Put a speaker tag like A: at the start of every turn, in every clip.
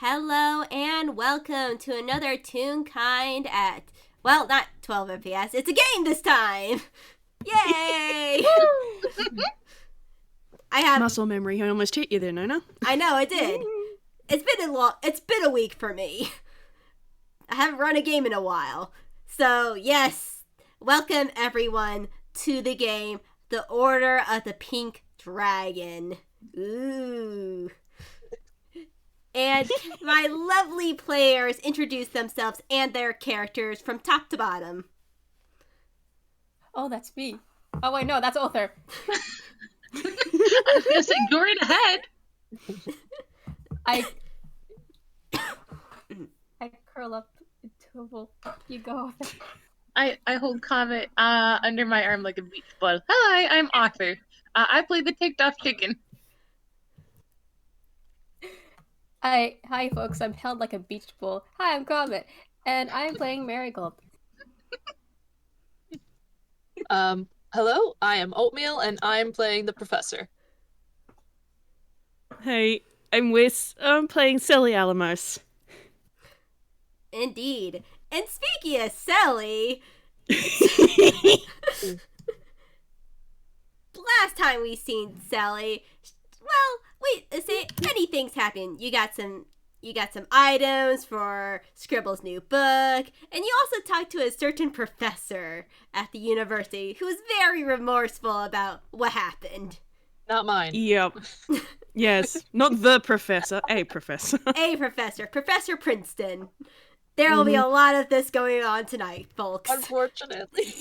A: Hello and welcome to another Toon Kind at, well, not 12 FPS, it's a game this time! Yay! I have
B: muscle memory. I almost hit you there, Nona.
A: I know, I did. It's been a week for me. I haven't run a game in a while. So, yes, welcome everyone to the game, The Order of the Pink Dragon. Ooh. And my lovely players introduce themselves and their characters from top to bottom.
C: Oh, that's me. Oh, wait, no, that's Arthur.
D: I was gonna say, go right ahead.
C: I curl up into a ball. You go.
D: I hold Comet under my arm like a beach ball. Hi, I'm Arthur. I play the ticked off chicken.
C: Hi, folks. I'm held like a beach ball. Hi, I'm Comet, and I'm playing Marigold.
E: Hello, I am Oatmeal, and I'm playing the professor.
B: Hey, I'm Whis. I'm playing Selli Alamos.
A: Indeed. And speaking of Selli, last time we seen Selli, many things happened. You got some items for Scribbles' new book, and you also talked to a certain professor at the university who was very remorseful about what happened.
E: Not mine.
B: Yep. Yes, not the professor, a professor.
A: A professor, Professor Princeton. There will be a lot of this going on tonight, folks.
E: Unfortunately.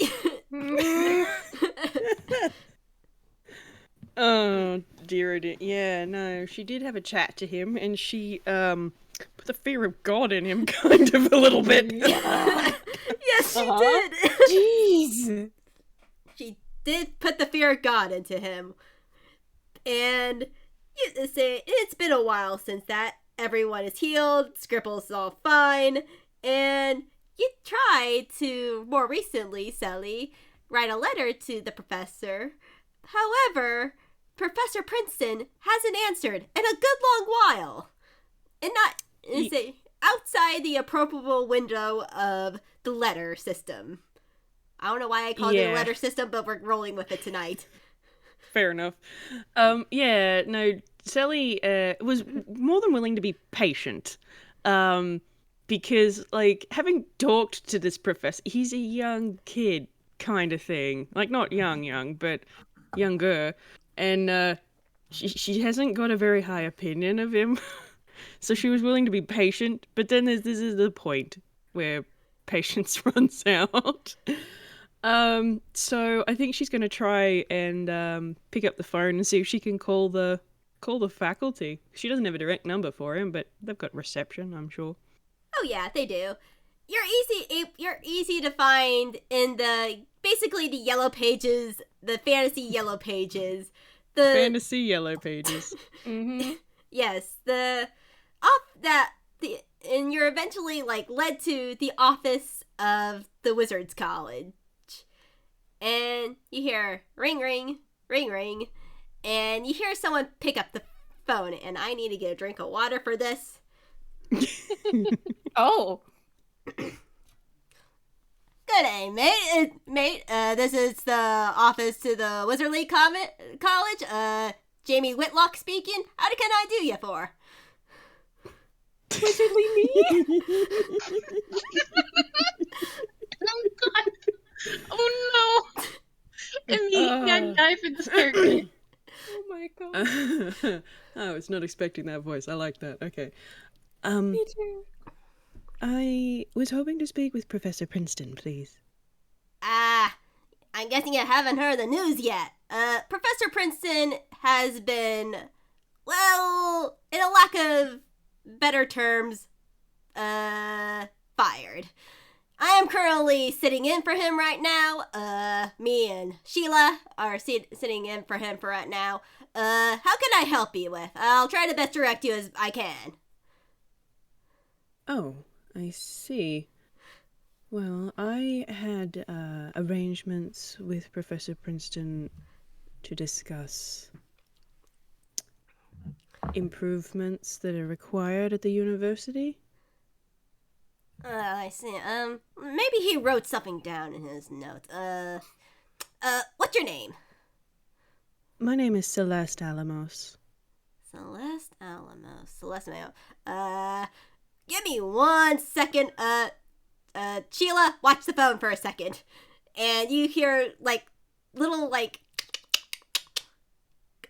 B: Oh, dear, dear. Yeah, no, she did have a chat to him, and she, put the fear of God in him, kind of, a little bit.
A: Yes, she did.
C: Jeez.
A: She did put the fear of God into him. And you say it's been a while since that. Everyone is healed, Scribbles is all fine, and you tried to, more recently, Selli, write a letter to the professor. However, Professor Princeton hasn't answered in a good long while. And not, outside the appropriate window of the letter system. I don't know why I called it a letter system, but we're rolling with it tonight.
B: Fair enough. Yeah, no, Selli was more than willing to be patient. Because, like, having talked to this professor, he's a young kid kind of thing. Like, not young, but younger. And she hasn't got a very high opinion of him. So she was willing to be patient, but then this is the point where patience runs out. So I think she's going to try and pick up the phone and see if she can call the faculty. She doesn't have a direct number for him, but they've got reception, I'm sure.
A: Oh yeah, they do. You're easy to find in basically the yellow pages, the fantasy yellow pages.
B: Fantasy yellow pages.
C: Mm-hmm.
A: Yes, and you're eventually led to the office of the Wizards College. And you hear ring, ring, ring, ring, and you hear someone pick up the phone, and I need to get a drink of water for this.
C: Oh.
A: Good day, mate. This is the office to the Wizard League College. Jamie Whitlock speaking. How can I do you for?
C: Wizardly me?
D: Oh God! Oh no! Immediately I dive in the circle.
C: Oh my God.
B: I was not expecting that voice. I like that. Okay.
C: Me too.
B: I was hoping to speak with Professor Princeton, please.
A: I'm guessing you haven't heard the news yet. Professor Princeton has been, well, in a lack of better terms, fired. I am currently sitting in for him right now. Me and Sheila are sitting in for him for right now. How can I help you with? I'll try to best direct you as I can.
B: Oh, I see. Well, I had arrangements with Professor Princeton to discuss improvements that are required at the university?
A: I see. Maybe he wrote something down in his notes. What's your name?
B: My name is Celeste Alamos.
A: Celeste Alamos. Celeste Alamos. Give me 1 second. Sheila, watch the phone for a second. And you hear, little,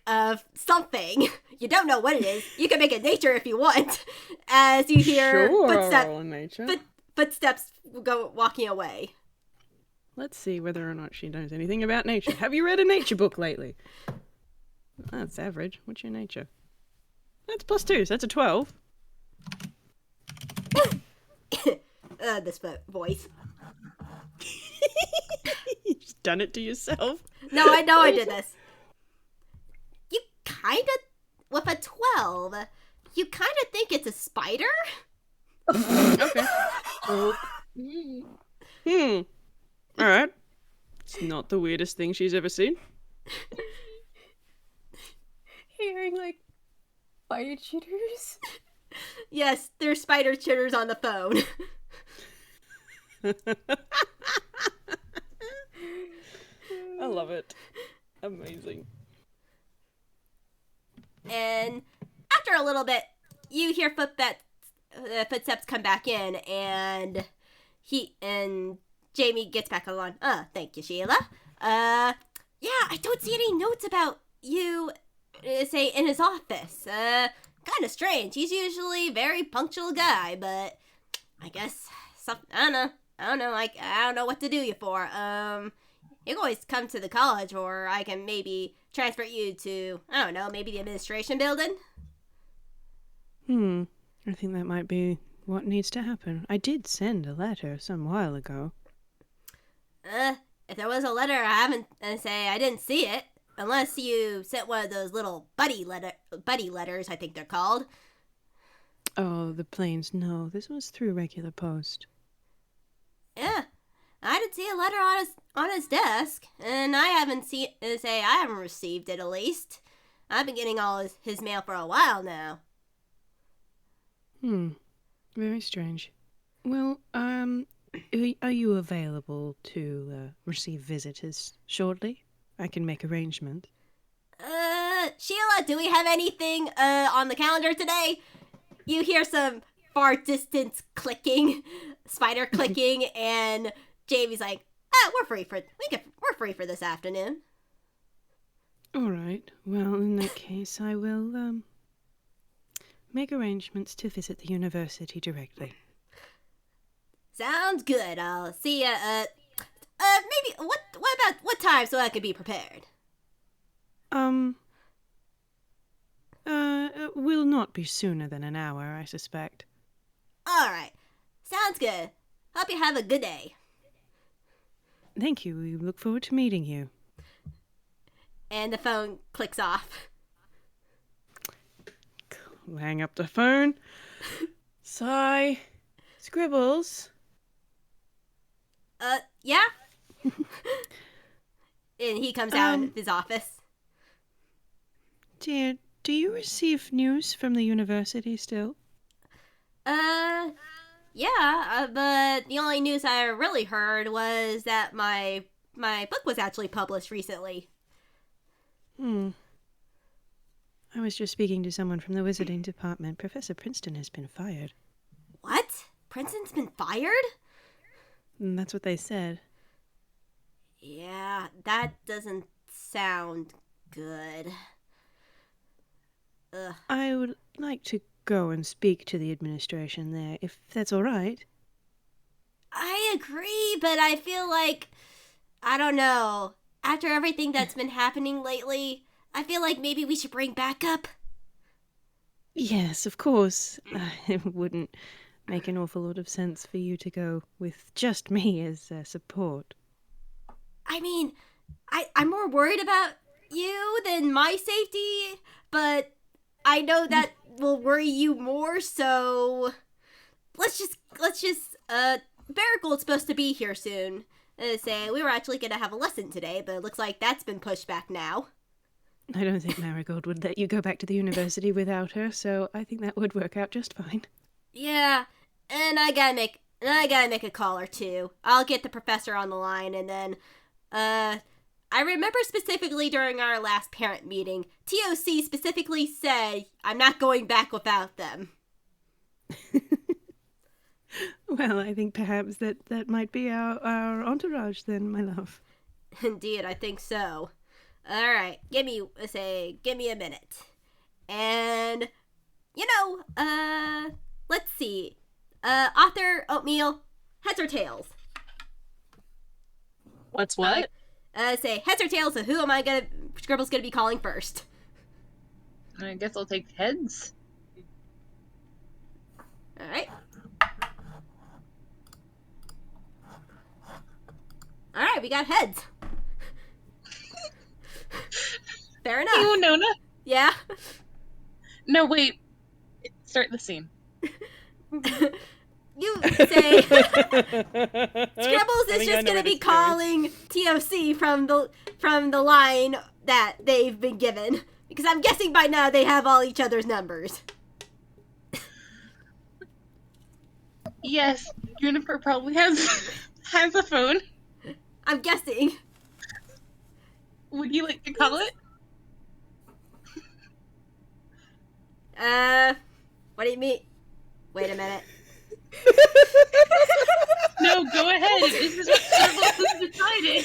A: of something. You don't know what it is. You can make it nature if you want. As you hear footsteps go walking away.
B: Let's see whether or not she knows anything about nature. Have you read a nature book lately? That's average. What's your nature? That's +2, so that's a 12.
A: This voice.
B: You've done it to yourself.
A: No, I know I did this. You kind of, with a 12, you kind of think it's a spider?
B: Okay. Alright. It's not the weirdest thing she's ever seen.
C: Hearing, spider chitters.
A: Yes, there's spider chitters on the phone.
B: I love it. Amazing.
A: And after a little bit, you hear footsteps come back in, and Jamie gets back on. Thank you, Sheila. Yeah, I don't see any notes about you, say, in his office. Kind of strange. He's usually a very punctual guy, but I guess I don't know. I don't know what to do you for. You can always come to the college, or I can maybe transfer you to, I don't know, maybe the administration building?
B: I think that might be what needs to happen. I did send a letter some while ago.
A: If there was a letter, I didn't see it. Unless you sent one of those little buddy letters, I think they're called.
B: Oh, the planes. No, this was through regular post.
A: Yeah, I didn't see a letter on his desk, and I haven't received it at least. I've been getting all his mail for a while now.
B: Very strange. Well, are you available to receive visitors shortly? I can make arrangements.
A: Sheila, do we have anything on the calendar today? You hear some far distance clicking, spider clicking, and Jamie's like, we're free for this afternoon.
B: All right. Well, in that case, I will make arrangements to visit the university directly.
A: Sounds good. I'll see ya. Maybe what time so I could be prepared?
B: Will not be sooner than an hour, I suspect.
A: All right. Sounds good. Hope you have a good day.
B: Thank you. We look forward to meeting you.
A: And the phone clicks off.
B: Hang up the phone. Sigh. Scribbles.
A: Yeah? And he comes out of his office.
B: Dear, do you receive news from the university still?
A: Yeah, but the only news I really heard was that my book was actually published recently.
B: I was just speaking to someone from the wizarding department. Professor Princeton has been fired.
A: What? Princeton's been fired?
B: That's what they said.
A: Yeah, that doesn't sound good. Ugh.
B: I would like to go and speak to the administration there, if that's all right.
A: I agree, but I feel like, I don't know, after everything that's been happening lately, I feel like maybe we should bring backup.
B: Yes, of course. It wouldn't make an awful lot of sense for you to go with just me as support.
A: I mean, I'm more worried about you than my safety, but I know that will worry you more, so let's just Marigold's supposed to be here soon. We were actually going to have a lesson today, but it looks like that's been pushed back now.
B: I don't think Marigold would let you go back to the university without her, so I think that would work out just fine.
A: Yeah, and I gotta make a call or two. I'll get the professor on the line, and then, I remember specifically during our last parent meeting, T.O.C. specifically said, I'm not going back without them.
B: Well, I think perhaps that might be our entourage then, my love.
A: Indeed, I think so. Alright, give me a minute. And, let's see. Author Oatmeal, heads or tails?
E: What's what?
A: Say heads or tails, so Scribbles gonna be calling first.
D: I guess I'll take heads.
A: Alright. Alright, we got heads. Fair enough.
D: Hey, Winona.
A: Yeah?
D: No, wait. Start the scene.
A: You say Scribbles is just gonna be calling T.O.C. from the line that they've been given. Because I'm guessing by now they have all each other's numbers.
D: Yes, Juniper probably has a phone.
A: I'm guessing.
D: Would you like to call it?
A: What do you mean? Wait a minute.
D: No, go ahead. This is what Scribbles has decided.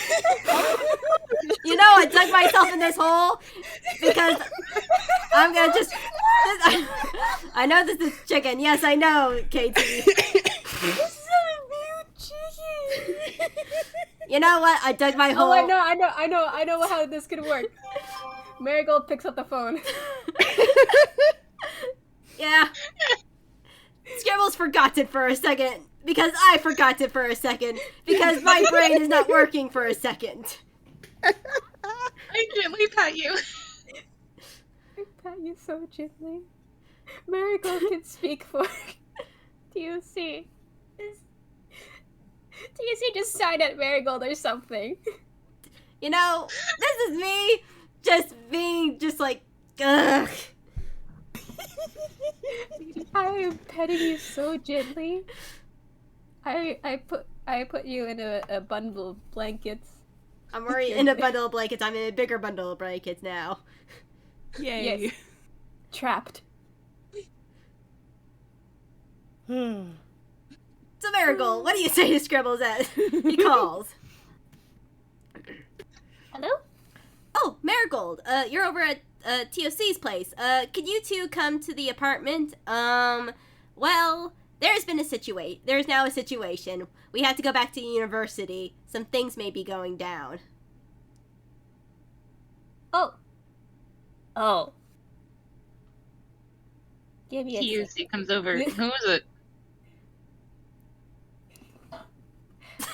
A: I dug myself in this hole because I'm gonna just. I know this is chicken. Yes, I know, KT. This is a new chicken. You know what? I dug my hole.
C: Oh, I know how this could work. Marigold picks up the phone.
A: Yeah. Scribbles forgot it for a second. Because I forgot it for a second. Because my brain is not working for a second.
D: I gently pat you.
C: I pat you so gently. Marigold can speak for T.O.C. T.O.C. just sign at Marigold or something.
A: This is me just being just like, ugh.
C: I am petting you so gently. I put you in a bundle of blankets.
A: I'm already in a bundle of blankets. I'm in a bigger bundle of blankets now.
B: Yay.
C: Yes. Trapped.
A: So Marigold, what do you say to Scribbles as he calls?
C: Hello?
A: Oh, Marigold, you're over at T.O.C.'s place. Could you two come to the apartment? Well, there's now a situation. We have to go back to the university. Some things may be going down.
C: Oh. Give me a
D: T.O.C. comes over. Who is it?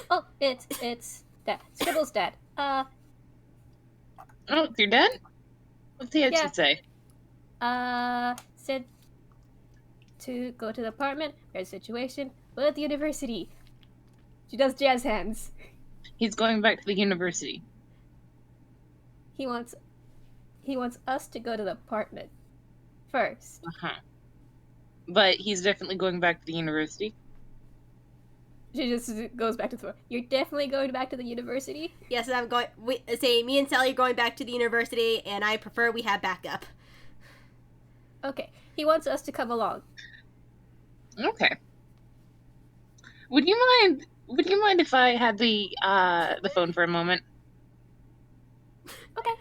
C: Oh, it's Dad. Scribbles' dad.
D: Oh, it's your dad? What's he have
C: Yeah.
D: to say?
C: Said to go to the apartment. There's a situation with the university. She does jazz hands.
D: He's going back to the university.
C: He wants us to go to the apartment first.
D: Uh-huh. But he's definitely going back to the university.
C: She just goes back to the floor. You're definitely going back to the university?
A: Yes, I'm going. Me and Selli are going back to the university, and I prefer we have backup.
C: Okay. He wants us to come along.
D: Okay. Would you mind if I had the phone for a moment?
C: Okay.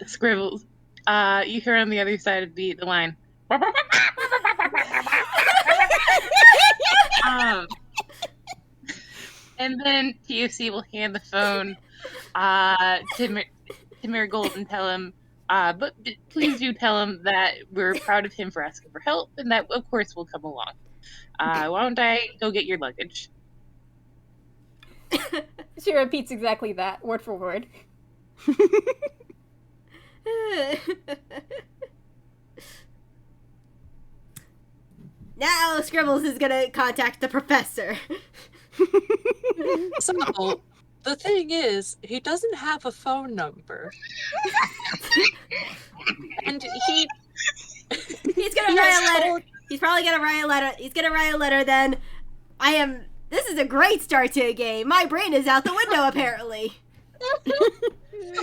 D: Scribbles. You hear on the other side of the line. And then T.O.C. will hand the phone to Marigold and tell him, but please do tell him that we're proud of him for asking for help and that, of course, we'll come along. Why don't I go get your luggage?
C: She repeats exactly that, word for word.
A: Now Scribbles is gonna contact the professor.
E: So, the thing is, he doesn't have a phone number. And
A: He's gonna
E: he
A: write
E: has
A: a letter.
E: told-
A: He's probably gonna write a letter. He's gonna write a letter then. This is a great start to a game. My brain is out the window, apparently.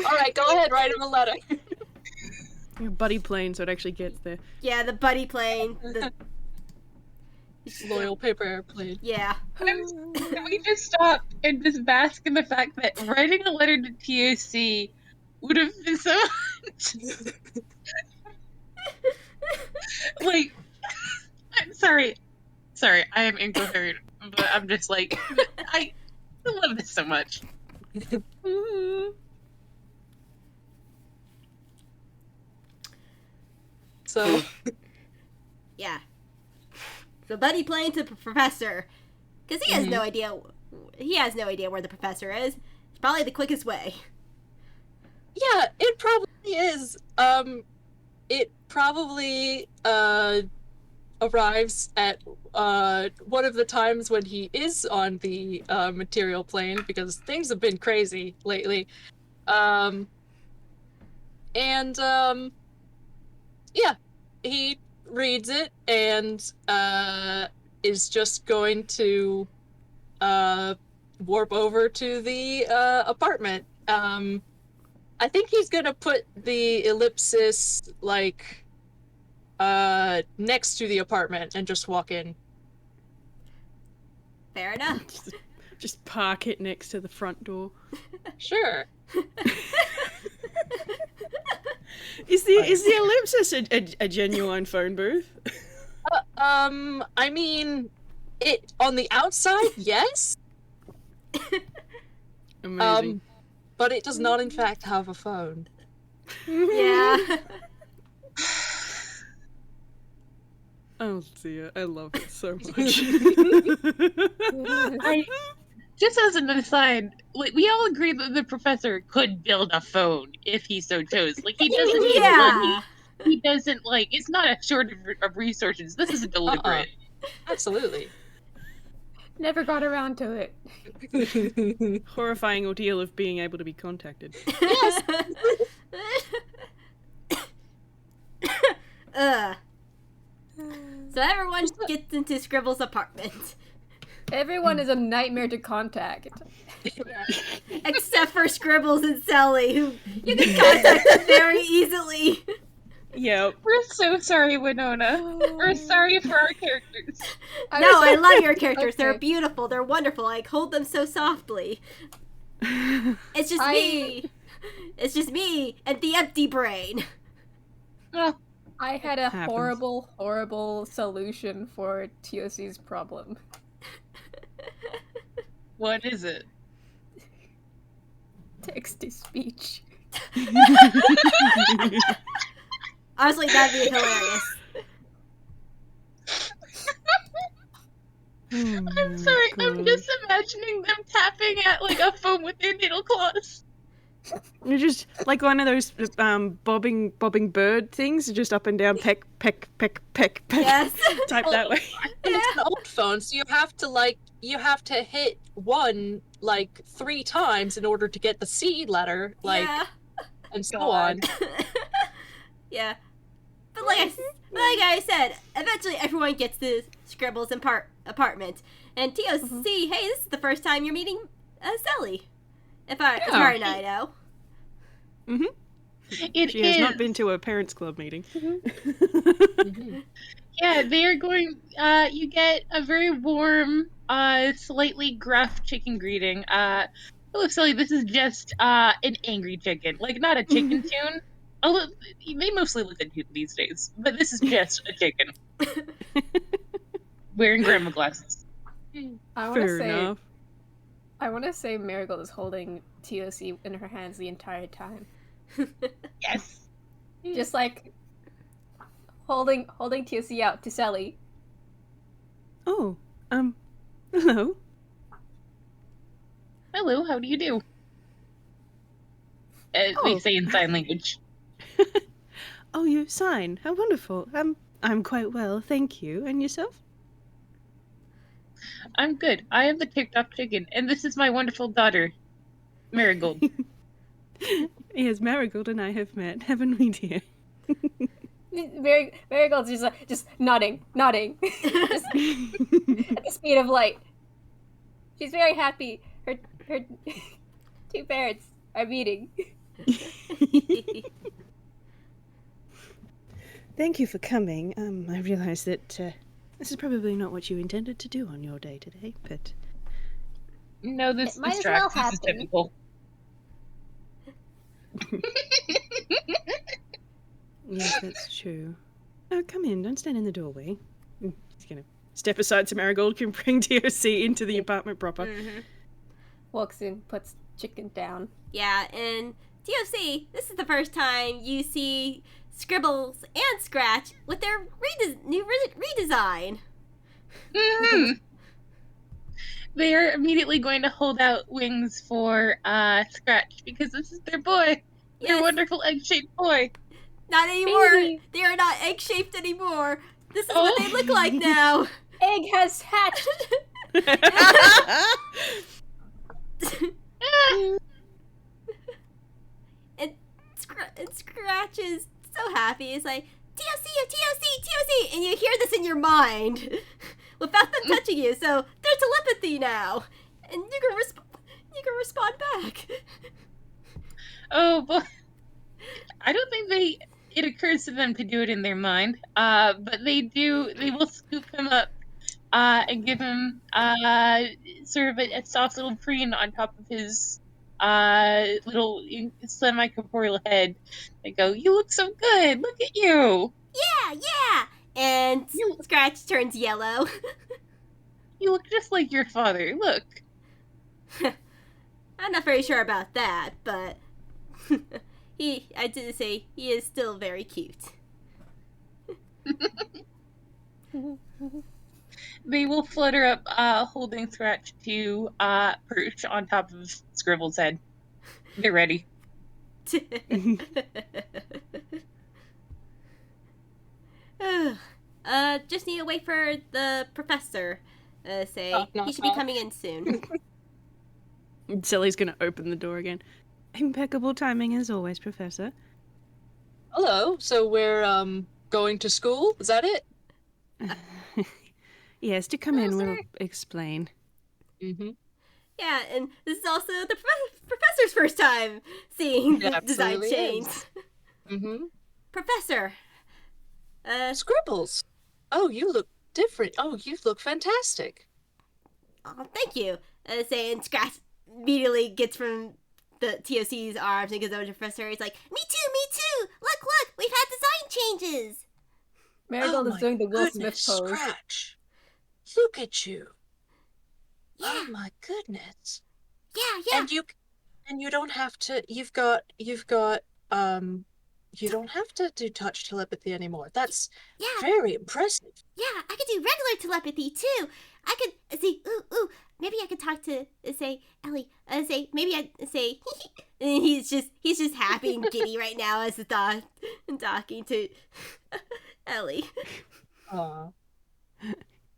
E: Alright, go ahead, write him a letter.
B: Your buddy plane, so it actually gets there.
A: Yeah, the buddy plane.
E: Loyal paper airplane.
A: Yeah.
D: Can we just stop and just bask in the fact that writing a letter to T.O.C. would have been so much. Like, I'm sorry. Sorry, I am incoherent, but I'm just like, I love this so much.
E: So,
A: Yeah. So buddy plane to professor, because he has no idea. He has no idea where the professor is. It's probably the quickest way.
E: yeah, it probably is. It probably, arrives at, one of the times when he is on the, material plane, because things have been crazy lately. Yeah, he reads it and is just going to warp over to the apartment. I think he's gonna put the ellipsis like next to the apartment and just walk in.
A: Fair enough.
B: Just park it next to the front door.
E: Sure.
B: Is the ellipsis a genuine phone booth?
E: I mean, it on the outside, yes.
B: Amazing.
E: But it does not, in fact, have a phone.
A: Yeah.
B: Oh dear, I love it so much.
D: Just as an aside, like, we all agree that the professor could build a phone if he so chose. Like, he doesn't need
A: Yeah.
D: money. He doesn't, like, it's not a shortage of resources. This is deliberate.
E: Absolutely.
C: Never got around to it.
B: Horrifying ordeal of being able to be contacted.
E: Yes.
A: So everyone gets into Scribbles' apartment.
C: Everyone is a nightmare to contact.
A: Except for Scribbles and Selli, who you can contact them very easily.
B: Yep.
D: We're so sorry, Winona. We're sorry for our characters.
A: I love your characters. They're
C: Okay.
A: beautiful. They're wonderful. I hold them so softly. It's just me. It's just me and the empty brain.
D: Oh,
C: I had a
B: Happens.
C: horrible solution for T.O.C's problem.
D: what is it?
C: Text-to-speech.
A: Honestly, that'd be hilarious.
D: I'm sorry, I'm just imagining them tapping at, like, a phone with their needle claws.
B: You're just like one of those bobbing bird things, just up and down, peck, peck, peck, peck, peck.
A: Yes.
B: Type that way.
E: And it's an old phone, so you have to hit one like 3 times in order to get the C letter, like,
A: Yeah.
E: and so
D: God.
E: on.
A: Yeah. But like I said, eventually everyone gets to Scribbles' apartment. And T.O.C., hey, this is the first time you're meeting Selli. As far as I know.
D: It
B: She
D: is.
B: has not been to a parents' club meeting.
D: Yeah, they are going. You get a very warm, slightly gruff chicken greeting. Hello, Selli. This is just an angry chicken, like not a chicken tune. Although they mostly look at you these days, but this is just a chicken wearing grandma glasses.
B: Fair enough.
C: I want to say Marigold is holding T.O.C. in her hands the entire time.
D: Yes.
C: Just like holding T.O.C. out to Selli.
B: Oh, hello.
D: Hello. How do you do? They say in sign language.
B: Oh, you sign. How wonderful. I'm quite well, thank you. And yourself?
D: I'm good. I am the TikTok chicken, and this is my wonderful daughter. Marigold.
B: Yes, Marigold and I have met, haven't we, dear?
C: Marigold's just nodding, just at the speed of light. She's very happy. Her two parents are meeting.
B: Thank you for coming. I realize that this is probably not what you intended to do on your day today, but...
D: No, this
C: It might as well
D: distracts. This is
C: happen.
D: typical.
B: Yes, that's true. Oh, come in. Don't stand in the doorway. He's gonna step aside so Marigold can bring T.O.C. into the apartment proper.
C: Walks in, puts chicken down.
A: Yeah, and T.O.C, this is the first time you see Scribbles and Scratch with their new redesign.
D: Mhm. They are immediately going to hold out wings for Scratch because this is their boy. Their
A: Yes.
D: wonderful egg-shaped boy.
A: Not anymore.
C: Baby.
A: They are not egg-shaped anymore. This is what they look like now.
C: Egg has hatched.
A: and Scratch is so happy. It's like, T.O.C, T.O.C, T.O.C, and you hear this in your mind without them touching you. So there's telepathy now, and you can respond back.
D: Oh boy. I don't think it occurs to them to do it in their mind. But they will scoop him up and give him sort of a soft little preen on top of his little semi-corporeal head. They go, "You look so good. Look at you.
A: Yeah. And Scratch turns yellow.
D: You look just like your father. Look."
A: I'm not very sure about that, but I did say he is still very cute.
D: They will flutter up, holding Scratch to perch on top of Scribbles' head. They're ready.
A: Just need to wait for the professor. He should be coming in soon.
B: Selli's gonna open the door again. Impeccable timing as always, Professor.
E: Hello. So we're going to school? Is that it?
B: Yes, to come in, we'll explain.
E: Mm-hmm.
A: Yeah, and this is also the professor's first time seeing the design change.
E: Mm-hmm.
A: Professor.
E: Scribbles. Oh, you look different. Oh, you look fantastic.
A: Oh, thank you. And Scratch immediately gets from the T.O.C's arms and goes over to the professor. He's like, me too. Look, we've had design changes.
C: Marigold is doing the Will Smith pose.
E: Scratch. Look at you.
A: Yeah.
E: Oh my goodness.
A: Yeah.
E: And you don't have to you don't have to do touch telepathy anymore. That's very impressive.
A: Yeah, I could do regular telepathy too. I could say, ooh, maybe I could talk to Ellie. Maybe I say and he's just happy and giddy right now as the thought and talking to Ellie.
E: Aw.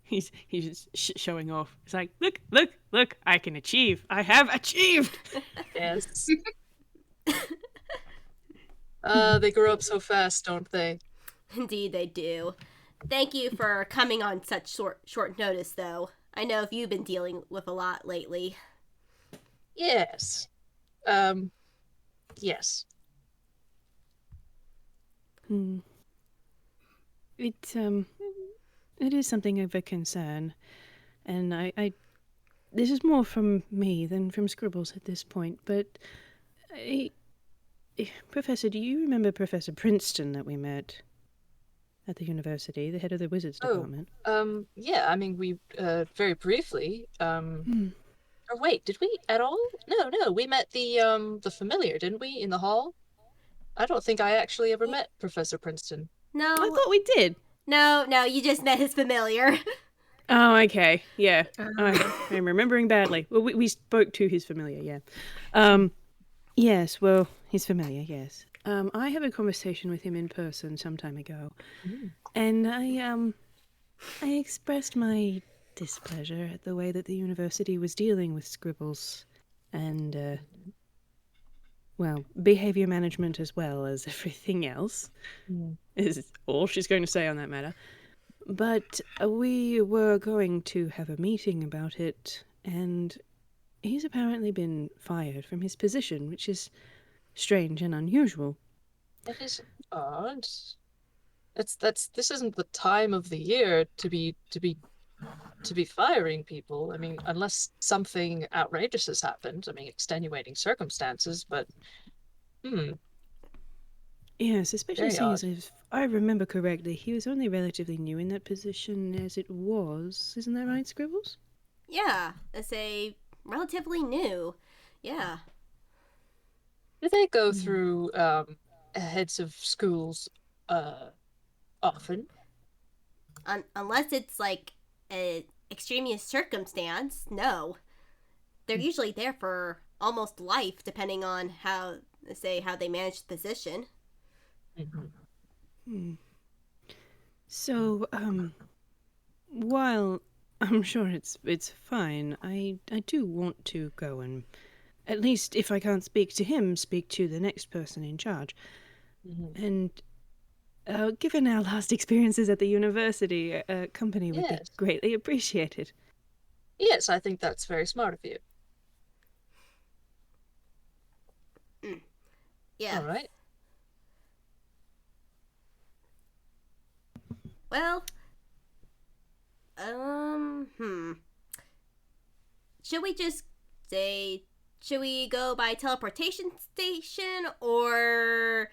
B: He's just showing off. He's like, look, I can achieve. I have achieved.
E: Yes. They grow up so fast, don't they?
A: Indeed they do. Thank you for coming on such short notice, though. I know you've been dealing with a lot lately.
E: Yes. Yes.
B: It is something of a concern, and I this is more from me than from Scribbles at this point, but Professor, do you remember Professor Princeton that we met at the university, the head of the wizards department?
E: Yeah, I mean, we, very briefly, or wait, did we at all? No, we met the familiar, didn't we, in the hall? I don't think I actually ever met Professor Princeton.
A: No.
B: I thought we did.
A: No, you just met his familiar.
B: Oh, okay. Yeah. I'm remembering badly. Well, we spoke to his familiar, yeah. Yes, well, he's familiar, yes. I had a conversation with him in person some time ago, and I expressed my displeasure at the way that the university was dealing with Scribbles, and well, behavior management as well as everything else, is all she's going to say on that matter. But we were going to have a meeting about it, and he's apparently been fired from his position, which is strange and unusual.
E: That is odd. This isn't the time of the year to be firing people. I mean, unless something outrageous has happened. I mean, extenuating circumstances, but
B: Yes, especially
E: Very
B: seeing
E: odd.
B: as if I remember correctly, he was only relatively new in that position as it was. Isn't that right, Scribbles?
A: Yeah, I say relatively new. Yeah.
E: do they go through heads of schools often?
A: Unless it's like an extraneous circumstance, no. They're usually there for almost life, depending on how they manage the position.
B: So, while I'm sure it's fine, I do want to go and, at least if I can't speak to him, speak to the next person in charge. And given our last experiences at the university, a company would be
E: Yes.
B: greatly appreciated.
E: Yes, I think that's very smart of you.
A: Yeah.
E: All right.
A: Well, should we go by teleportation station, or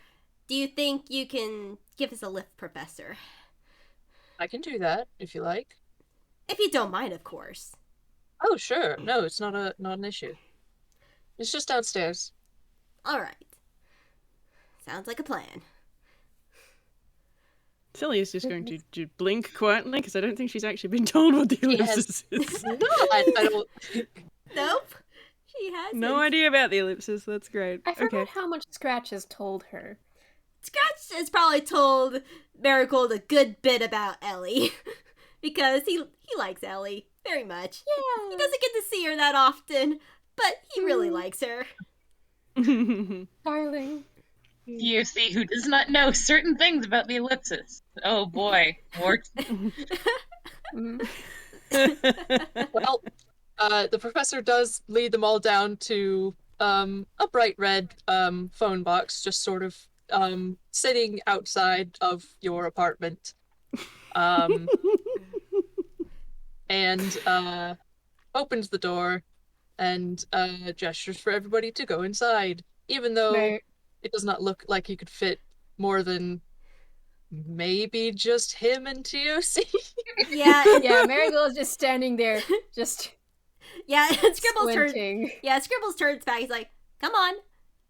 A: do you think you can give us a lift, Professor?
E: I can do that if you like.
A: If you don't mind, of course.
E: Oh, sure. No, it's not an issue. It's just downstairs.
A: All right. Sounds like a plan.
B: Selli is just going to blink quietly because I don't think she's actually been told what the ellipsis is.
E: No, I don't.
A: Nope. She hasn't.
B: No idea about the ellipsis. That's great.
C: I forgot
B: Okay.
C: how much Scratch has told her.
A: Scratch has probably told Marigold a good bit about Ellie. Because he likes Ellie very much.
C: Yeah.
A: He doesn't get to see her that often, but he really likes her.
C: Darling.
D: T.O.C. who does not know certain things about the ellipsis. Oh boy. More
E: Well, the professor does lead them all down to a bright red phone box, just sort of sitting outside of your apartment, and opens the door and gestures for everybody to go inside, even though
C: Mar-
E: it does not look like you could fit more than maybe just him and T.O.C.
A: Yeah,
C: yeah, Marigold's just standing there, just
A: yeah. And Scribbles turns.
C: squinting.
A: Yeah, Scribbles turns back. He's like, "Come on,"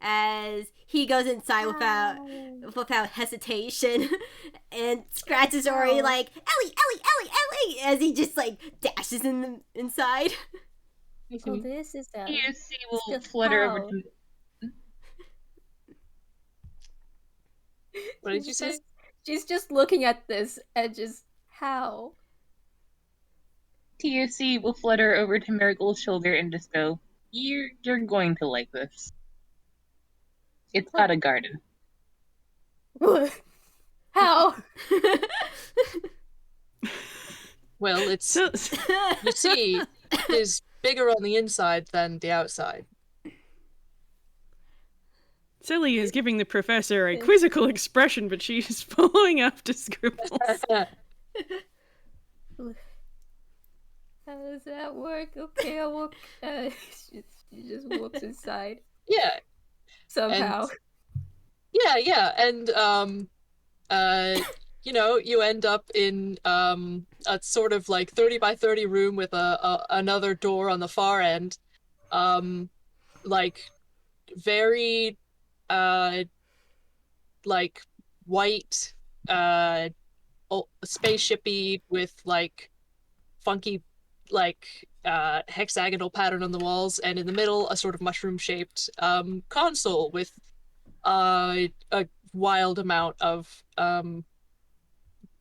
A: as he goes inside without hesitation, and scratches Ori like, "Ellie, Ellie, Ellie, Ellie," as he just like dashes inside.
C: So this is a
D: T.O.C. will
C: just
D: flutter
C: how.
D: over to
E: What did you say?
C: She's just looking at this and just how.
D: T.O.C. will flutter over to Marigold's shoulder and just go, You're going to like this. It's got a garden.
C: How?
E: Well, it's
B: So,
E: you see, it is bigger on the inside than the outside.
B: Selli is giving the professor a quizzical expression, but she's following after Scribbles.
C: How does that work? Okay, I'll walk. She just walks inside
E: Yeah,
C: somehow.
E: and you end up in a sort of like 30 by 30 room with another door on the far end, like very like white spaceshipy with like funky like hexagonal pattern on the walls, and in the middle a sort of mushroom shaped console with a wild amount of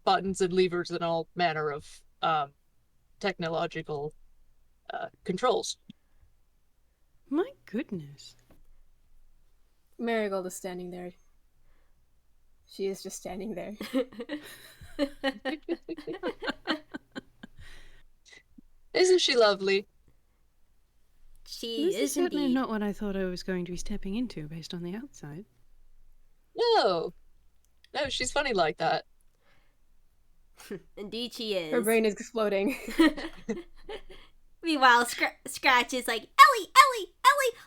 E: buttons and levers and all manner of technological controls.
B: My goodness.
C: Marigold is standing there. She is just standing there.
E: Isn't she lovely?
A: She
B: This is
A: is
B: certainly
A: indeed.
B: not what I thought I was going to be stepping into based on the outside.
E: No. No, she's funny like that.
A: Indeed, she is.
C: Her brain is exploding.
A: Meanwhile, Scratch is like, Ellie,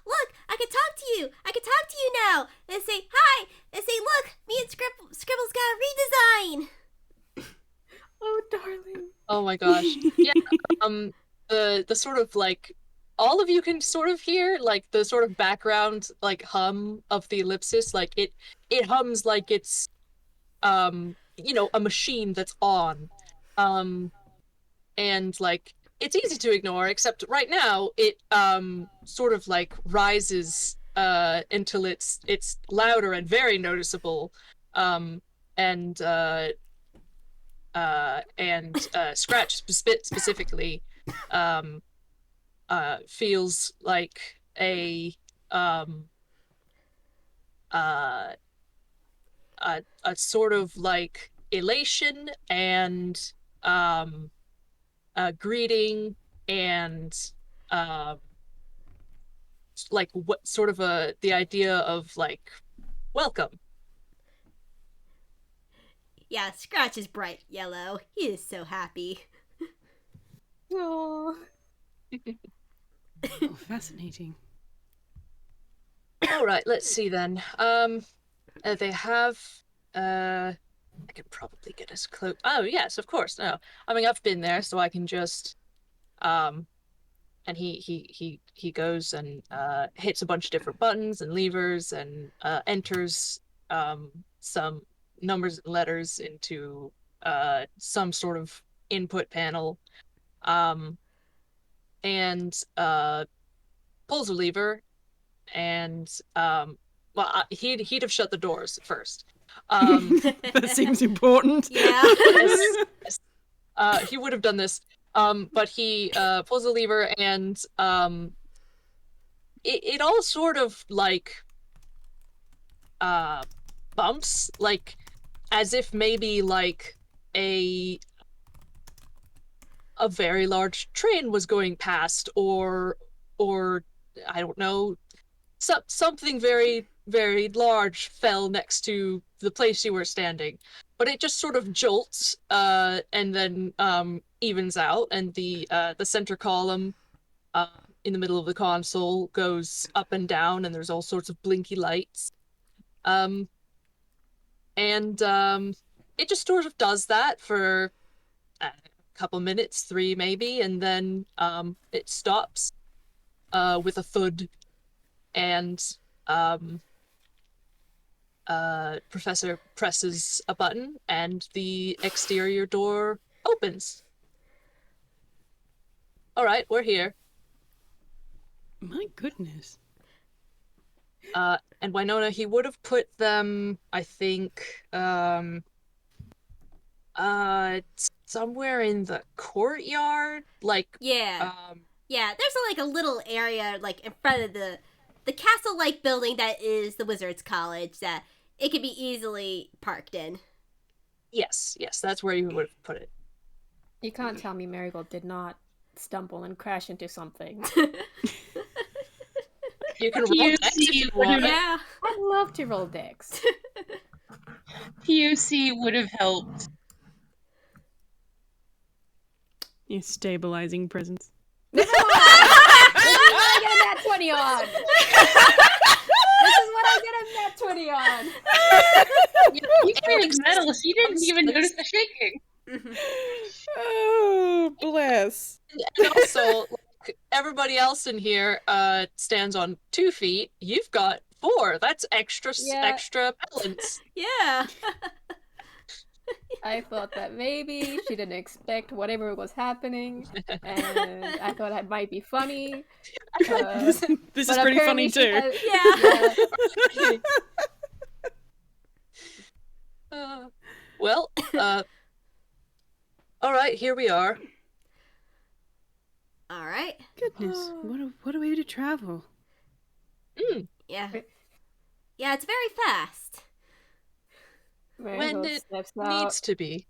A: look, I can talk to you. I can talk to you now. And say, hi. And say, look, me and Scribbles got a redesign.
C: Oh, darling.
E: Oh my gosh. Yeah. The sort of like all of you can sort of hear like the sort of background like hum of the ellipsis. Like it hums like it's you know, a machine that's on. And like it's easy to ignore, except right now it sort of like rises until it's louder and very noticeable. And Scratch specifically feels like a sort of like elation and greeting and like what sort of the idea of like welcome.
A: Yeah, Scratch is bright yellow. He is so happy.
C: Oh.
B: Oh, fascinating.
E: All right, let's see then. They have I could probably get us close. Oh yes, of course. No, I mean I've been there, so I can just and he goes and hits a bunch of different buttons and levers and enters some numbers and letters into some sort of input panel, and pulls a lever, and well, he'd have shut the doors first.
B: That seems important.
A: Yeah.
E: Yes, he would have done this, but he pulls a lever, and it all sort of like bumps, like as if maybe like a very large train was going past, or I don't know, something very very large fell next to the place you were standing, but it just sort of jolts and then evens out, and the center column in the middle of the console goes up and down, and there's all sorts of blinky lights, and it just sort of does that for a couple minutes, 3 maybe, and then it stops with a thud, and Professor presses a button, and the exterior door opens. All right, we're here.
B: My goodness.
E: And Winona, he would have put them, I think, somewhere in the courtyard, like
A: Yeah. Yeah, there's like a little area like in front of the castle-like building that is the Wizards College that it could be easily parked in.
E: Yes, that's where you would have put it.
C: You can't tell me Marigold did not stumble and crash into something.
E: You can roll dex if you want.
A: Yeah.
C: I'd love to roll dex.
D: T.O.C would have helped.
B: You stabilizing presence.
C: This is what I get a nat 20 on. This is what I get a nat 20 on.
D: You carried metal. She didn't even notice the shaking.
B: Oh, bless.
E: And also, like, everybody else in here stands on 2 feet. You've got 4. That's extra balance.
A: Yeah.
C: I thought that maybe she didn't expect whatever was happening, and I thought it might be funny.
B: This is
C: But
B: pretty
C: apparently
B: funny
C: she
B: too.
C: has-
E: Yeah. Well, all right, here we are.
A: All right.
B: Goodness, what a way to travel.
A: Yeah. Yeah, it's very fast.
E: When
C: Marigold
E: it
C: steps
E: needs
C: out.
E: to be.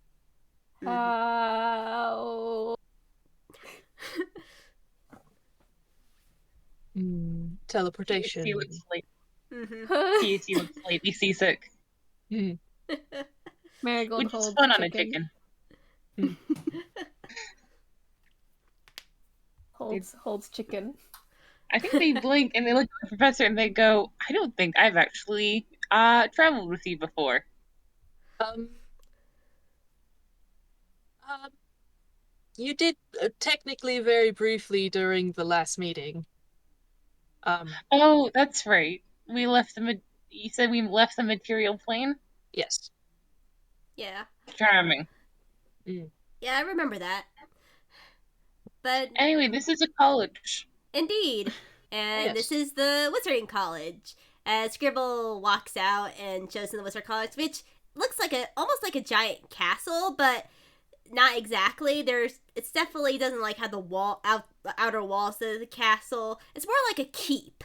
C: How?
E: Teleportation.
D: T.O.C. looks like
A: Mm-hmm.
D: T.O.C. looks slightly seasick,
E: Mm.
C: Marigold
D: which is
C: holds
D: fun on a
C: chicken.
D: chicken.
C: Holds chicken.
D: I think they blink and they look at the professor and they go, "I don't think I've actually traveled with you before."
E: Um, you did technically very briefly during the last meeting.
D: Oh, that's right. We left you said we left the material plane?
E: Yes.
A: Yeah.
D: Charming.
A: Yeah, I remember that. But
D: Anyway, this is a college.
A: indeed. And
E: Yes.
A: this is the Wizarding College. As Scribble walks out and shows in the Wizard College, which looks like almost like a giant castle, but not exactly. It's definitely doesn't like have the outer walls of the castle. It's more like a keep,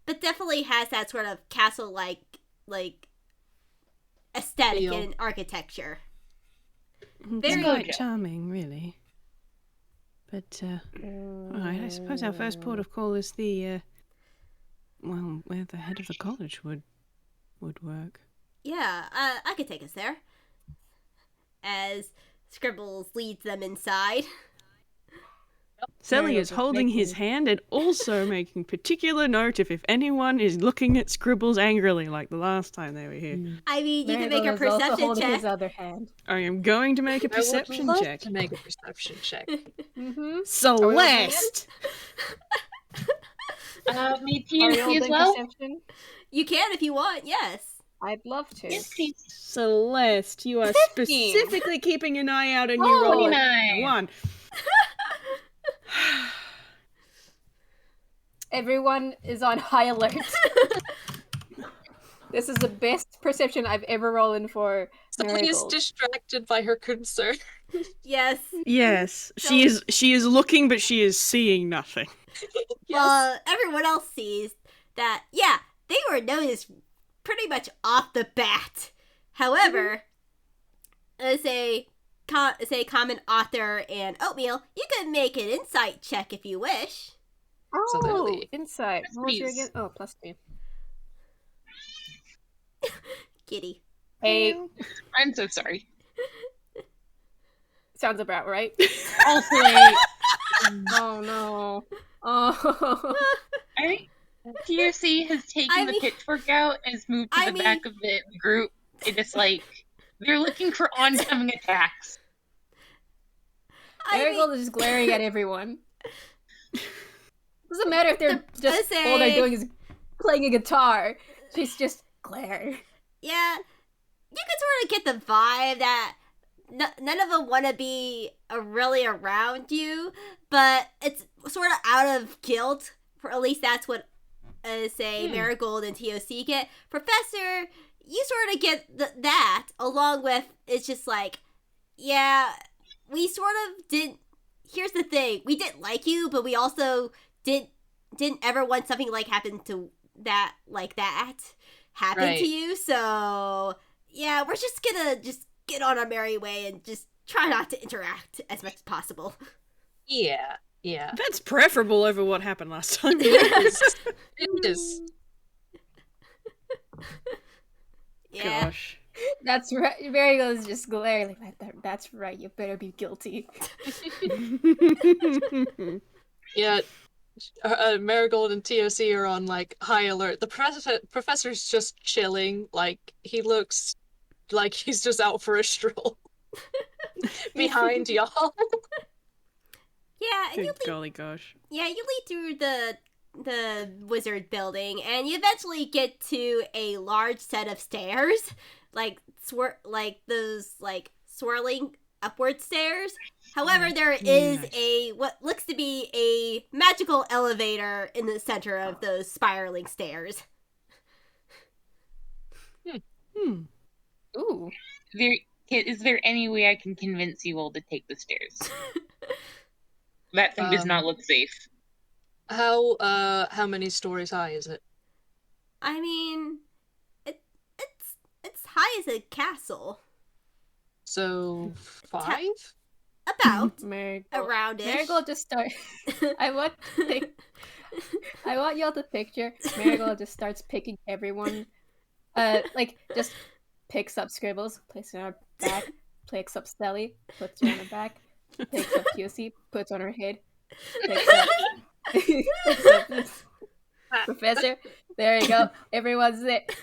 A: but definitely has that sort of castle like aesthetic
E: Feel.
A: and architecture.
B: It's
A: Very
B: quite
D: good.
B: charming, really. But, alright, I suppose our first port of call is the, where the head of the college would work.
A: Yeah, I could take us there. As Scribbles leads them inside.
B: Selli
C: Marigold
B: is
C: is
B: holding his
C: making-
B: hand and also making particular note if anyone is looking at Scribbles angrily like the last time they were here.
A: I mean, you can make a
C: Marigold is also
A: perception
C: holding
A: check.
C: his other hand.
B: I am going to make a
E: I would
B: perception
E: love
B: check.
E: to make a perception check.
C: Mm-hmm.
B: Celeste!
D: May
C: Are we
D: T.O.C.
C: all
D: as
C: doing
D: well?
C: perception?
A: You can if you want, yes.
C: I'd love to.
D: Yes, please.
B: Celeste, you are
C: 15.
B: specifically keeping an eye out and you roll a
D: 29.
B: 1.
C: Everyone is on high alert. This is the best perception I've ever rolled in for
E: Selli is
C: Marigold.
E: distracted by her concern.
A: Yes.
B: Yes, she is looking, but she is seeing nothing.
A: Well, everyone else sees that, yeah, they were noticed pretty much off the bat. However, say Common Author and Oatmeal, you can make an insight check if you wish.
C: Oh,
E: Absolutely.
C: insight.
D: Yes,
C: What was your
D: please.
C: again? Oh, +2.
A: Kitty.
C: Hey,
D: I'm so sorry.
C: sounds about right.
D: Also, a
C: Oh no. Oh.
D: I T.O.C. has taken
A: I
D: the
A: mean-
D: pitchfork out and has moved to
A: I
D: the back of the group. It is like they're looking for oncoming attacks.
A: I mean,
C: Marigold is just glaring at everyone. Doesn't matter if they're just
A: I
C: all they're
A: say-
C: doing is playing a guitar. She's just glare.
A: yeah, you can sort of get the vibe that none of them want to be really around you, but it's sort of out of guilt. For at least that's what Marigold and T.O.C. get. Professor, you sort of get that along with it's just like, yeah, we sort of didn't. Here's the thing: we didn't like you, but we also didn't ever want something like happen to that happen
E: Right.
A: to you. So yeah, we're just gonna get on our merry way and just try not to interact as much as possible.
E: Yeah.
B: That's preferable over what happened last time.
E: It is.
A: Yeah.
B: Gosh.
C: That's right. Marigold is just glaring like that. That's right. You better be guilty.
E: Yeah. Marigold and T.O.C. are on like high alert. The professor's just chilling. Like he looks like he's just out for a stroll behind y'all.
A: Yeah, and
B: Good golly gosh.
A: you lead through the wizard building, and you eventually get to a large set of stairs, like those swirling upward stairs. However, there is
B: Nice.
A: what looks to be a magical elevator in the center of those spiraling stairs.
C: Ooh.
D: Is there any way I can convince you all to take the stairs? That thing does not look safe.
E: How many stories high is it?
A: I mean, high is a castle?
E: So 5?
A: About.
C: Marigold.
A: Around it.
C: Marigold just start. I want y'all to picture Marigold just starts picking everyone. Like just picks up Scribbles, places it on her back, picks up Selli, puts her on her back, picks up T.O.C, puts on her head, picks up this Professor. There you go. Everyone's it.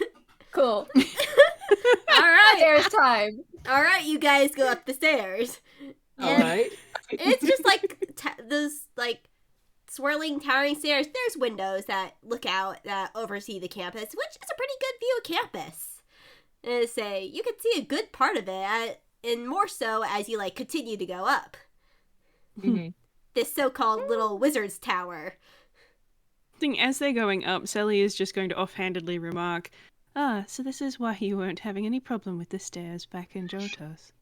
C: Cool.
A: Alright.
C: There's time.
A: Alright, you guys go up the stairs.
E: Alright.
A: It's just like those like swirling, towering stairs. There's windows that look out that oversee the campus, which is a pretty good view of campus. And say you can see a good part of it, and more so as you like continue to go up.
E: Mm-hmm.
A: This so-called little wizard's tower.
B: As they're going up, Selli is just going to offhandedly remark, so this is why you weren't having any problem with the stairs back in Johtos.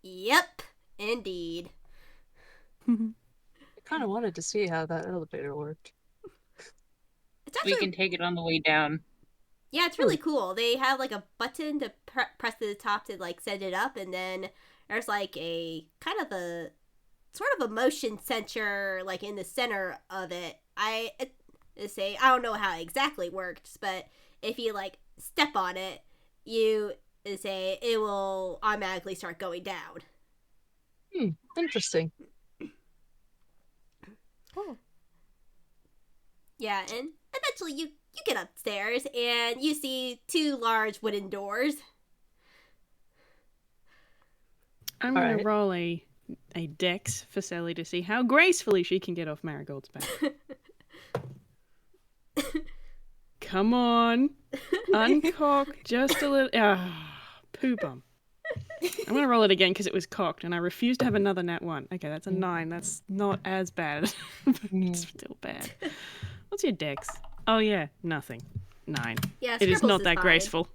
A: Yep, indeed.
E: I kind of wanted to see how that elevator worked.
A: It's actually,
D: We can take it on the way down.
A: yeah, it's really cool. They have like a button to press to the top to like set it up, and then there's like a kind of a sort of a motion sensor like in the center of it. I don't know how it exactly works, but if you like step on it, you say it will automatically start going down.
E: Interesting.
C: Oh.
A: Yeah, and eventually you get upstairs and you see 2 large wooden doors.
B: I'm going
E: Alright.
B: to roll a dex for Selli to see how gracefully she can get off Marigold's back. Come on. Uncock just a little. Poo bum. I'm going to roll it again because it was cocked and I refuse to have another nat 1. Okay, that's a 9. That's not as bad. But it's still bad. What's your dex? Oh, yeah, nothing. 9.
A: Yeah,
B: It is
A: Scribbles
B: not that
A: fine.
B: graceful.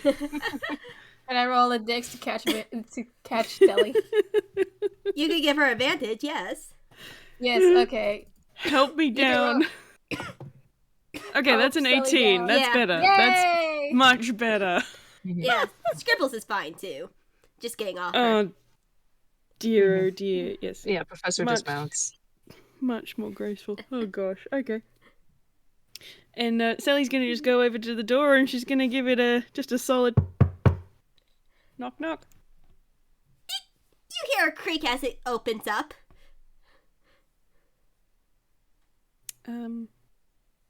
C: And I roll a dex to catch Selli.
A: You could give her advantage, yes.
C: Yes, okay.
B: Help me down. Okay, that's an
C: Selli
B: 18.
C: down.
B: That's
A: Yeah.
B: better.
C: Yay!
B: That's much better.
A: Yeah, Scribbles is fine too. Just getting off her.
B: Oh, dear, oh dear. Yes.
E: Yeah, Professor
B: Much.
E: dismounts.
B: Much more graceful. Oh gosh. Okay. And Selli's gonna just go over to the door and she's gonna give it just a solid knock knock.
A: You hear a creak as it opens up, and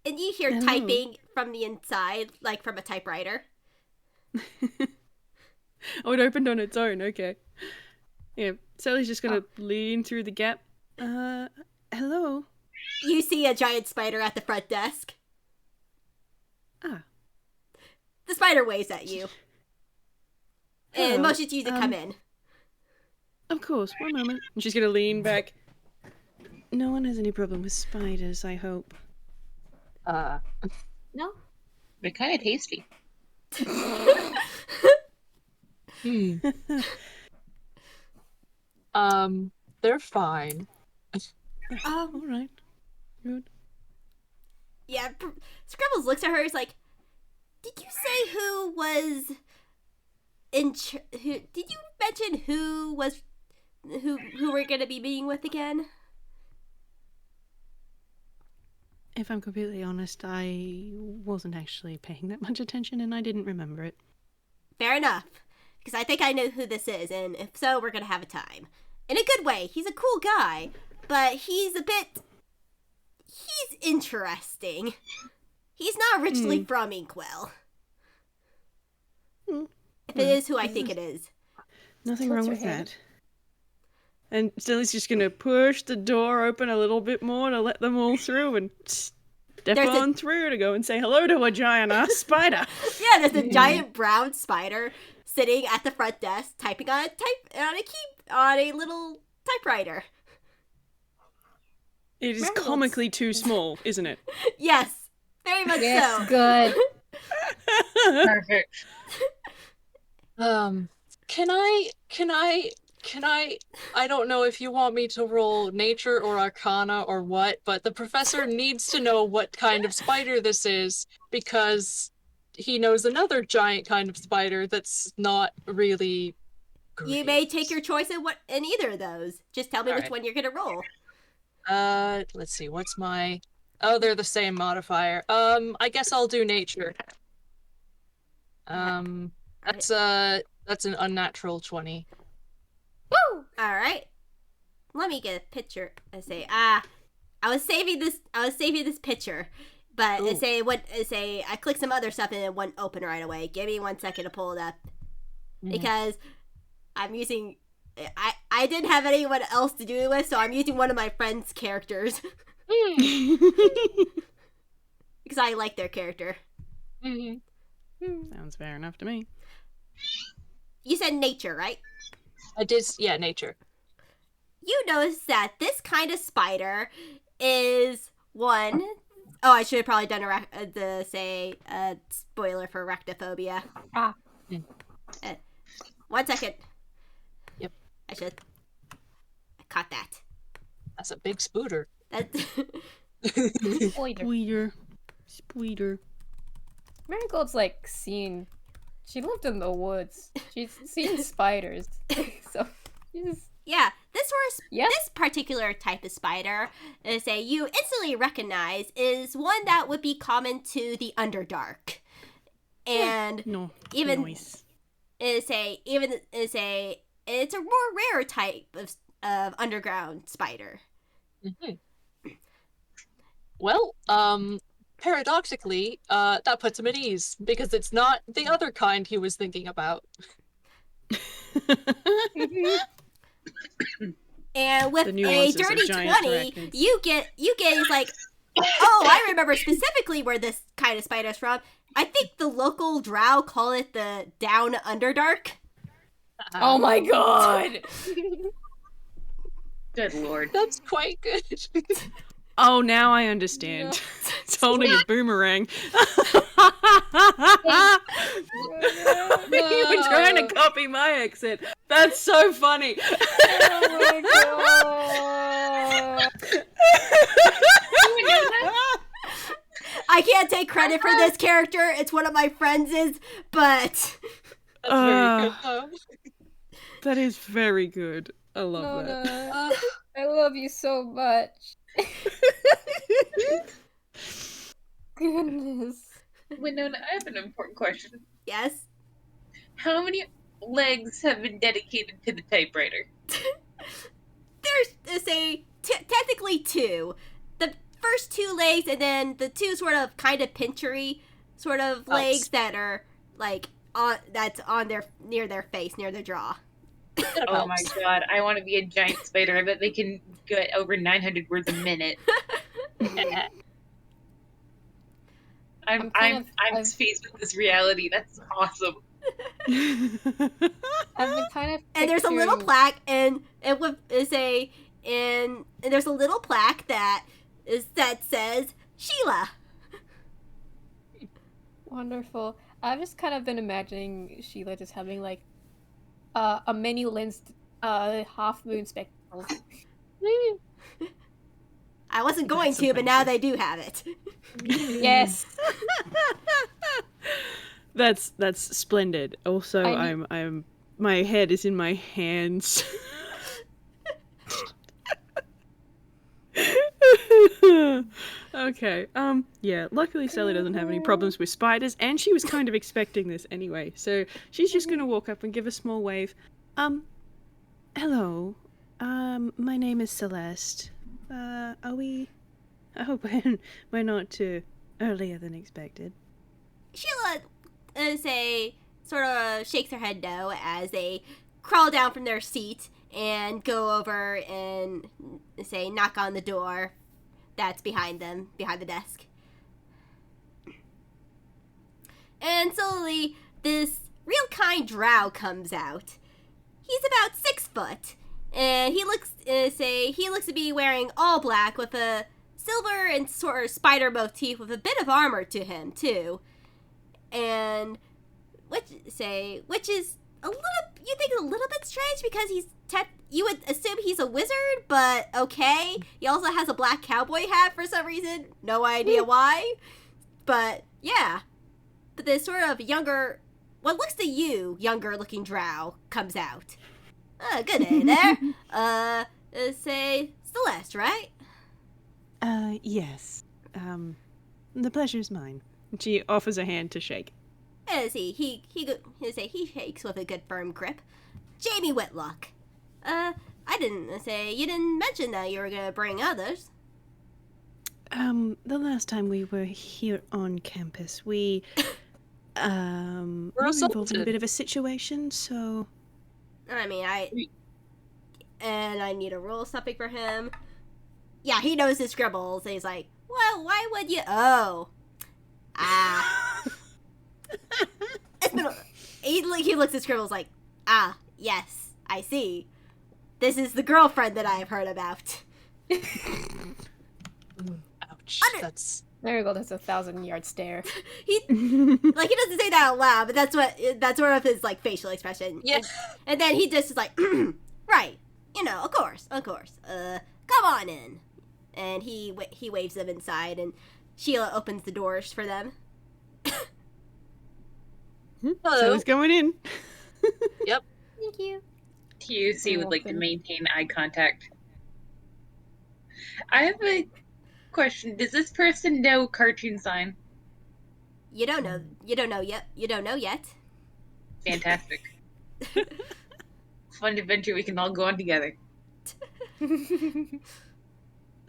A: you hear
B: Hello.
A: typing from the inside, like from a typewriter.
B: Oh, it opened on its own. Okay. Yeah. Selli's just gonna lean through the gap. Hello.
A: You see a giant spider at the front desk.
B: Ah.
A: The spider waves at you and
B: Hello.
A: motions you to come in.
B: Of course. One moment. And she's gonna lean back. No one has any problem with spiders, I hope.
C: No?
D: They're kind of tasty.
E: They're fine.
B: All right. Good.
A: Yeah, Scribbles looks at her. He's like, "Did you say who was who? Did you mention who was who we're gonna be meeting with again?"
B: If I'm completely honest, I wasn't actually paying that much attention and I didn't remember it.
A: Fair enough, because I think I know who this is, and if so, we're gonna have a time. In a good way. He's a cool guy, but he's interesting. He's not originally from Inkwell. If it is who I think it is.
B: Nothing
C: Tilts
B: wrong
C: her
B: with
C: head.
B: that. And Stilly's just gonna push the door open a little bit more to let them all through and step
A: There's
B: on through to go and say hello to a giant ass spider.
A: Yeah, there's a giant brown spider sitting at the front desk typing on a little typewriter.
B: It is
C: Marigold's-
B: comically too small, isn't it?
A: Yes, very much
C: Yes,
A: so.
C: good.
D: Perfect.
E: Can I don't know if you want me to roll nature or arcana or what, but the professor needs to know what kind of spider this is because he knows another giant kind of spider that's not really great.
A: You may take your choice in either of those. Just tell me which
E: Alright.
A: one you're gonna roll.
E: Let's see, what's my... Oh, they're the same modifier. I guess I'll do nature. That's an unnatural 20.
A: Woo! Alright. Let me get a picture. I say, I was saving this picture. But I clicked some other stuff and it wouldn't open right away. Give me 1 second to pull it up. Because I'm using... I didn't have anyone else to do it with, so I'm using one of my friend's characters. Because I like their character.
B: Sounds fair enough to me.
A: You said nature, right?
E: I did, yeah, nature.
A: You notice that this kind of spider is one... Oh, I should have probably done a spoiler for arachnophobia. 1 second.
E: Yep.
A: I caught that.
E: That's a big spooter.
A: That's...
B: Spoiler.
C: Marigold's like seen. She lived in the woods. She's seen spiders. So she's...
A: Yeah, this particular type of spider you instantly recognize is one that would be common to the Underdark. And it's a more rare type of underground spider.
E: Well, paradoxically, that puts him at ease, because it's not the other kind he was thinking about.
A: And with a dirty 20, you get is like, oh, I remember specifically where this kind of spider's from. I think the local drow call it the Down Underdark.
C: Oh my god!
D: Good lord.
E: That's quite good.
B: Oh, now I understand.
C: No.
B: It's holding a boomerang. You were trying to copy my accent. That's so funny.
C: Oh my god!
A: I can't take credit for this character. It's one of my friends', but...
E: That's very good, though.
B: That is very good. I love that.
C: No. I love you so much. Goodness.
D: Winona, I have an important question.
A: Yes?
D: How many legs have been dedicated to the typewriter?
A: There's, technically 2. The first 2 legs, and then the 2 sort of kind of pinchery sort of legs that are, like, near their face, near their jaw.
D: Oh my god, I want to be a giant spider. I bet they can get over 900 words a minute. I'm faced with this reality. That's awesome.
C: I've been kind of
A: And there's a little plaque, and there's a little plaque that says Sheila.
C: Wonderful. I've just kind of been imagining Sheila just having like a mini lensed half moon spectacles.
A: I wasn't going to, but now they do have it.
C: Yes.
B: That's splendid. Also, I'm my head is in my hands. Okay. Yeah, luckily Selli doesn't have any problems with spiders, and she was kind of expecting this anyway. So she's just going to walk up and give a small wave. Hello. My name is Celeste. Are we... I hope we're not too earlier than expected.
A: Sheila sort of shakes her head no as they crawl down from their seat and go over and knock on the door that's behind them, behind the desk. And slowly, this real kind drow comes out. He's about 6 foot, and he looks to be wearing all black with a silver and sort of spider motif with a bit of armor to him too. And which is you think a little bit strange because you would assume he's a wizard, but okay. He also has a black cowboy hat for some reason. No idea why. But yeah. this sort of younger, what looks to you, younger looking drow comes out. Good day there. Say Celeste, right?
B: Yes. The pleasure's mine. She offers a hand to shake.
A: He shakes with a good firm grip. Jamie Whitlock. You didn't mention that you were gonna bring others.
B: The last time we were here on campus, we, were involved in a bit of a situation, so...
A: I need to roll something for him. Yeah, he knows his Scribbles, and he's like, well, why would you... Oh. It's been... He looks at Scribbles like, yes, I see. This is the girlfriend that I have heard about.
E: Ouch. That's...
C: Marigold has a 1,000-yard stare.
A: He doesn't say that out loud, but that's sort of his like facial expression.
E: Yeah.
A: And then he just is like, right, of course. Come on in. And he waves them inside, and Sheila opens the doors for them.
E: Hello.
B: So he's going in.
E: Yep.
A: Thank you.
D: T.O.C. would like to maintain eye contact. I have a question. Does this person know cartoon sign?
A: You don't know yet.
D: Fantastic. Fun adventure we can all go on together.
E: The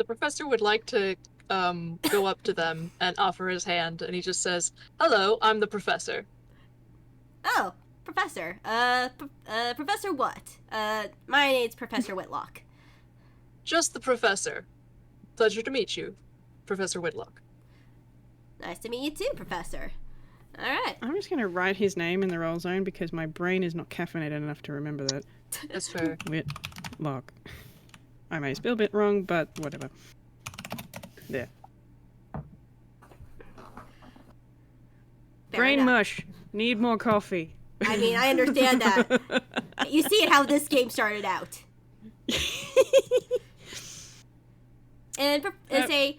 E: professor would like to go up to them and offer his hand, and he just says, "Hello, I'm the professor."
A: Oh, Professor. Professor what? My name's Professor Whitlock.
E: Just the professor. Pleasure to meet you, Professor Whitlock.
A: Nice to meet you too, Professor. All right.
B: I'm just going to write his name in the roll zone because my brain is not caffeinated enough to remember that.
E: That's fair.
B: Whitlock. I may spell a bit wrong, but whatever. There.
A: Fair
B: Brain
A: enough.
B: mush. Need more coffee.
A: I understand that. You see how this game started out. And inside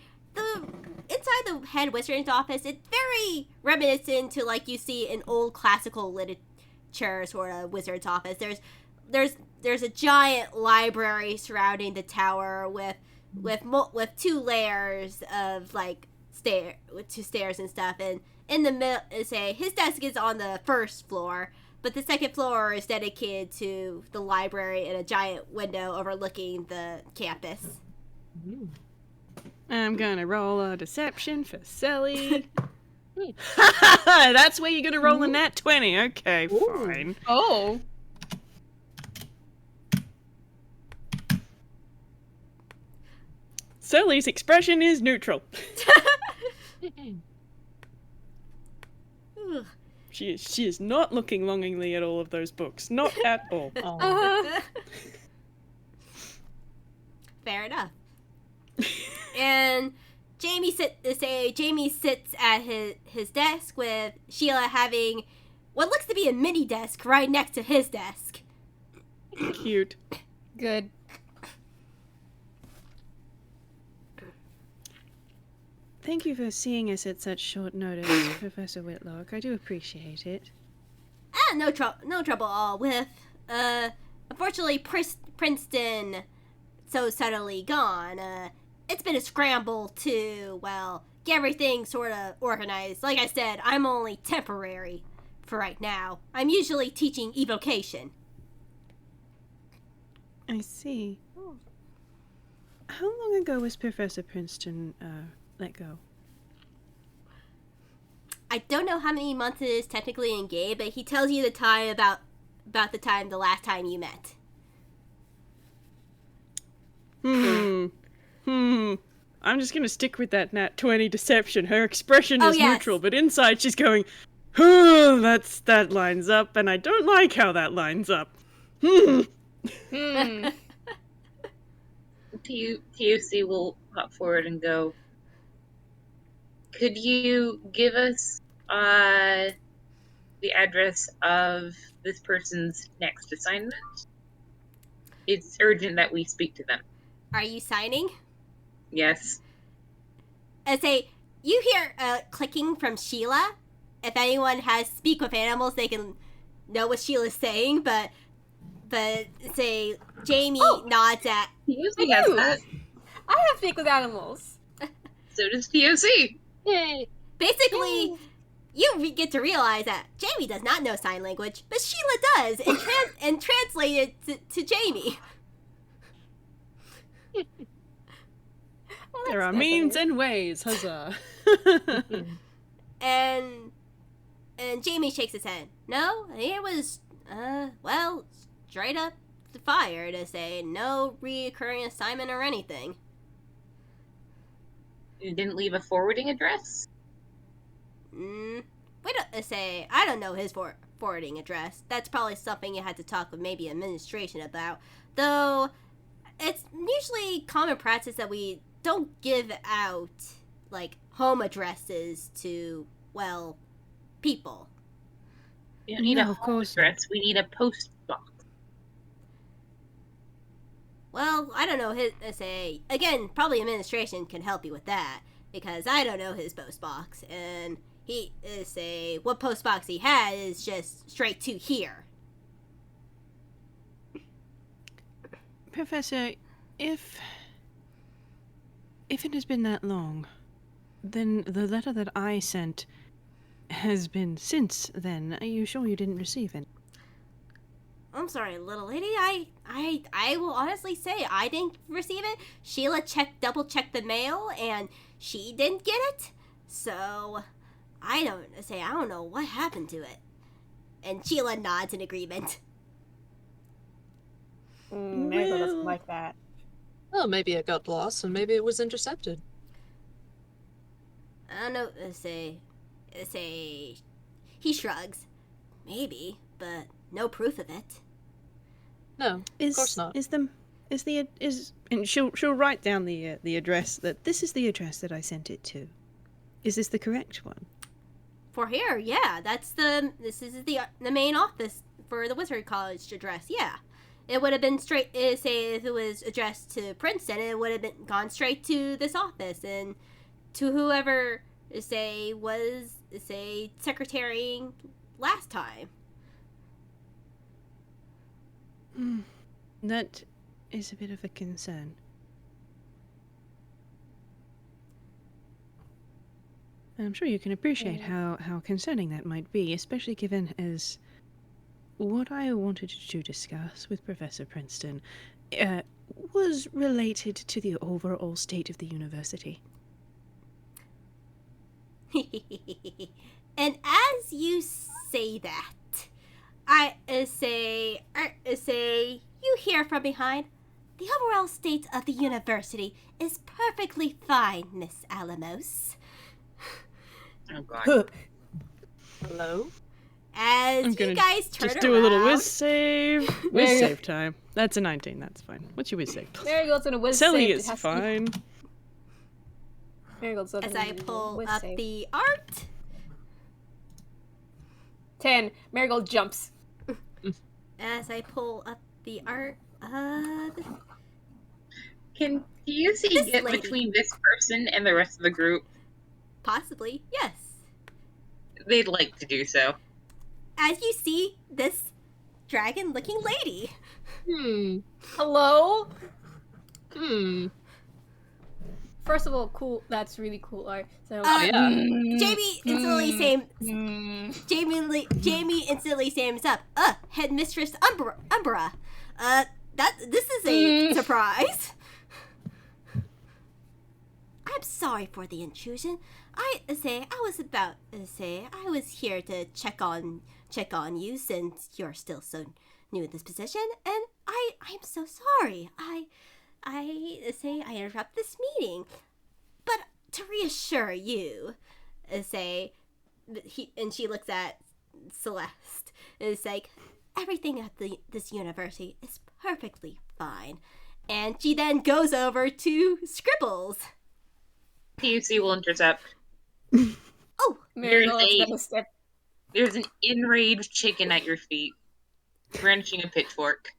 A: the head wizard's office, it's very reminiscent to like you see in old classical literature sort of wizard's office. There's a giant library surrounding the tower with two layers of like two stairs and stuff, and in the middle, his desk is on the first floor, but the second floor is dedicated to the library and a giant window overlooking the campus.
E: Ooh.
B: I'm gonna roll a deception for Selli. That's where you're gonna roll a nat 20. Okay, fine.
C: Oh.
B: Selli's expression is neutral. She is not looking longingly at all of those books. Not at all.
A: Fair enough. And Jamie sits at his desk with Sheila having what looks to be a mini desk right next to his desk.
B: Cute.
C: Good.
B: Thank you for seeing us at such short notice, Professor Whitlock. I do appreciate it.
A: No trouble all with. Unfortunately, Princeton so suddenly gone. It's been a scramble to, well, get everything sort of organized. Like I said, I'm only temporary for right now. I'm usually teaching evocation.
B: I see. How long ago was Professor Princeton let go?
A: I don't know how many months it is technically in game, but he tells you the time about the last time you met.
B: I'm just gonna stick with that nat 20 deception. Her expression is neutral, but inside she's going, that lines up, and I don't like how that lines up.
D: T.O.C. will hop forward and go, could you give us the address of this person's next assignment? It's urgent that we speak to them.
A: Are you signing?
D: Yes.
A: You hear clicking from Sheila, if anyone has speak with animals, they can know what Sheila's saying, but say Jamie nods at
D: T.O.C. has that.
C: I have speak with animals.
D: So does T.O.C.
E: Yay!
A: basically you get to realize that Jamie does not know sign language, but Sheila does, and translate it to Jamie.
C: Well,
B: There are
C: that's
B: means
C: funny.
B: and ways, huzzah.
A: And Jamie shakes his head. No, it was well, straight up the fire to say no reoccurring assignment or anything.
D: You didn't leave a forwarding address?
A: We don't say. I don't know his forwarding address. That's probably something you had to talk with maybe administration about. Though, it's usually common practice that we don't give out like home addresses to people.
D: We don't need
B: No,
D: a
B: of
D: home
B: course
D: address. We need a post box.
A: Well, I don't know his. Say again, probably administration can help you with that because I don't know his post box, and he say what post box he had is just straight to here.
B: Professor, if it has been that long, then the letter that I sent has been since then. Are you sure you didn't receive it?
A: I'm sorry, little lady. I will honestly say I didn't receive it. Sheila double checked the mail, and she didn't get it. So I don't know what happened to it. And Sheila nods in agreement.
C: Marigold doesn't
B: Well-
C: like that.
E: Well, maybe it got lost, and maybe it was intercepted.
A: I don't know. He shrugs. Maybe, but no proof of it.
E: No, of course not.
B: And she'll write down the address that this is the address that I sent it to. Is this the correct one?
A: For here, yeah. This is the main office for the Wizard College address. Yeah. It would have been straight. Say if it was addressed to Princeton, it would have been gone straight to this office and to whoever was secretarying last time.
B: That is a bit of a concern. And I'm sure you can appreciate how concerning that might be, especially given as what I wanted to discuss with Professor Princeton was related to the overall state of the university.
A: And as you say that, I say you hear from behind. The overall state of the university is perfectly fine, Miss Alamos.
D: Oh god.
E: Hello?
A: As
B: I'm
A: you
B: gonna
A: guys turn
B: Just
A: around,
B: do a little whiz save. Whiz
C: Yeah.
B: save time. That's a 19, that's fine. What's your whiz save?
C: Marigold's in a whiz
B: Selli
C: save. It
B: is
C: has to be-
B: fine.
C: Marigold's
A: as I pull
C: whiz
A: up
C: save.
A: the art.
C: 10. Marigold jumps.
A: As I pull up the art.
D: Can T.O.C.
A: This
D: get
A: lady.
D: between this person and the rest of the group?
A: Possibly, yes.
D: They'd like to do so.
A: As you see this dragon-looking lady.
C: Hello?
E: Hmm.
C: First of all, cool. That's really cool art. So,
E: yeah.
A: Jamie instantly Jamie instantly stands up. Headmistress Umbra. This is a surprise. I'm sorry for the intrusion. I was here to check on you since you're still so new in this position, and I'm so sorry. I interrupt this meeting, but to reassure you, she looks at Celeste. It's like everything at this university is perfectly fine, and she then goes over to Scribbles.
D: T.O.C. will intercept.
A: Oh,
C: Marigold's
D: There's a-
C: gonna step.
D: There's an enraged chicken at your feet, brandishing a pitchfork.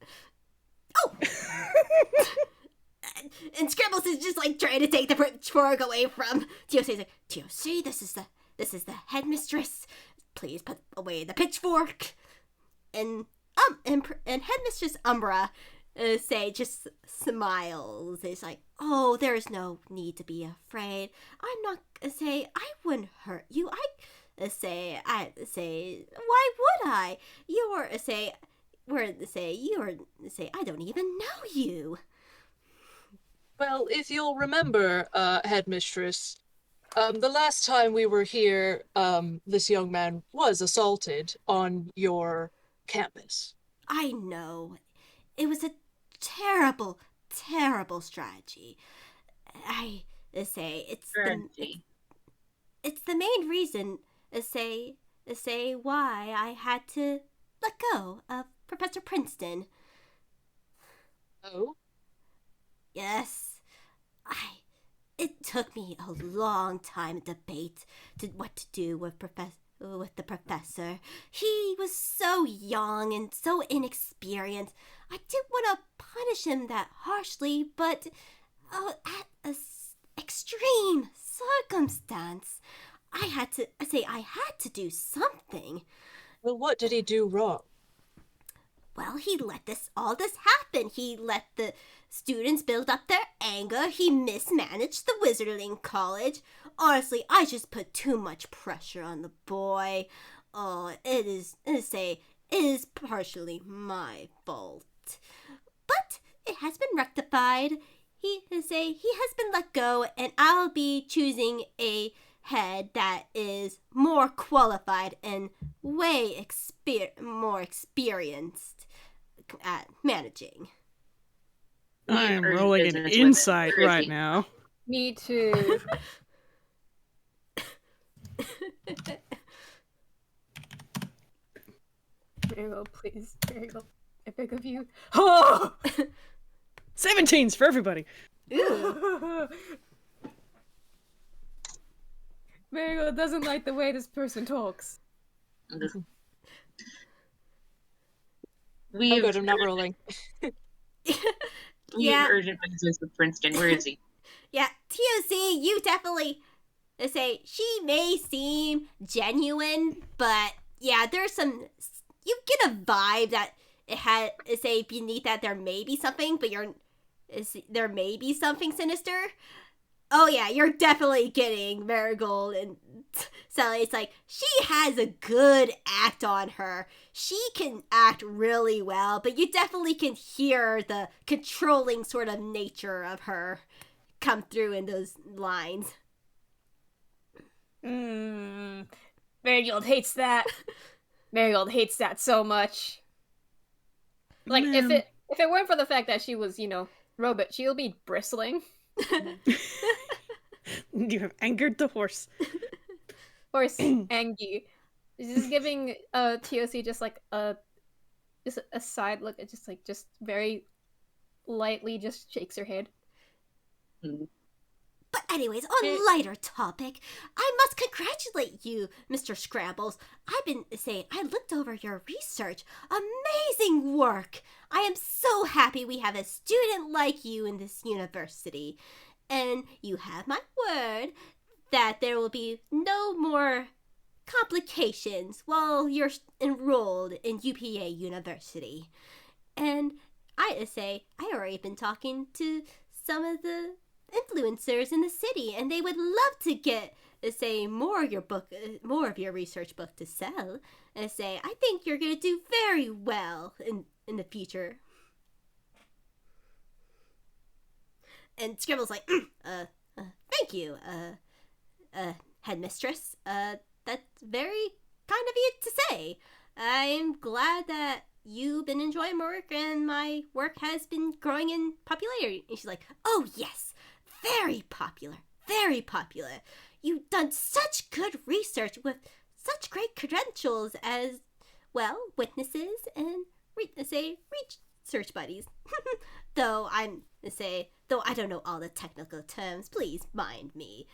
A: and Scribbles is just like trying to take the pitchfork away from T.O.C. He's like, T.O.C., this is the headmistress. please put away the pitchfork. And Headmistress Umbra just smiles. It's like, oh, there's no need to be afraid. I'm not I wouldn't hurt you. I say, why would I? I don't even know you.
E: Well, if you'll remember, Headmistress, the last time we were here, this young man was assaulted on your campus.
A: I know. It was a terrible, terrible strategy. I say it's the main reason why I had to let go of Professor Princeton.
E: Oh?
A: Yes. It took me a long time to debate what to do with the professor. He was so young and so inexperienced. I didn't want to punish him that harshly, but at an extreme circumstance, I had to do something.
E: Well, what did he do wrong?
A: Well, he let all this happen. He let the students build up their anger. He mismanaged the Wizarding College. Honestly, I just put too much pressure on the boy. Oh, it is partially my fault. But it has been rectified. He has been let go, and I'll be choosing a head that is more qualified and way more experienced at managing.
B: I am rolling an insight right now.
C: Me too. Marigold, please. Marigold, I beg of you.
B: Oh! 17s for everybody.
C: Marigold doesn't like the way this person talks.
E: I'm good, I'm not rolling.
D: We have urgent business with Princeton. Where is he?
A: Yeah, T.O.C, you definitely she may seem genuine, but yeah, there's some. You get a vibe that it had beneath that there may be something, but there may be something sinister. Oh yeah, you're definitely getting Marigold and Selli. It's like, she has a good act on her. She can act really well, but you definitely can hear the controlling sort of nature of her come through in those lines.
C: Marigold hates that. Marigold hates that so much. Like, if it weren't for the fact that she was, robot, she'll be bristling.
B: You have angered the horse.
C: Horse Angie. She's giving T.O.C just like a side look. It just very lightly just shakes her head.
A: But anyways, on lighter topic, I must congratulate you, Mr. Scrambles. I looked over your research. Amazing work. I am so happy we have a student like you in this university. And you have my word that there will be no more complications while you're enrolled in UPA University. And I already been talking to some of the influencers in the city, and they would love to get more of your research book to sell. And I think you're gonna do very well in the future. And Scribbles like, thank you, headmistress. That's very kind of you to say. I'm glad that you've been enjoying my work and my work has been growing in popularity. And she's like, oh yes, very popular, very popular. You've done such good research with such great credentials as, well, witnesses and research buddies. Though I don't know all the technical terms, please mind me.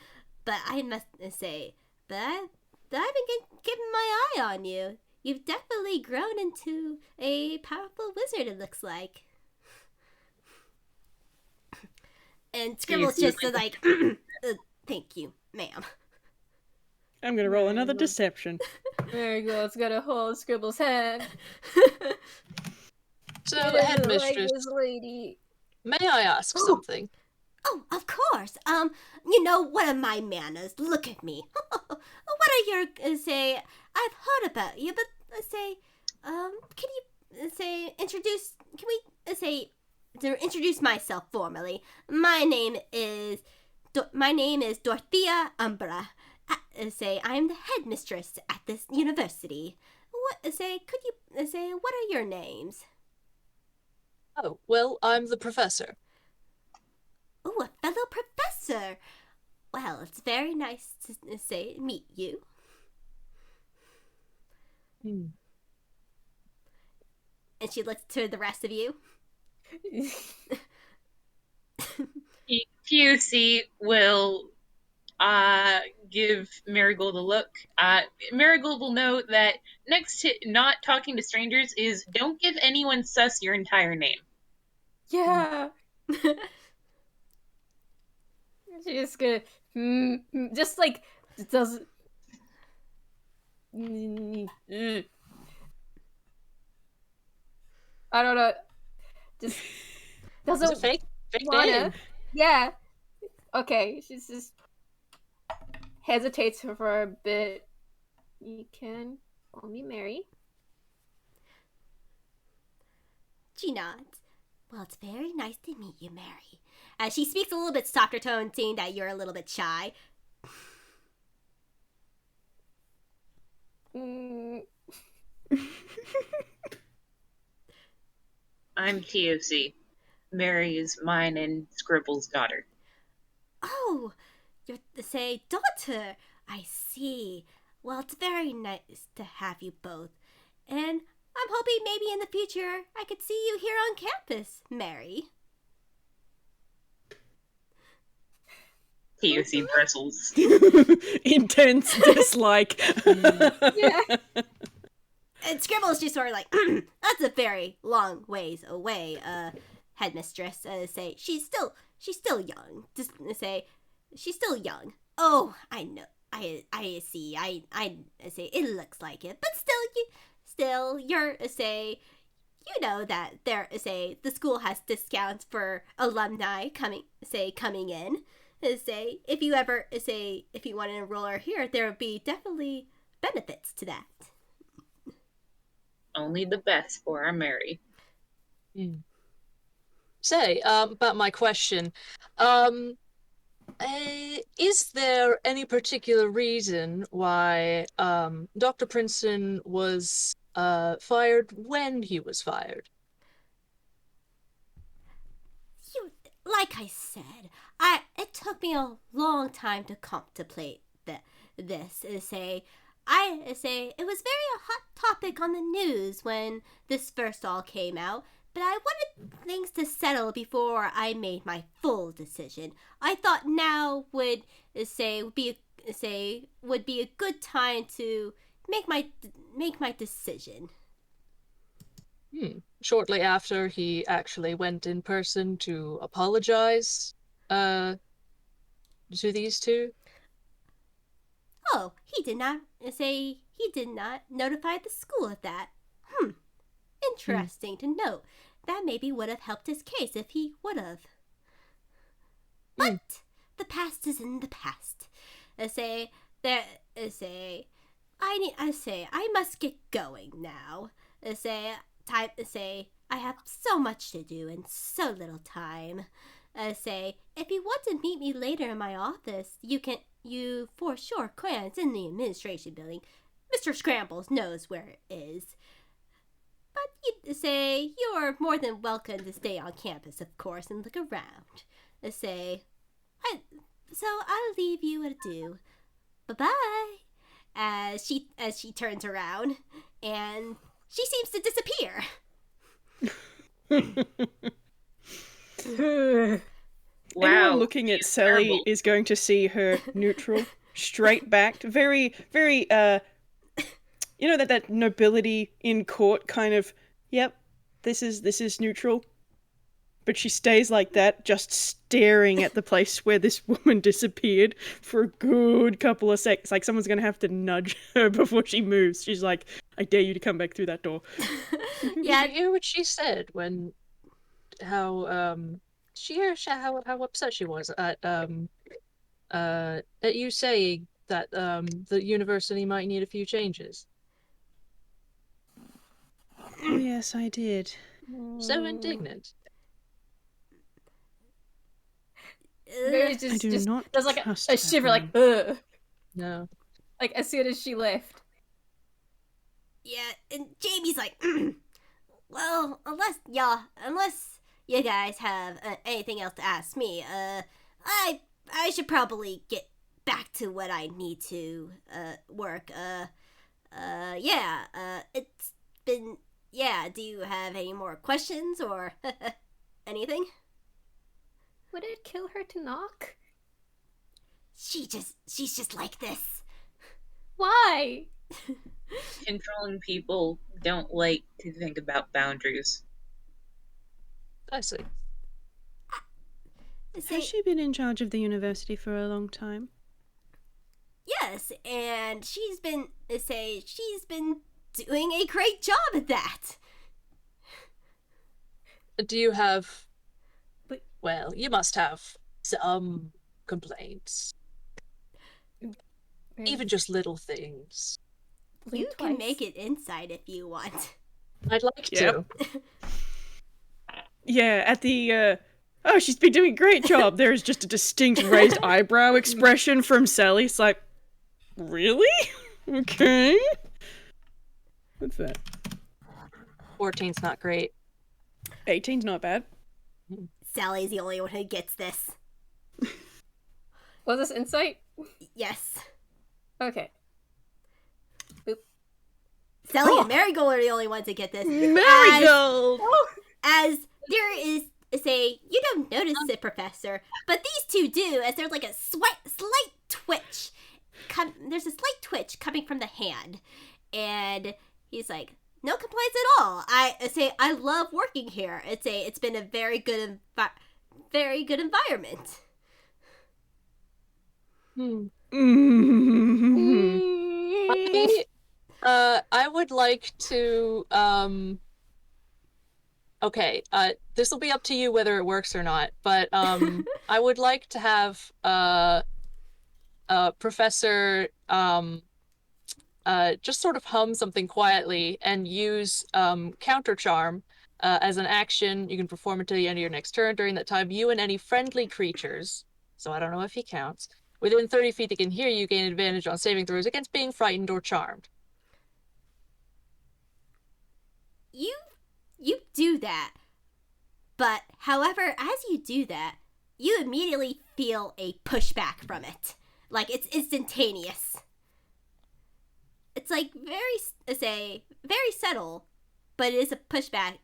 A: But I must say that I've been keeping my eye on you. You've definitely grown into a powerful wizard, it looks like. And Scribbles just like, thank you, ma'am.
B: I'm gonna roll another
C: Marigold.
B: deception.
C: Marigold's gonna hold Scribbles' hand.
E: So,
C: He doesn't like
E: headmistress,
C: this lady.
E: may I ask something?
A: Oh, of course. You know, what are my manners? Look at me. What are your, say, I've heard about you, but, can you, can we, to introduce myself formally? My name is Dorothea Umbra. I'm the headmistress at this university. Could you, what are your names?
E: Oh, well, I'm the professor.
A: Oh, a fellow professor. Well, it's very nice to meet you. And she looks to the rest of you.
D: T.O.C will give Marigold a look. Marigold will know that next to not talking to strangers is don't give anyone sus your entire name.
C: Yeah. She's just gonna just like does. I don't know. Just
E: It's
C: doesn't
E: a fake
C: wanna.
E: name.
C: Yeah. Okay. She's just hesitates for a bit. You can call me Mary.
A: She nods. Well, it's very nice to meet you, Mary. She speaks a little bit softer tone, seeing that you're a little bit shy.
D: I'm T.O.C. Mary is mine and Scribbles' daughter.
A: Oh, you're daughter. I see. Well, it's very nice to have you both. And I'm hoping maybe in the future I could see you here on campus, Mary.
D: T.O.C. bristles.
B: Intense dislike.
C: Yeah.
A: And Scribbles just sort of like, that's a very long ways away, headmistress. She's still young. Just say, she's still young. Oh, I know. I see. I say it looks like it, but you're you know that the school has discounts for alumni coming in. If you ever if you want to enroll her here, there would be definitely benefits to that.
D: Only the best for our Mary.
E: Say, about my question, is there any particular reason why Dr. Princeton was fired when he was fired?
A: Like I said, it took me a long time to contemplate this. It was very a hot topic on the news when this first all came out, but I wanted things to settle before I made my full decision. I thought now would be a good time to make my decision.
E: Shortly after he actually went in person to apologize to these two?
A: Oh, he did not notify the school of that. Interesting to note. That maybe would have helped his case if he would have. But the past is in the past. I must get going now. I have so much to do and so little time. If you want to meet me later in my office, you for sure can. It's in the administration building. Mr. Scrambles knows where it is. But you're more than welcome to stay on campus, of course, and look around. So I'll leave you adieu. Bye-bye. As she turns around, and she seems to disappear.
B: Anyone looking at Selli is going to see her neutral, straight-backed, very, very, you know, that nobility in court kind of, yep, this is neutral. but she stays like that, just staring at the place where this woman disappeared for a good couple of seconds. Like someone's gonna have to nudge her before she moves. She's like, I dare you to come back through that door.
A: Yeah.
E: Did you hear what she said when how how upset she was at you saying that the university might need a few changes?
B: Oh yes, I did.
E: So indignant.
C: Very
B: I
C: just,
B: do not
C: there's like
B: trust
C: a
B: that
C: shiver, like,
B: woman.
C: ugh.
E: No.
C: Like, as soon as she left.
A: Yeah, and Jamie's like, well, unless you guys have anything else to ask me, I should probably get back to what I need to work. It's been, yeah. Do you have any more questions or anything?
C: Would it kill her to knock?
A: She's just like this.
C: Why?
D: Controlling people don't like to think about boundaries.
E: I see.
B: Has she been in charge of the university for a long time?
A: Yes, and she's been doing a great job at that.
E: Do you have... Well, you must have some complaints. Even just little things.
A: You can make it inside if you want.
E: I'd like
B: Yep.
E: to.
B: Yeah, at the, oh, she's been doing a great job. There is just a distinct raised eyebrow expression from Selli. It's like, really? Okay. What's that?
E: 14's not great.
B: 18's not bad.
A: Sally's the only one who gets this.
C: Was this insight?
A: Yes.
C: Okay.
A: Sally and Marigold are the only ones that get this.
B: Marigold!
A: As there is, say, you don't notice it, Professor, but these two do, as there's like a slight twitch. There's a slight twitch coming from the hand. And he's like, no complaints at all. I love working here. It's been a very good environment.
E: I would like to, okay, this will be up to you whether it works or not, but, I would like to have, Professor, just sort of hum something quietly and use, counter charm, as an action. You can perform it to the end of your next turn. During that time, you and any friendly creatures, so I don't know if he counts, within 30 feet that can hear you gain advantage on saving throws against being frightened or charmed.
A: You do that, but however, as you do that, you immediately feel a pushback from it. Like, it's instantaneous. It's like very subtle, but it is a pushback,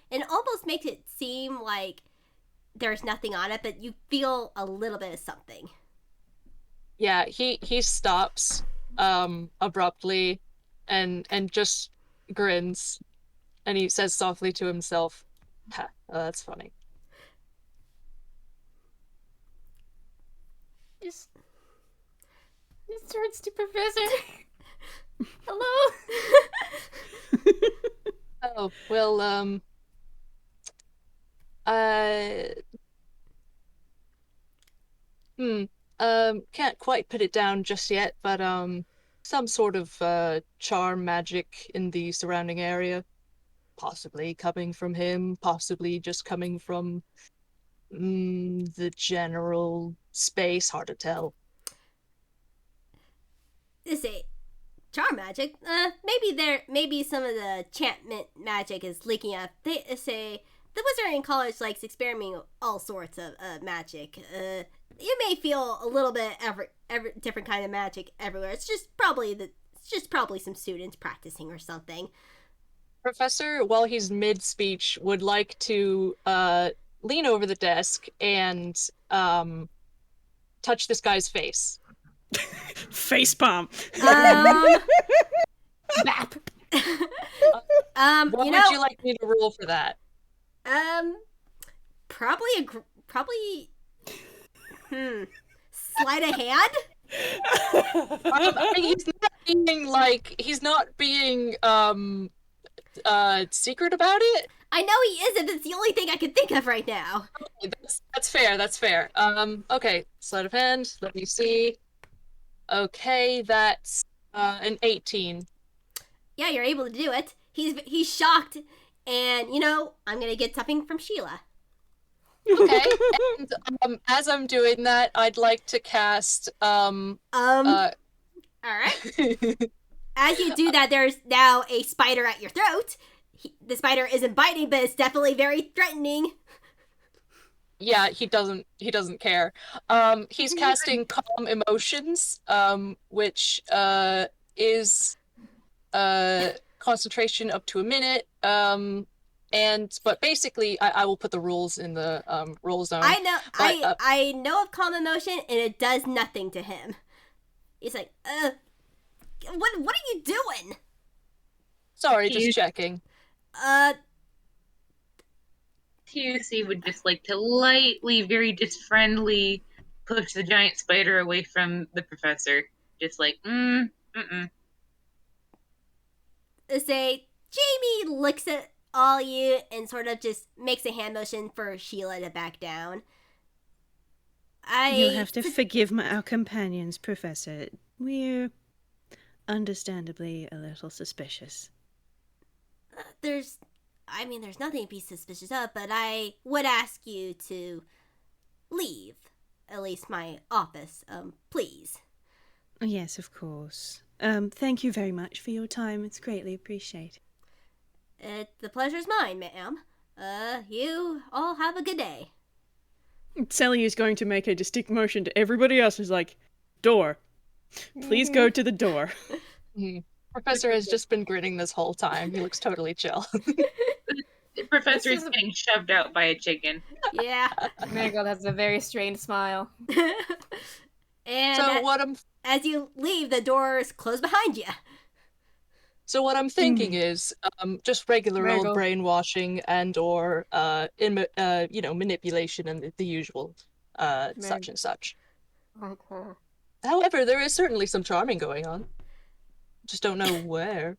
A: and it almost makes it seem like there's nothing on it, but you feel a little bit of something.
E: Yeah, he stops abruptly and just grins, and he says softly to himself, ha, oh, that's funny.
C: Just turns to Professor. Hello?
E: Oh, well, can't quite put it down just yet, but, some sort of, charm magic in the surrounding area. Possibly coming from him, possibly just coming from, the general space, hard to tell.
A: Charm magic. Maybe some of the enchantment magic is leaking out. They say the Wizarding College likes experimenting with all sorts of magic. You may feel a little bit every different kind of magic everywhere. It's just probably some students practicing or something.
E: Professor, while he's mid-speech, would like to lean over the desk and touch this guy's face.
B: Facepalm.
C: Bap.
E: What would you like me to roll for that?
A: Probably. Sleight of hand.
E: I mean, he's not being secret about it.
A: I know he isn't. It's the only thing I can think of right now.
E: Okay, that's fair. That's fair. Okay, sleight of hand. Let me see. Okay, that's an 18.
A: Yeah, you're able to do it. He's shocked, and I'm gonna get something from Sheila.
E: Okay, and as I'm doing that, I'd like to cast
A: All right. As you do that, there's now a spider at your throat. The spider isn't biting, but it's definitely very threatening.
E: Yeah, he doesn't care. He's casting Calm Emotions, which is concentration up to a minute. But basically, I will put the rules in the roll zone.
A: I know. I know of Calm Emotion, and it does nothing to him. He's like, what are you doing?
E: Sorry, just checking.
D: T.O.C would just like to lightly, very just friendly, push the giant spider away from the professor. Just like,
A: Say, Jamie looks at all you and sort of just makes a hand motion for Sheila to back down.
B: You'll have to forgive our companions, Professor. We're understandably a little suspicious.
A: There's nothing to be suspicious of, but I would ask you to leave. At least my office, please.
B: Yes, of course. Thank you very much for your time. It's greatly appreciated.
A: The pleasure's mine, ma'am. You all have a good day.
B: Selli is going to make a distinct motion to everybody else who's like, door. Please go to the door.
E: Professor has just been grinning this whole time. He looks totally chill.
D: the professor is getting shoved out by a chicken.
A: Yeah.
C: Marigold has a very strained smile.
A: And
E: so
A: as you leave, the doors close behind you.
E: So what I'm thinking is just regular old brainwashing and/or manipulation and the usual such and such.
C: Okay.
E: However, there is certainly some charming going on. Just don't know where.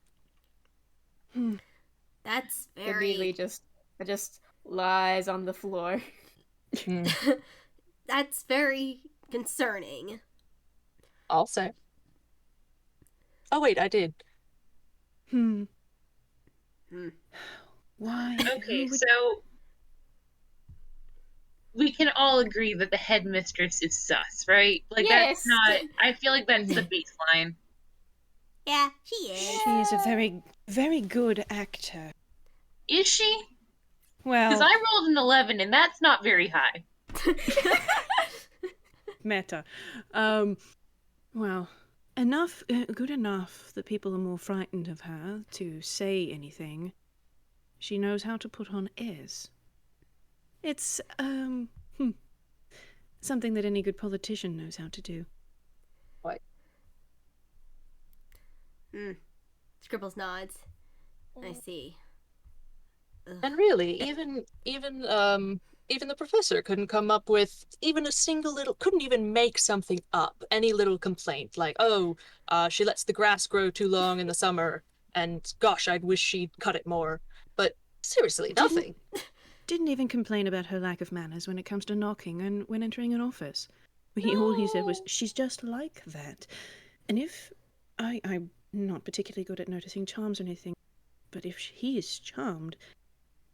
A: That's very.
C: Immediately just lies on the floor.
A: That's very concerning.
E: I'll say. Oh wait, I did.
B: Why?
D: Okay, so we can all agree that the headmistress is sus, right? Like
C: Yes.
D: that's not. I feel like that's the baseline.
A: Yeah, she is.
B: She is a very, very good actor.
D: Is she?
B: Well,
D: Because I rolled an 11, and that's not very high.
B: meta. Well, good enough that people are more frightened of her to say anything. She knows how to put on airs. It's, something that any good politician knows how to do.
E: What?
A: Scribbles nods. I see. Ugh.
E: And really, even the professor couldn't come up with even a single couldn't even make something up, any little complaint, like, she lets the grass grow too long in the summer, and gosh, I'd wish she'd cut it more. But seriously, nothing.
B: Didn't even complain about her lack of manners when it comes to knocking and when entering an office. All he said was, she's just like that. And if I'm not particularly good at noticing charms or anything, but if he is charmed,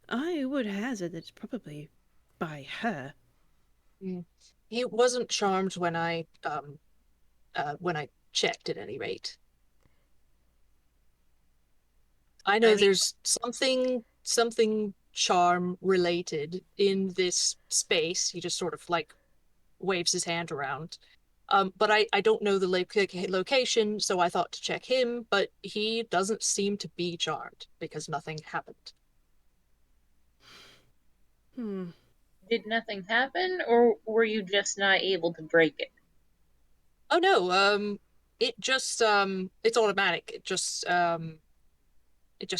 B: I would hazard that it's probably by her.
E: He wasn't charmed when I checked, at any rate. I know there's something charm related in this space. He just sort of like waves his hand around. But I don't know the location, so I thought to check him, but he doesn't seem to be charmed because nothing happened.
D: Did nothing happen, or were you just not able to break it?
E: Oh no, it just it's automatic. It just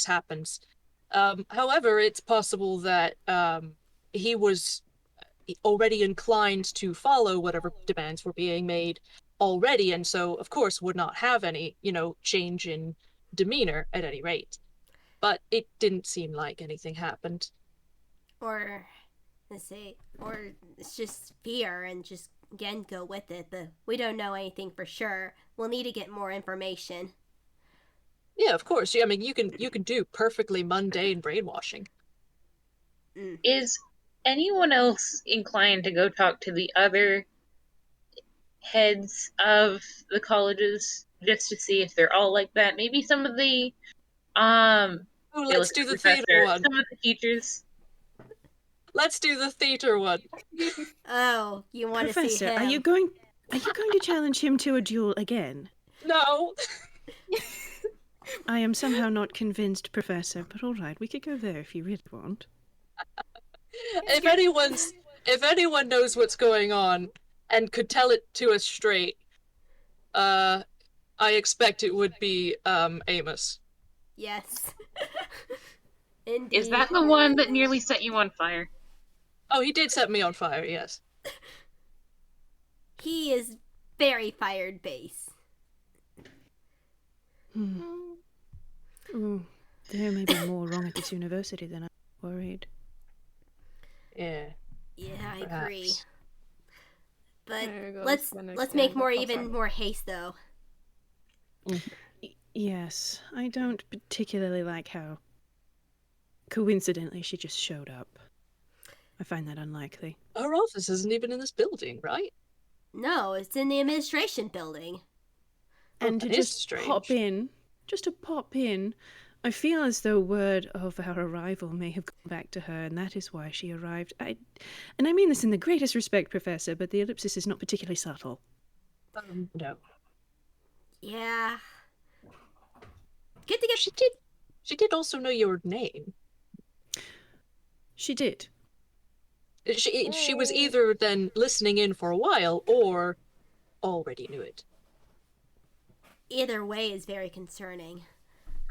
E: happens. However, it's possible that he was already inclined to follow whatever demands were being made already, and so, of course, would not have any, change in demeanor at any rate. But it didn't seem like anything happened.
A: Or, or it's just fear and just, again, go with it, but we don't know anything for sure. We'll need to get more information.
E: Yeah, of course. I mean, you can do perfectly mundane brainwashing.
D: Is anyone else inclined to go talk to the other heads of the colleges just to see if they're all like that? Maybe some of the
E: let's do the theater one.
D: Some of the teachers.
E: Let's do the theater one.
A: Oh, you want to see him?
B: Are you going to challenge him to a duel again?
E: No.
B: I am somehow not convinced, Professor, but all right, we could go there if you really want.
E: If anyone knows what's going on and could tell it to us straight, I expect it would be Amos.
A: Yes. Indeed.
D: Is that the one that nearly set you on fire?
E: Oh, he did set me on fire, yes.
A: He is very fired base.
B: Ooh, there may be more wrong at this university than I worried.
E: Yeah.
A: Yeah, I
E: Perhaps.
A: agree. But
C: Marigold's
A: let's make even more haste, though.
B: Yes, I don't particularly like how coincidentally she just showed up. I find that unlikely.
E: Our office isn't even in this building, right?
A: No, it's in the administration building.
B: And to
E: that is
B: just
E: strange.
B: pop in, I feel as though word of our arrival may have gone back to her, and that is why she arrived. And I mean this in the greatest respect, Professor, but the ellipsis is not particularly subtle.
E: No.
A: Yeah. Good to get.
E: She did also know your name.
B: She did.
E: She was either then listening in for a while or already knew it.
A: Either way is very concerning.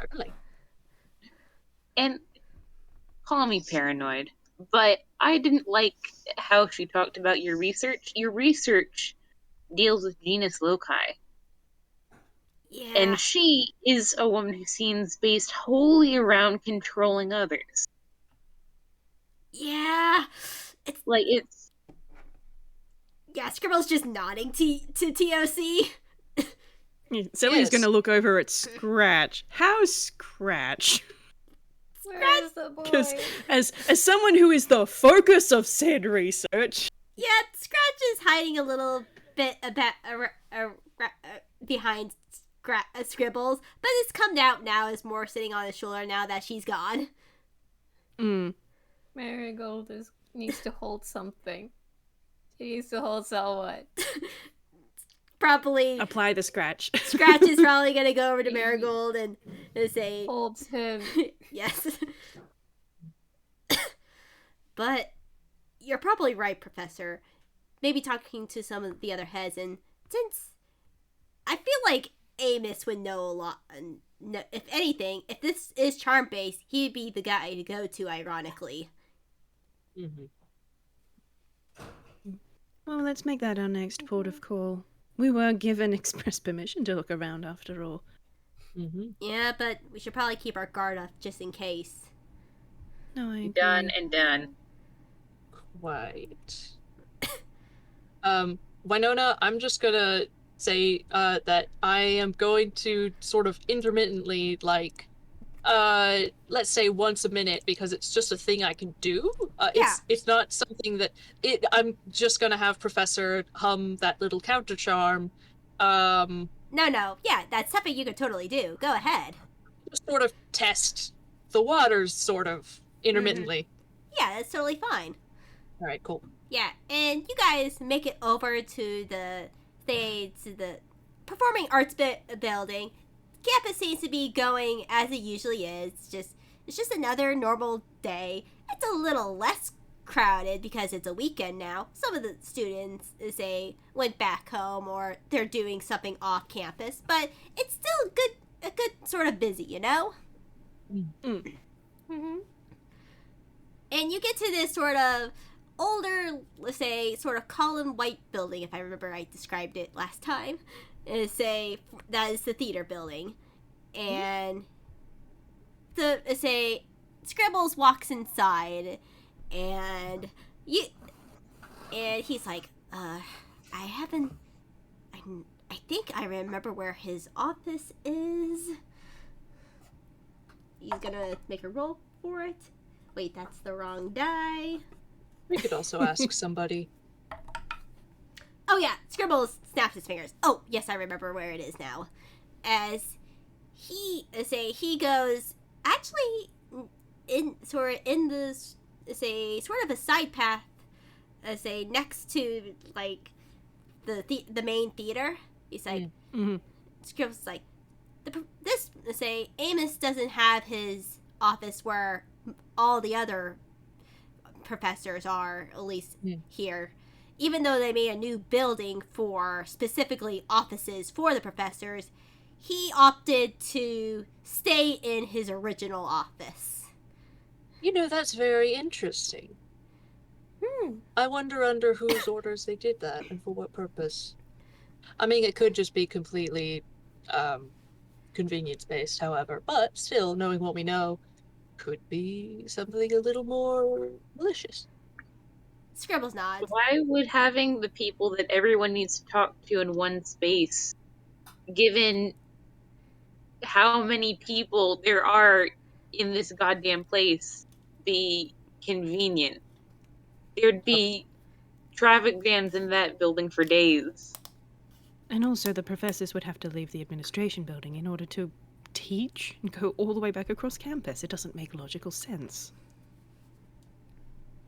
E: Certainly.
D: And call me paranoid, but I didn't like how she talked about your research. Your research deals with genus loci.
A: Yeah.
D: And she is a woman who seems based wholly around controlling others.
A: Yeah.
D: It's
A: Yeah, Scribbles just nodding to T.O.C.
B: Selli's going to look over at Scratch. How's Scratch?
C: Where's the boy?
B: Because as someone who is the focus of said research...
A: Yeah, Scratch is hiding a little bit behind Scribbles, but it's come out now as more sitting on his shoulder now that she's gone.
C: Marigold needs to hold something. She needs to hold someone.
A: Probably
B: Apply the Scratch.
A: Scratch is probably gonna go over to Marigold and say,
C: Holds him.
A: yes. But you're probably right, Professor. Maybe talking to some of the other heads, and since I feel like Amos would know a lot, and if anything, if this is charm-based, he'd be the guy to go to, ironically.
E: Mm-hmm.
B: Well, let's make that our next port of call. We were given express permission to look around, after all.
E: Mm-hmm.
A: Yeah, but we should probably keep our guard up just in case.
B: No, I agree.
D: done and done.
E: Quite. Winona, I'm just gonna say that I am going to sort of intermittently, let's say once a minute, because it's just a thing I can do. It's not something that I'm just gonna have Professor hum that little counter charm.
A: No, yeah, that's something you could totally do. Go ahead.
E: Just sort of test the waters, sort of intermittently.
A: Yeah, that's totally fine.
E: All right, cool.
A: Yeah, and you guys make it over to the performing arts building. Campus seems to be going as it usually is. It's just another normal day. It's a little less crowded because it's a weekend now. Some of the students went back home or they're doing something off campus, but it's still a good sort of busy, you know?
C: Mm-hmm.
A: And you get to this sort of older, let's say, sort of column white building, if I remember I described it last time. And say that is the theater building. And Scribbles walks inside, and he's like, I think I remember where his office is. He's gonna make a roll for it. Wait, that's the wrong die.
E: We could also ask somebody.
A: Oh yeah, Scribbles snaps his fingers. Oh, yes, I remember where it is now. As he goes, actually, in the sort of a side path, next to like the main theater. He's like, Scribbles is like, Amos doesn't have his office where all the other professors are, at least here. Even though they made a new building for specifically offices for the professors, he opted to stay in his original office.
E: You know, that's very interesting. I wonder under whose orders they did that and for what purpose. I mean, it could just be completely convenience-based, however, but still, knowing what we know, could be something a little more malicious.
A: Scribbles nods.
D: Why would having the people that everyone needs to talk to in one space, given how many people there are in this goddamn place, be convenient? There'd be traffic jams in that building for days.
B: And also the professors would have to leave the administration building in order to teach and go all the way back across campus. It doesn't make logical sense.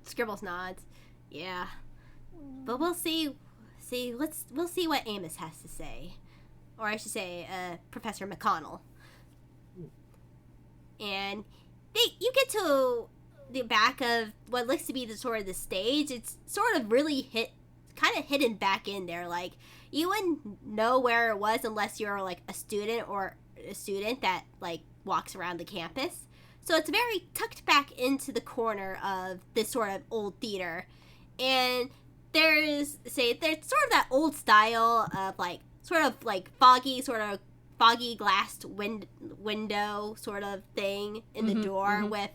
A: Scribbles nods. Yeah. But we'll see. We'll see what Amos has to say. Or I should say, Professor McConnell. And you get to the back of what looks to be the sort of the stage. It's sort of really kind of hidden back in there. Like, you wouldn't know where it was unless you're like a student that like walks around the campus. So it's very tucked back into the corner of this sort of old theater. And there's sort of that old style of like sort of foggy glassed window sort of thing in the door with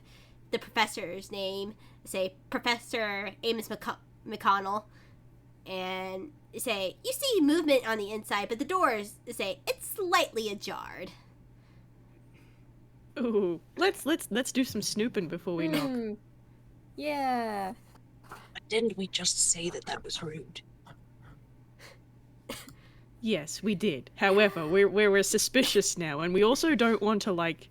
A: the professor's name, say Professor Amos McConnell, and you see movement on the inside, but the doors it's slightly ajar.
B: Ooh, let's do some snooping before we knock.
C: Yeah.
E: Didn't we just say that was rude?
B: Yes, we did. However, we're suspicious now, and we also don't want to like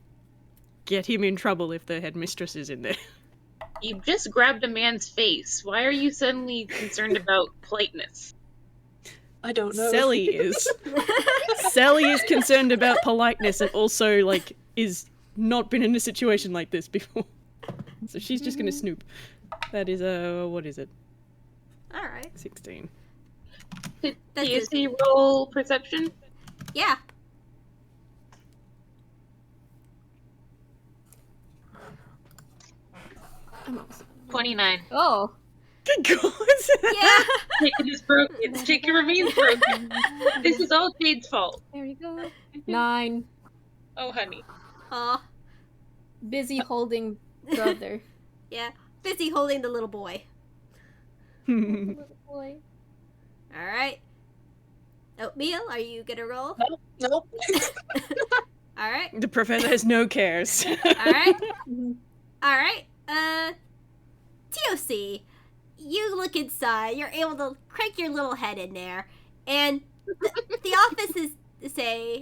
B: get him in trouble if the headmistress is in there.
D: You just grabbed a man's face. Why are you suddenly concerned about politeness?
E: I don't know.
B: Selli is. Selli is concerned about politeness and also like is not been in a situation like this before. So she's just gonna snoop. That is what is it?
A: All right.
B: 16.
D: Do you see roll perception?
A: Yeah.
B: I'm
D: 29.
C: Oh.
B: Good God.
A: Yeah.
D: Chicken is broken. Chicken remains broken. This is all Jade's fault.
C: There you go. 9.
D: Oh, honey.
A: Aw.
C: Busy holding brother.
A: Yeah. Busy holding the little boy.
C: Little boy.
A: All right. Oatmeal, are you gonna roll?
E: Nope.
A: All right.
B: The professor has no cares.
A: All right. All right. T.O.C. You look inside. You're able to crank your little head in there, and the office is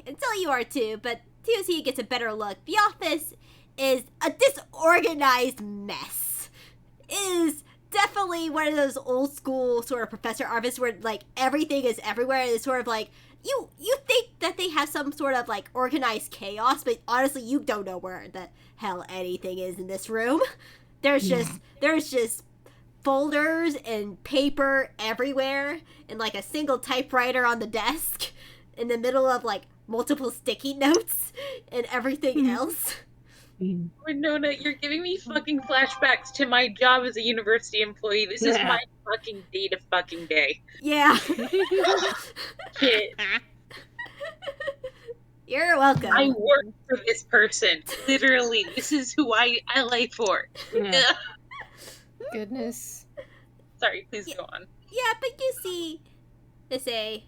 A: until you are too. But T.O.C. gets a better look. The office is a disorganized mess. It is definitely one of those old school sort of professor office where like everything is everywhere. And it's sort of like you think that they have some sort of like organized chaos, but honestly you don't know where the hell anything is in this room. There's just folders and paper everywhere and like a single typewriter on the desk in the middle of like multiple sticky notes and everything else.
D: Winona, you're giving me fucking flashbacks to my job as a university employee. This is my fucking date of fucking day.
A: Yeah.
D: Shit.
A: You're welcome.
D: I work for this person. Literally, this is who I lay for.
E: Yeah.
D: Ugh.
C: Goodness.
D: Sorry, please go on.
A: Yeah, but you see, T.O.C,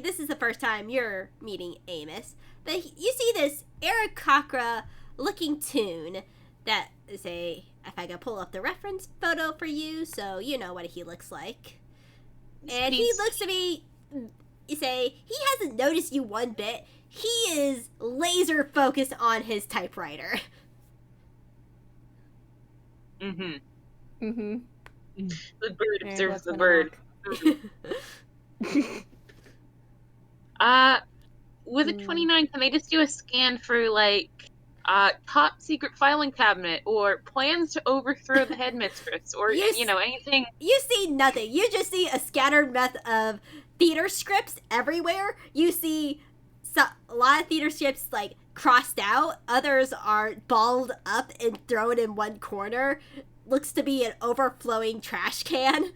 A: this is the first time you're meeting Amos, but you see this Eric Cochra looking toon that, if I can pull up the reference photo for you, so you know what he looks like. And he looks to me, he hasn't noticed you one bit. He is laser focused on his typewriter.
D: Mm-hmm.
C: Mm-hmm.
D: The bird observes the
C: Marigold's
D: bird. With a 29, can they just do a scan for, like, top secret filing cabinet, or plans to overthrow the headmistress, or, anything?
A: You see nothing. You just see a scattered mess of theater scripts everywhere. You see a lot of theater scripts, like, crossed out. Others are balled up and thrown in one corner. Looks to be an overflowing trash can.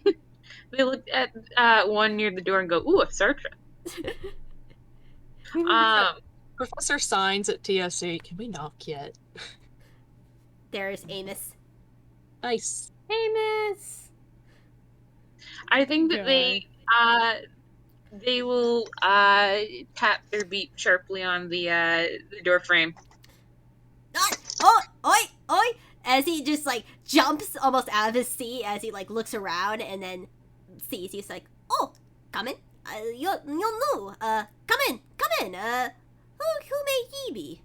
D: They look at one near the door and go, ooh, a searcher.
E: Professor signs at T.O.C. Can we knock yet?
A: There's Amos.
E: Nice.
C: Amos!
D: I think that they will tap their beak sharply on the door frame.
A: Oi! As he just, like, jumps almost out of his seat as he, like, looks around and then sees. He's like, oh, come in. You're new. Come in. Who may ye be?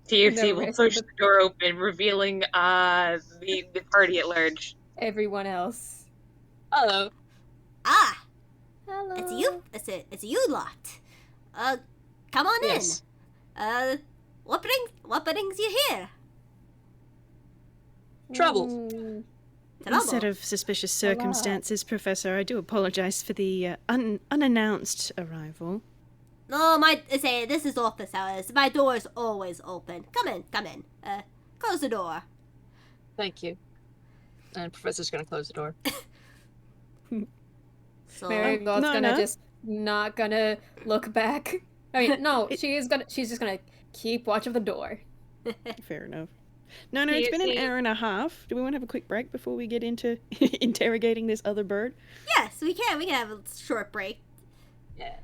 D: T.O.C will push the door open, revealing the party at large.
C: Everyone else.
E: Hello.
A: Ah,
C: Hello.
A: it's you. It's you lot. Come on
E: Yes.
A: in. What brings you here?
E: Trouble.
C: Mm,
B: In a set of suspicious circumstances, Professor, I do apologize for the unannounced arrival.
A: No, this is office hours. My door is always open. Come in. Close the door.
E: Thank you. And Professor's gonna close the door.
A: So,
C: Marigold's
B: no.
C: just not gonna look back. I mean, no, she's just gonna keep watch of the door.
B: Fair enough. No, it's been an hour and a half. Do we want to have a quick break before we get into interrogating this other bird?
A: yes, we can. We can have a short break.
E: Yeah.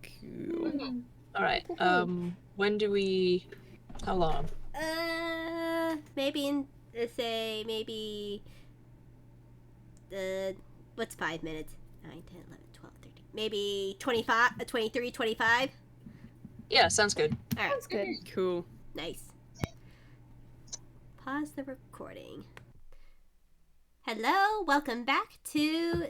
B: Cool.
E: All right. When do we? How long?
A: Maybe what's 5 minutes? 9, 10, 11, 12, 13. Maybe 25, 23, 25.
E: Yeah, sounds good.
A: All right.
C: That's good.
B: Cool.
A: Nice. Pause the recording. Hello, welcome back to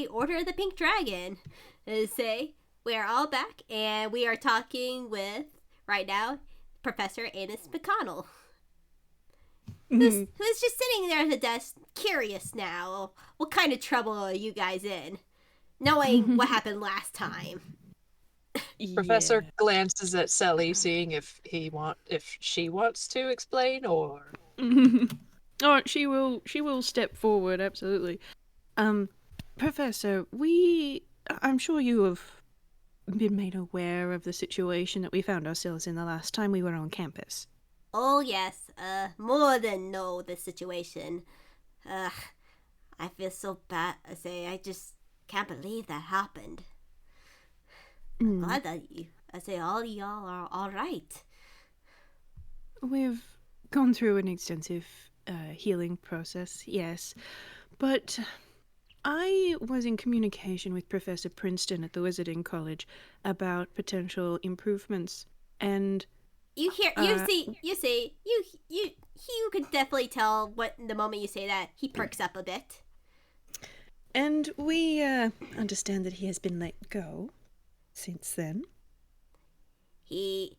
A: Order of the Pink Dragon. We are all back, and we are talking with, right now, Professor Amos McConnell. Who's just sitting there at the desk, curious now. What kind of trouble are you guys in? Knowing what happened last time.
E: Professor glances at Selli, seeing if she wants to explain or.
B: Oh, she will step forward, absolutely. Professor, I'm sure you have been made aware of the situation that we found ourselves in the last time we were on campus.
A: Oh yes, more than know the situation. I feel so bad. I just can't believe that happened. I'm glad that all y'all are all right.
B: We've gone through an extensive healing process, yes, but I was in communication with Professor Princeton at the Wizarding College about potential improvements, and
A: You could definitely tell what the moment you say that he perks up a bit.
B: And we understand that he has been let go since then.
A: He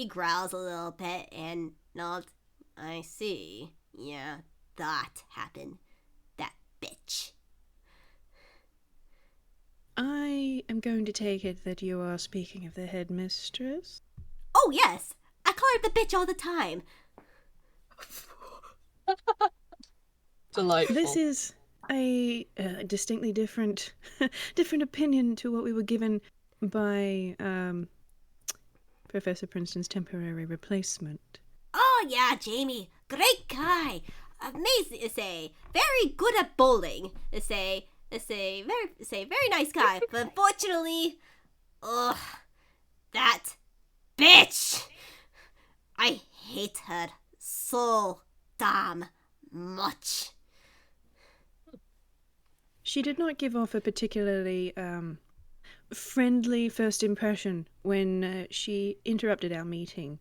A: growls a little bit and nods. I see. Yeah, that happened. That bitch.
B: I am going to take it that you are speaking of the headmistress.
A: Oh, yes. I call her the bitch all the time.
E: Delightful.
B: This is a distinctly different opinion to what we were given by Professor Princeton's temporary replacement.
A: Oh, yeah, Jamie. Great guy. Amazing, to say. Very good at bowling. Very nice guy. But unfortunately, ugh, that bitch. I hate her so damn much.
B: She did not give off a particularly friendly first impression when she interrupted our meeting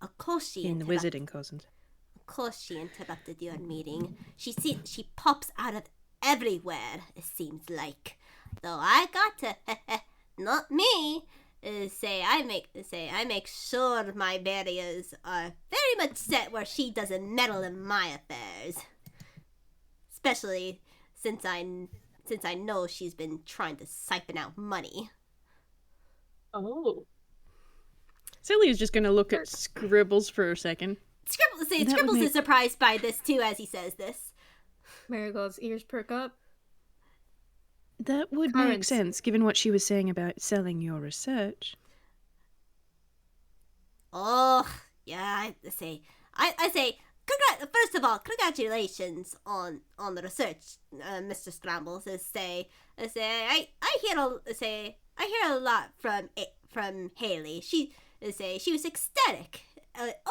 A: Of course she
B: in the Wizarding Cousins.
A: Of course she interrupted your meeting. She pops out of everywhere, it seems like. Though I got to, not me. I make sure my barriers are very much set where she doesn't meddle in my affairs. Especially since I know she's been trying to siphon out money.
E: Oh.
B: Selli is just going to look at Scribbles for a second.
A: Scribbles is surprised by this too as he says this.
C: Marigold's ears perk up.
B: That would make sense, given what she was saying about selling your research.
A: Oh, yeah, I say, first of all, congratulations on the research, Mr. Scrambles. I hear a lot from Haley. She was ecstatic,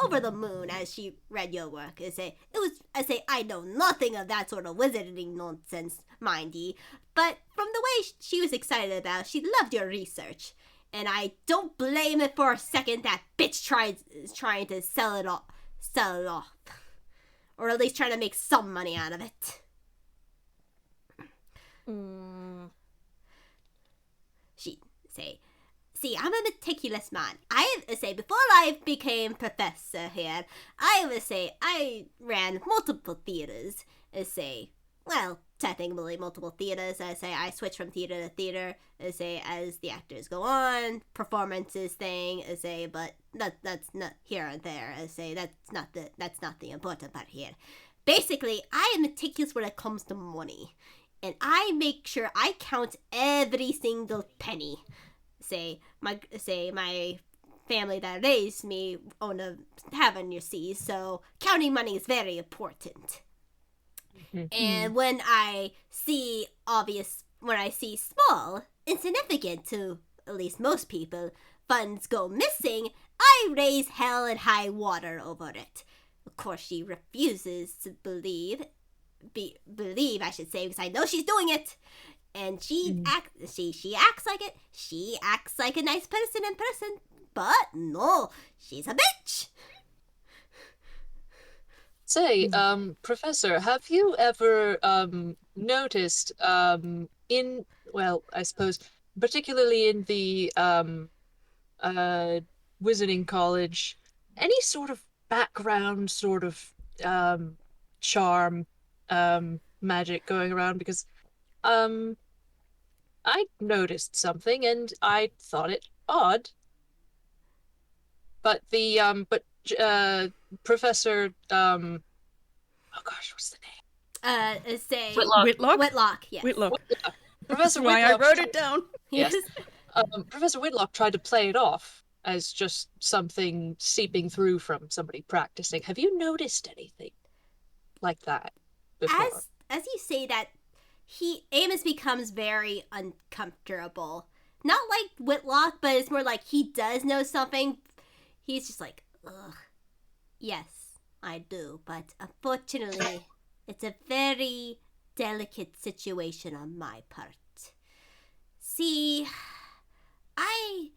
A: over the moon as she read your work. I know nothing of that sort of wizarding nonsense, mind ye, but from the way she was excited about, she loved your research. And I don't blame it for a second that bitch is trying to sell it off. Or at least trying to make some money out of it. See, I'm a meticulous man. Before I became professor here, I ran multiple theaters. Technically multiple theaters. I switch from theater to theater. As the actors go on, performances thing. But that's not here and there. That's not the important part here. Basically, I am meticulous when it comes to money, and I make sure I count every single penny. My family that raised me own a tavern, you see, so counting money is very important. And when I see small, insignificant to at least most people, funds go missing, I raise hell and high water over it. Of course, she refuses to believe, I should say, because I know she's doing it. And she acts like it. She acts like a nice person in person, but no, she's a bitch.
E: Say, Professor, have you ever noticed I suppose, particularly in the Wizarding College, any sort of background sort of charm magic going around? Because I noticed something and I thought it odd. But Professor oh gosh, what's the name?
A: Whitlock, yes.
B: Whitlock.
E: Professor
B: Why
E: Whitlock.
B: I wrote it down.
E: Yes. Professor Whitlock tried to play it off as just something seeping through from somebody practicing. Have you noticed anything like that before?
A: As you say that, Amos becomes very uncomfortable. Not like Whitlock, but it's more like he does know something. He's just like, ugh. Yes, I do, but unfortunately, it's a very delicate situation on my part. See, I'm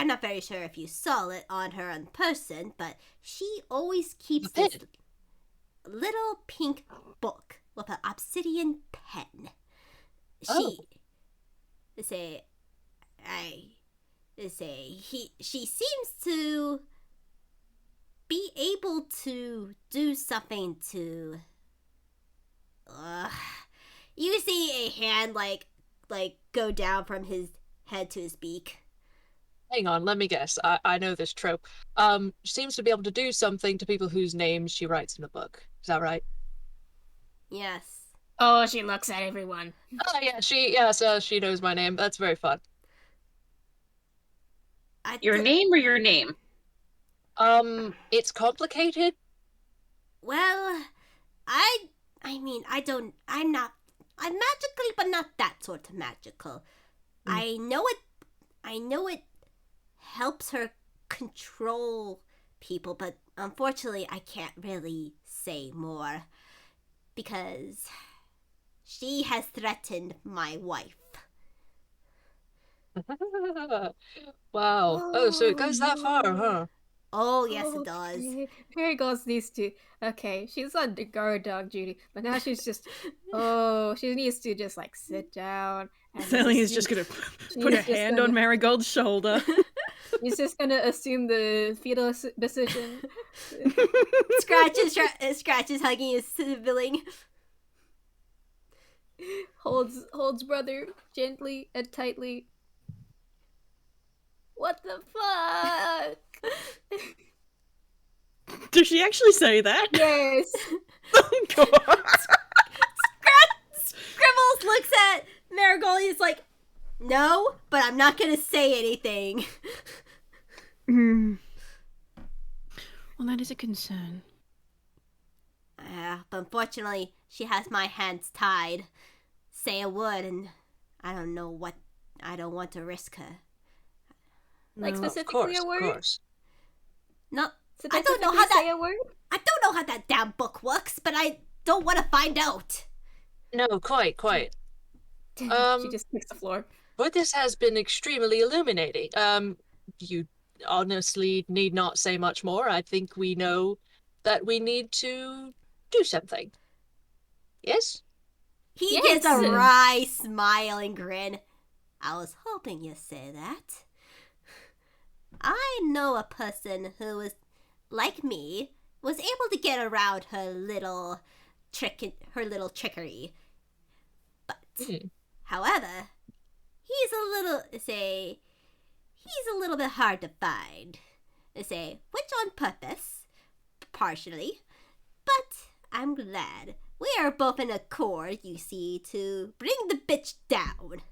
A: not very sure if you saw it on her in person, but she always keeps this little pink book with an obsidian pen. She seems to be able to do something to you see a hand like like go down from his head to his beak.
E: Hang on, let me guess. I know this trope. Seems to be able to do something to people whose names she writes in a book. Is that right?
A: Yes.
C: Oh, she looks at everyone.
E: Oh yeah, she knows my name. That's very fun.
D: Your name or your name?
E: It's complicated.
A: Well, I'm magically, but not that sort of magical. I know it helps her control people, but unfortunately I can't really say more because she has threatened my wife.
E: Wow. Oh, so it goes that far, huh?
A: Oh, yes, it does.
C: Marigold needs to. Okay, she's on the guard dog duty, but now she's just. She needs to just like sit down. And
B: Selli is just gonna put her hand on Marigold's shoulder.
C: He's just gonna assume the fetal position.
A: Scratches hugging his sibling.
C: Holds brother gently and tightly. What the fuck?
B: Does she actually say that?
C: Yes.
B: Oh god.
A: Scribbles looks at Marigold. He's like, "No, but I'm not gonna say anything."
B: Well, that is a concern.
A: But unfortunately, she has my hands tied. Say a word, and I don't know what. I don't want to risk her.
C: Like
B: No,
C: specifically a word?
E: Of course.
A: No, I don't know how
C: say a word.
A: I don't know how that damn book works, but I don't want to find out.
E: No, quite.
C: She just kicks the floor.
E: But this has been extremely illuminating. You honestly need not say much more. I think we know that we need to do something. Yes?
A: He gives a wry smile and grin. I was hoping you'd say that. I know a person who was, like me, was able to get around her little trickery. But, however, he's a little bit hard to find. Which on purpose, partially. But I'm glad we are both in accord, you see, to bring the bitch down.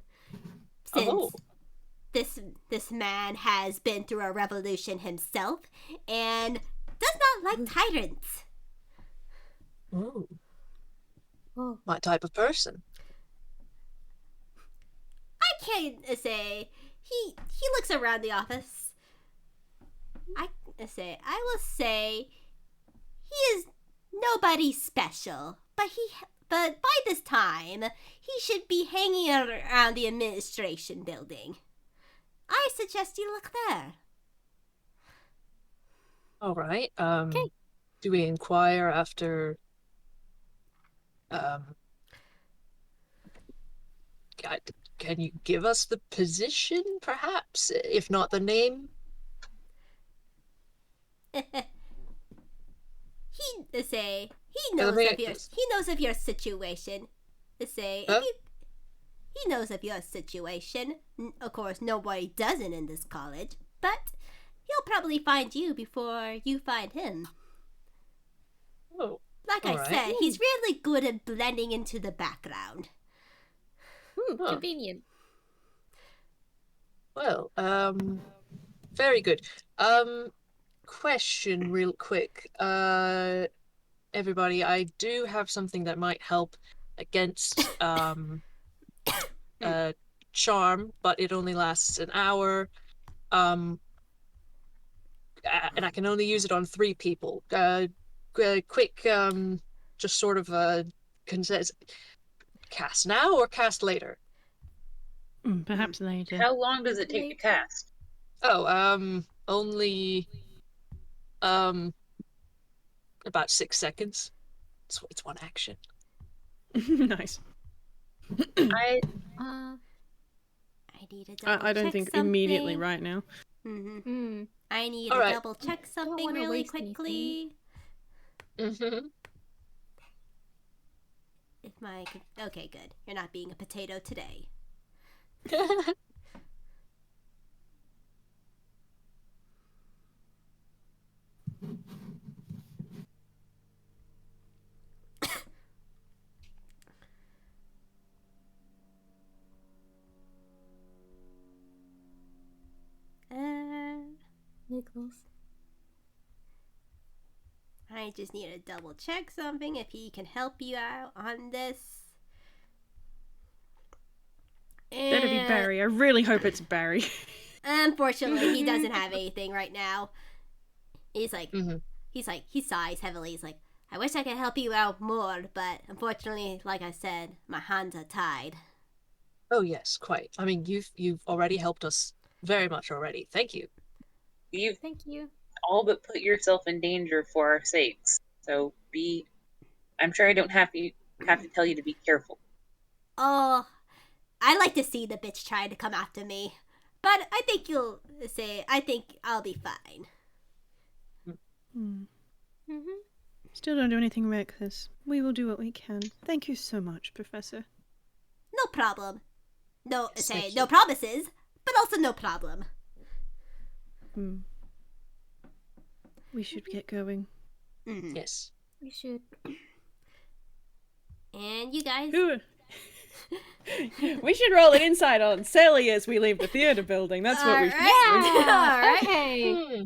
A: Since this man has been through a revolution himself and does not like tyrants.
E: Oh. My type of person.
A: I can't say. He looks around the office. I will say he is nobody special, but by this time he should be hanging around the administration building. I suggest you look there.
E: All right.
C: Okay.
E: Do we inquire after? Can you give us the position, perhaps, if not the name?
A: He knows of your situation. He knows of your situation. Of course, nobody doesn't in this college, but he'll probably find you before you find him.
E: Oh,
A: like I said, he's really good at blending into the background.
C: Convenient.
E: Well, very good. Question real quick. Everybody, I do have something that might help against charm, but it only lasts an hour. And I can only use it on 3 people. Quick, just sort of cast now or cast later?
B: Perhaps later.
D: How long does it take to cast?
E: Oh, only about 6 seconds. It's one action.
B: Nice.
A: I need a double
B: I don't
A: check
B: think
A: something.
B: immediately right now.
A: I need
E: All
A: to
E: right.
A: double check something really quickly. Okay, good. You're not being a potato today.
C: Nicholas.
A: I just need to double check something if he can help you out on this.
B: Better be Barry. I really hope it's Barry.
A: Unfortunately, he doesn't have anything right now. He's like,
E: Mhm.
A: he sighs heavily. He's like, I wish I could help you out more, but unfortunately, like I said, my hands are tied.
E: Oh yes, quite. I mean, you've already helped us very much already. Thank you.
D: You've
C: Thank you.
D: all but put yourself in danger for our sakes. So I'm sure I don't have to tell you to be careful.
A: Oh, I like to see the bitch try to come after me, but I think I think I'll be fine.
C: Mm-hmm.
B: Still don't do anything reckless. We will do what we can. Thank you so much, Professor.
A: No problem. No,
E: Yes,
A: say
E: thank
A: no
E: you.
A: promises, but also no problem.
B: We should get going.
A: Mhm.
E: Yes.
C: We should.
A: And you guys,
B: Who? We should roll an insight on Selli as we leave the theater building. That's what we should do.
A: All right.
C: Okay.
E: Hmm.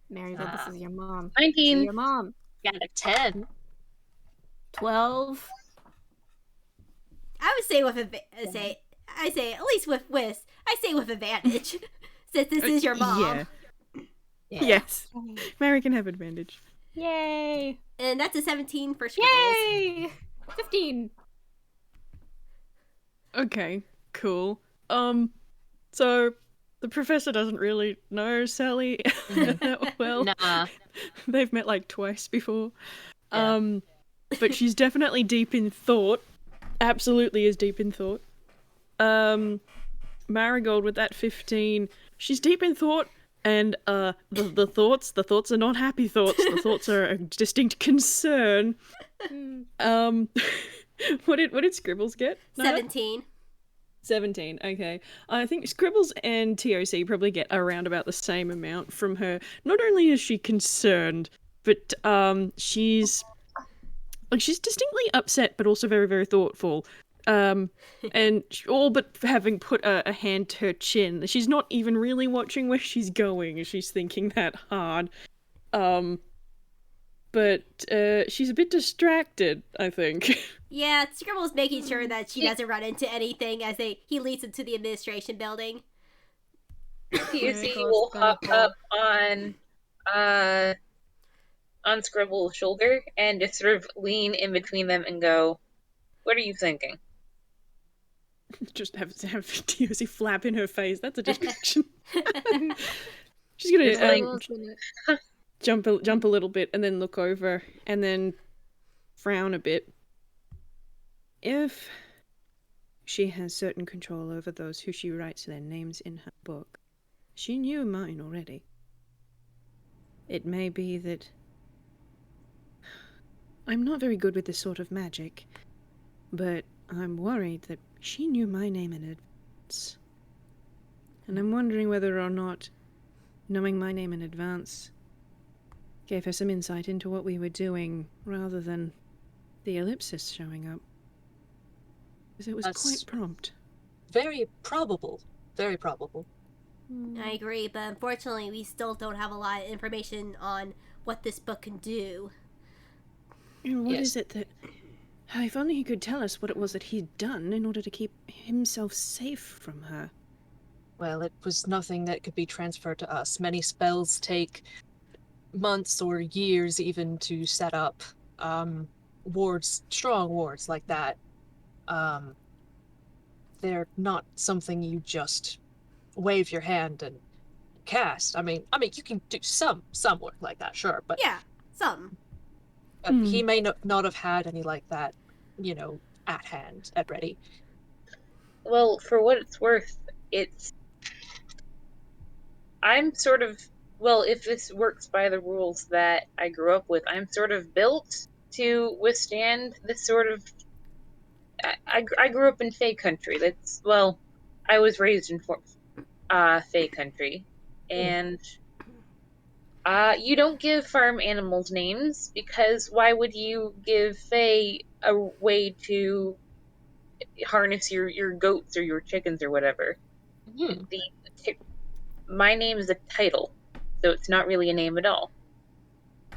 C: Marigold, this is your mom.
D: 19.
C: To your mom.
E: Got a 10.
C: 12.
A: I would say I say at least with Whis, I say with advantage, since this is your mom.
B: Yeah.
E: Yeah.
B: Yes. Mary can have advantage.
C: Yay!
A: And that's a 17 for Scribbles.
C: Yay! 15.
B: Okay, cool. So the professor doesn't really know Selli that well.
E: Nah.
B: They've met like twice before.
E: Yeah.
B: But she's definitely deep in thought. Absolutely is deep in thought. Marigold with that 15, she's deep in thought, and the thoughts are not happy thoughts. The thoughts are a distinct concern. What did Scribbles get? Nada?
A: 17.
B: 17, okay. I think Scribbles and T.O.C. probably get around about the same amount from her. Not only is she concerned, but she's distinctly upset, but also very, very thoughtful. And all but having put a hand to her chin. She's not even really watching where she's going. She's thinking that hard. But she's a bit distracted, I think.
A: Yeah, Scribble's making sure that she doesn't run into anything as he leads into the administration building.
D: T.O.C. will hop up on Scribble's shoulder and just sort of lean in between them and go, "What are you thinking?"
B: Just have T.O.C. flap in her face. That's a distraction. She's gonna jump a little bit and then look over and then frown a bit. If she has certain control over those who she writes their names in her book, she knew mine already. It may be that I'm not very good with this sort of magic, but I'm worried that she knew my name in advance. And I'm wondering whether or not knowing my name in advance gave her some insight into what we were doing rather than the ellipsis showing up. Because it was
E: That's-
B: quite prompt.
E: Very probable. Very probable.
A: I agree, but unfortunately, we still don't have a lot of information on what this book can do.
B: And what
E: Yes.
B: is it that... If only he could tell us what it was that he'd done in order to keep himself safe from her.
E: Well, it was nothing that could be transferred to us. Many spells take months or years even to set up. Wards, strong wards like that. They're not something you just wave your hand and cast. I mean, you can do some work like that, sure, but
A: Yeah, some.
E: he may not have had any like that, at hand, at ready.
D: Well, for what it's worth, I'm sort of, well, if this works by the rules that I grew up with, I'm sort of built to withstand this sort of I grew up in Fey country. I was raised in Fey country, and you don't give farm animals names because why would you give Fey a way to harness your goats or your chickens or whatever?
E: Hmm.
D: My name is a title, so it's not really a name at all.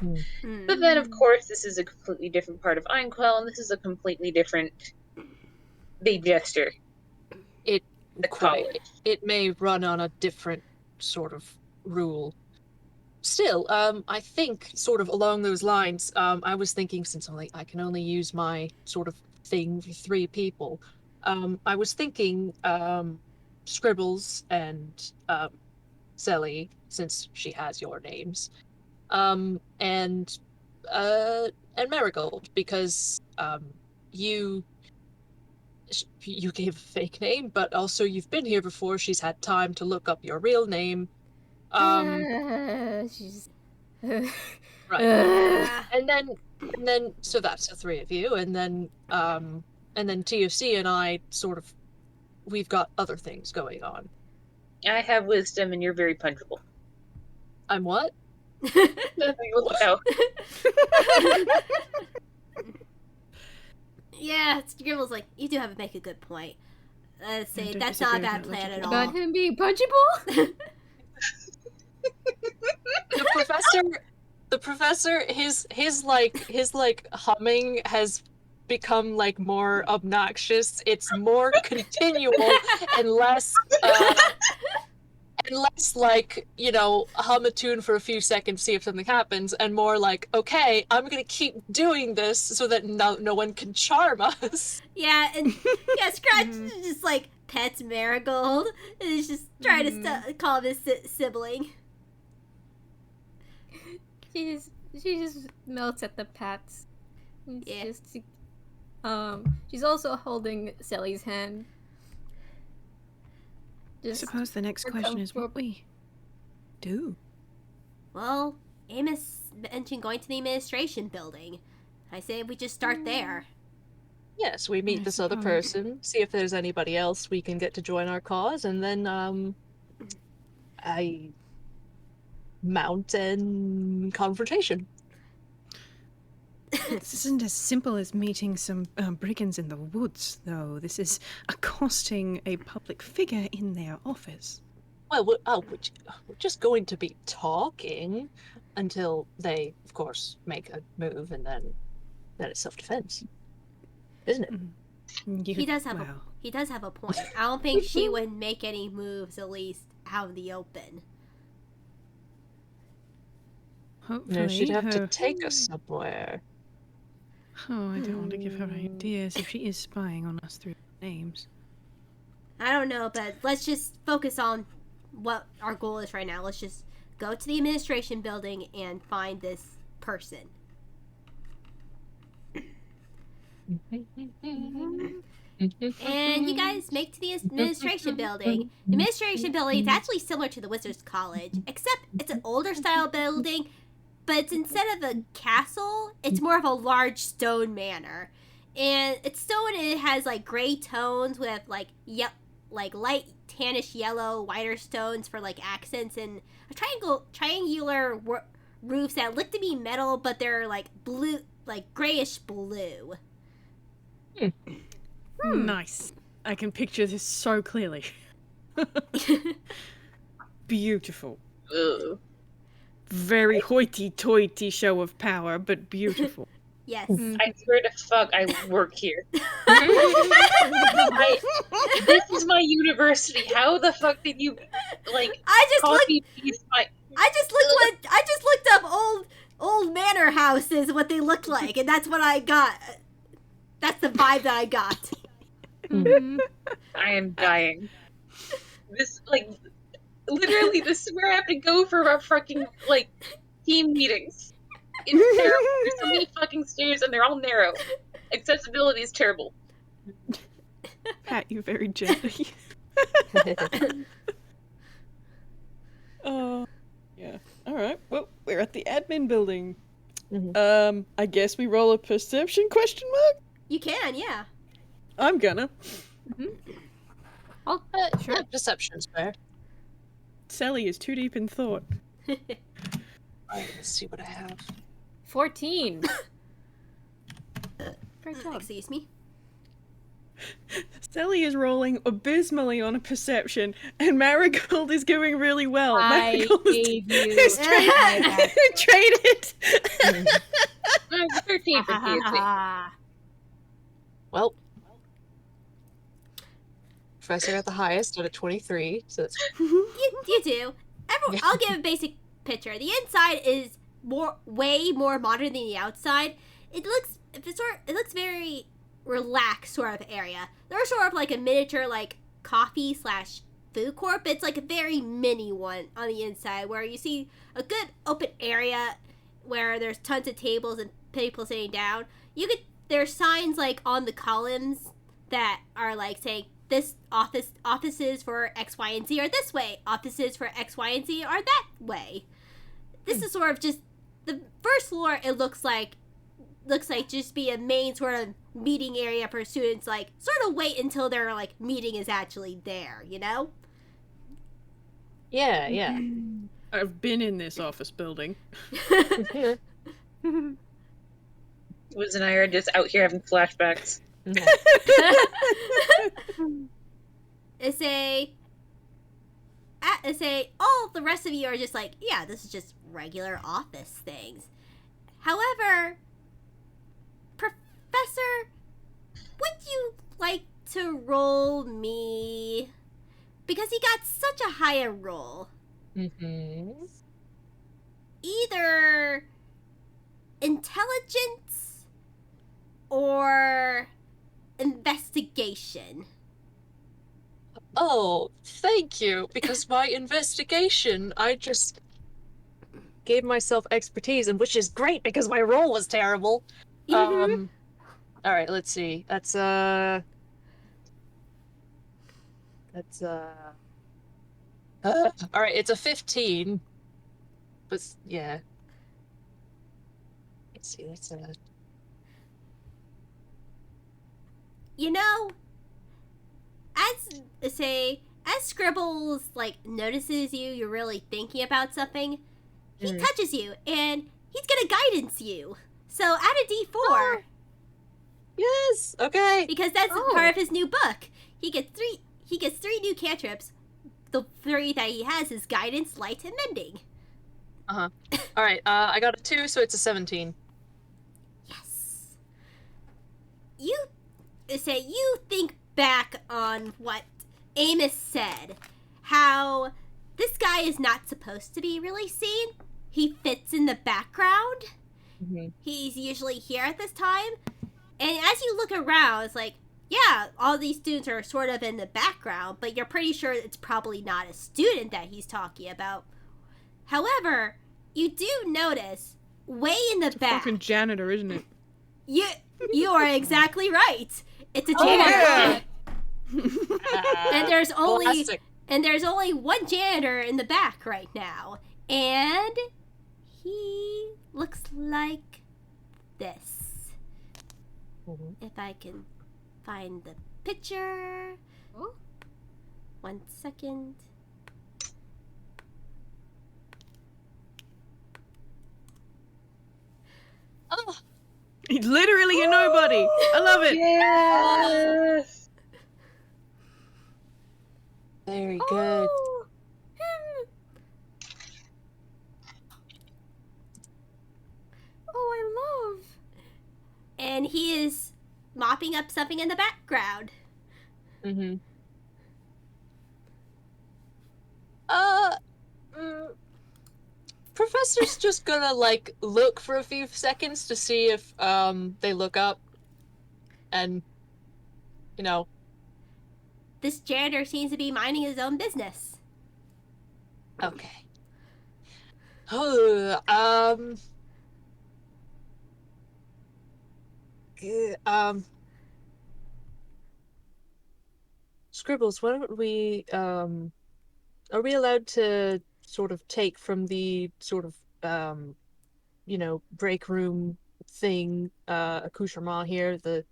D: But then, of course, this is a completely different part of Einquell, and this is a completely different gesture.
E: It may run on a different sort of rule. Still, I think sort of along those lines, I was thinking since I can only use my sort of thing for 3 people, I was thinking Scribbles and Selli, since she has your names, and Marigold, because you gave a fake name, but also you've been here before. She's had time to look up your real name.
C: She's
E: Right. And then so that's the 3 of you, and then T.O.C and I sort of, we've got other things going on.
D: I have wisdom, and you're very punchable.
E: I'm what?
D: No.
A: Yeah, Scribbles like, you do have to make a good point. Let's say that's not a bad plan at all.
C: about him being punchable.
E: The professor, his humming has become like more obnoxious. It's more continual and less like, hum a tune for a few seconds, see if something happens, and more like, okay, I'm gonna keep doing this so that no one can charm us.
A: Yeah, and Scratch just like pets Marigold and is just trying to call him his sibling.
C: She just melts at the pats. She's also holding Selli's hand.
B: I suppose the next question is what we do.
A: Well, Amos mentioned going to the administration building. I say we just start there.
E: Yes, we meet this other person, see if there's anybody else we can get to join our cause, and then I mount an confrontation.
B: This isn't as simple as meeting some brigands in the woods, though. This is accosting a public figure in their office.
E: Well, we're just going to be talking until they, of course, make a move, and then it's self-defense, isn't it?
A: He does have a point. I don't think she would make any moves, at least out in the open.
B: Hopefully,
E: no, she'd have to take us somewhere.
B: Oh, I don't want to give her ideas if she is spying on us through names.
A: I don't know, but let's just focus on what our goal is right now. Let's just go to the administration building and find this person. And you guys make to the administration building. The administration building is actually similar to the Wizards College, except it's an older style building, but it's instead of a castle, it's more of a large stone manor. And it's stone and it has like gray tones with like light tannish yellow, whiter stones for like accents, and a triangular roofs that look to be metal, but they're like blue, like grayish blue.
B: Nice. I can picture this so clearly. Beautiful.
D: Ugh.
B: Very hoity-toity show of power, but beautiful.
A: Yes.
D: I swear to fuck, I work here. This is my university. How the fuck did you copy paste my?
A: I just looked up old manor houses, what they look like, and that's what I got. That's the vibe that I got.
D: I am dying. This literally, this is where I have to go for our fucking team meetings. It's terrible. There's so many fucking stairs and they're all narrow. Accessibility is terrible.
B: Pat you very gently. Oh, yeah. All right. Well, we're at the admin building. I guess we roll a perception question mark?
A: You can, yeah.
B: I'm gonna.
C: Oh, sure.
E: Yeah, perception's fair.
B: Selli is too deep in thought.
E: Alright, let's see what I have.
C: 14. Great job.
A: Excuse me.
B: Selli is rolling abysmally on a perception, and Marigold is doing really well.
C: I
B: Marigold
C: gave you
B: is traded.
D: 13 for T.O.C.
E: Well, Professor at the highest at a 23, so that's
A: You do. I'll give a basic picture. The inside is way more modern than the outside. It looks very relaxed sort of area. There's sort of like a miniature like coffee / food court, but it's like a very mini one on the inside where you see a good open area where there's tons of tables and people sitting down. There's signs like on the columns that are like saying this offices for X, Y, and Z are this way. Offices for X, Y, and Z are that way. This is sort of just the first floor. It looks like just be a main sort of meeting area for students. Like sort of wait until their like meeting is actually there. You know?
E: yeah.
B: I've been in this office building.
D: Wiz and I are just out here having flashbacks.
A: All the rest of you are just like, yeah, this is just regular office things. However, Professor, would you like to roll me? Because he got such a higher roll. Either intelligence or investigation.
E: Oh, thank you. Because my investigation, I just gave myself expertise, and which is great because my roll was terrible.
A: Mhm.
E: All right, let's see. That's all right, it's a 15. But yeah. Let's see. That's
A: You know, as Scribbles like notices you're really thinking about something, he touches you and he's gonna guidance you. So add a D4
E: yes. Okay.
A: because that's part of his new book. He gets three new cantrips. The 3 that he has is guidance, light, and mending.
E: All right. I got a 2, so it's a 17.
A: Yes. You think back on what Amos said, how this guy is not supposed to be really seen. He fits in the background. He's usually here at this time. And as you look around, it's like, yeah, all these students are sort of in the background, but you're pretty sure it's probably not a student that he's talking about. However, you do notice way in the back.
B: Fucking janitor, isn't it?
A: You are exactly right. It's a janitor. And there's only one janitor in the back right now, and he looks like this. If I can find the picture.
C: Oh.
A: 1 second.
E: Oh,
B: He's literally a nobody. I love it.
D: Yes!
E: very good.
A: Oh, him. Oh, I love. And he is mopping up something in the background.
E: Professor's just gonna like look for a few seconds to see if they look up, and you know.
A: This janitor seems to be minding his own business.
E: Okay. Oh, Scribbles, why don't we, are we allowed to sort of take from the sort of, break room thing, accoutrement here, the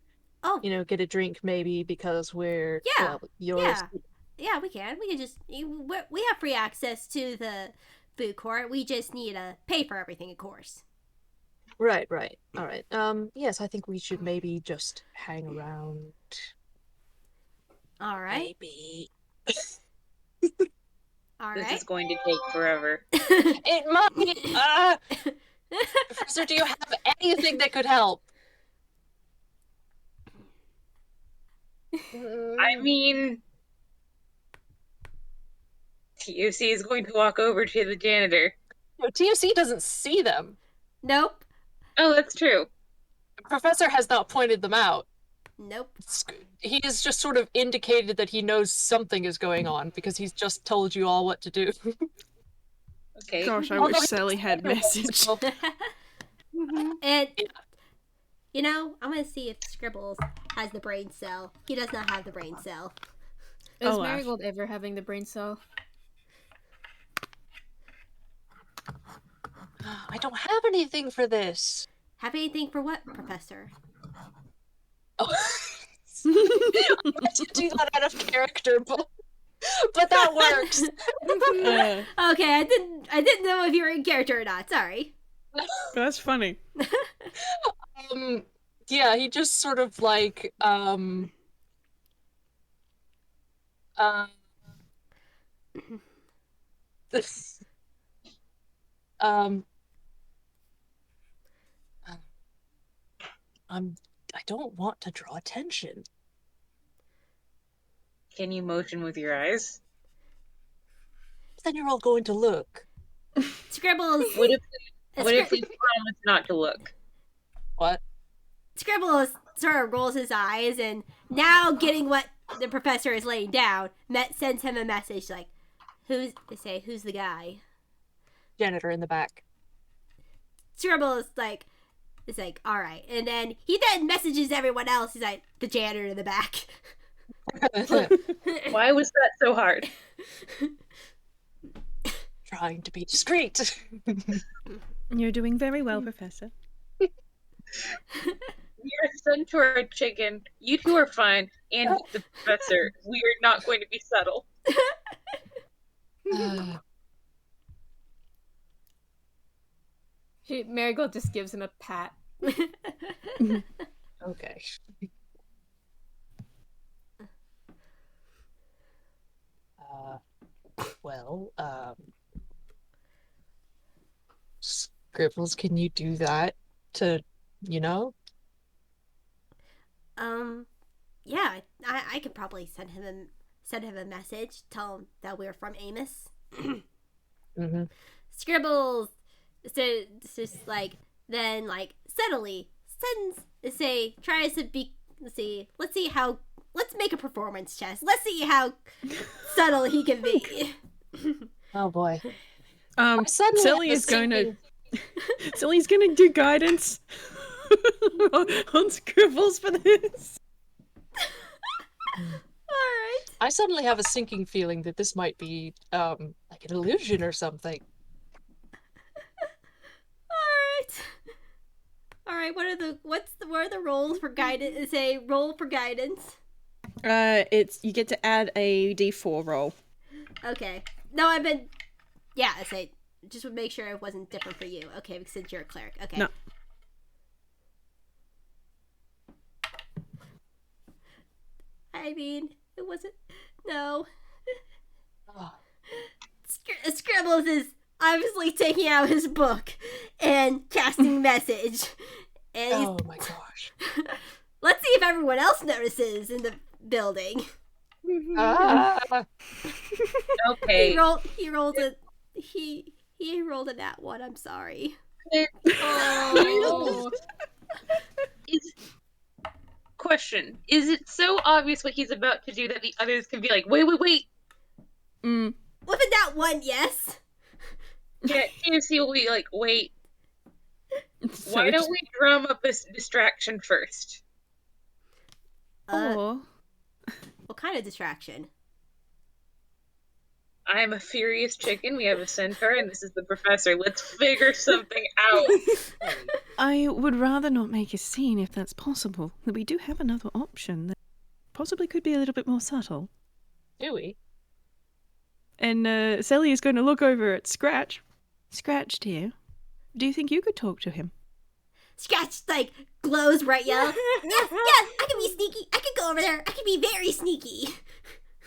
A: Oh,
E: get a drink maybe because we're
A: Yeah,
E: yours.
A: yeah, we can. We can just we have free access to the food court. We just need to pay for everything, of course.
E: Right. All right. Yes, I think we should maybe just hang around.
A: All right.
E: Maybe.
A: All
D: This
A: right.
D: is going to take forever.
E: It might. Professor, do you have anything that could help?
D: I mean, T.O.C is going to walk over to the janitor.
E: No, T.O.C doesn't see them.
A: Nope.
D: Oh, that's true.
E: Professor has not pointed them out.
A: Nope.
E: He has just sort of indicated that he knows something is going on because he's just told you all what to do.
D: Okay.
B: Gosh, I
E: Although
B: wish
E: he
B: Selli had message.
A: And I'm gonna see if Scribbles has the brain cell. He does not have the brain cell.
C: Is
B: Alas.
C: Marigold ever having the brain cell?
E: I don't have anything for this.
A: Have anything for what, Professor?
E: Oh. I had to do that out of character, but that works.
B: Uh,
A: Okay, I didn't know if you were in character or not. Sorry.
B: that's funny.
E: Yeah, he just sort of like I don't want to draw attention.
D: Can you motion with your eyes?
E: Then you're all going to look.
A: Scribbles.
D: What if we promise not to look?
E: What?
A: Scribbles sort of rolls his eyes, and now getting what the professor is laying down, sends him a message like, "Who's the guy?"
E: Janitor in the back.
A: Scribbles is like, all right, and then he messages everyone else. He's like, the janitor in the back.
D: Why was that so hard?
E: Trying to be discreet.
B: You're doing very well, Professor.
D: You're a centaur chicken. You two are fine. And the professor. We are not going to be subtle.
C: Marigold just gives him a pat.
E: Okay. Well, Scribbles, can you do that to,
A: Yeah, I could probably send him a message, tell him that we're from Amos.
E: Mm-hmm.
A: Scribbles just subtly tries to be, let's make a performance test. Let's see how subtle he can be.
E: Oh boy.
B: Selli's gonna do guidance on Scribbles for this.
A: Alright.
E: I suddenly have a sinking feeling that this might be like an illusion or something.
A: Alright, what are the roles for guidance? Roll for guidance.
B: You get to add a D4 roll.
A: Okay. No, just would make sure it wasn't different for you. Okay, since you're a cleric. Okay.
B: No.
A: I mean, it wasn't. No.
E: Oh.
A: Scribbles is obviously taking out his book and casting message. And
E: Oh my gosh.
A: let's see if everyone else notices in the building.
D: Okay.
A: He rolled a nat 1. I'm sorry.
C: Oh.
D: Question. Is it so obvious what he's about to do that the others can be like, wait?
B: Mm.
A: With a nat 1, yes.
D: Yeah, T.O.C will be like, wait.
B: So
D: Why don't we drum up a distraction first?
B: Or
A: What kind of distraction?
D: I'm a furious chicken, we have a centaur, and this is the professor. Let's figure something out.
B: I would rather not make a scene if that's possible. But we do have another option that possibly could be a little bit more subtle.
E: Do we?
B: And Selli is going to look over at Scratch. Scratch, dear, do you think you could talk to him?
A: Scratch, like, glows bright yellow. Yes, I can be sneaky. I can go over there. I can be very sneaky.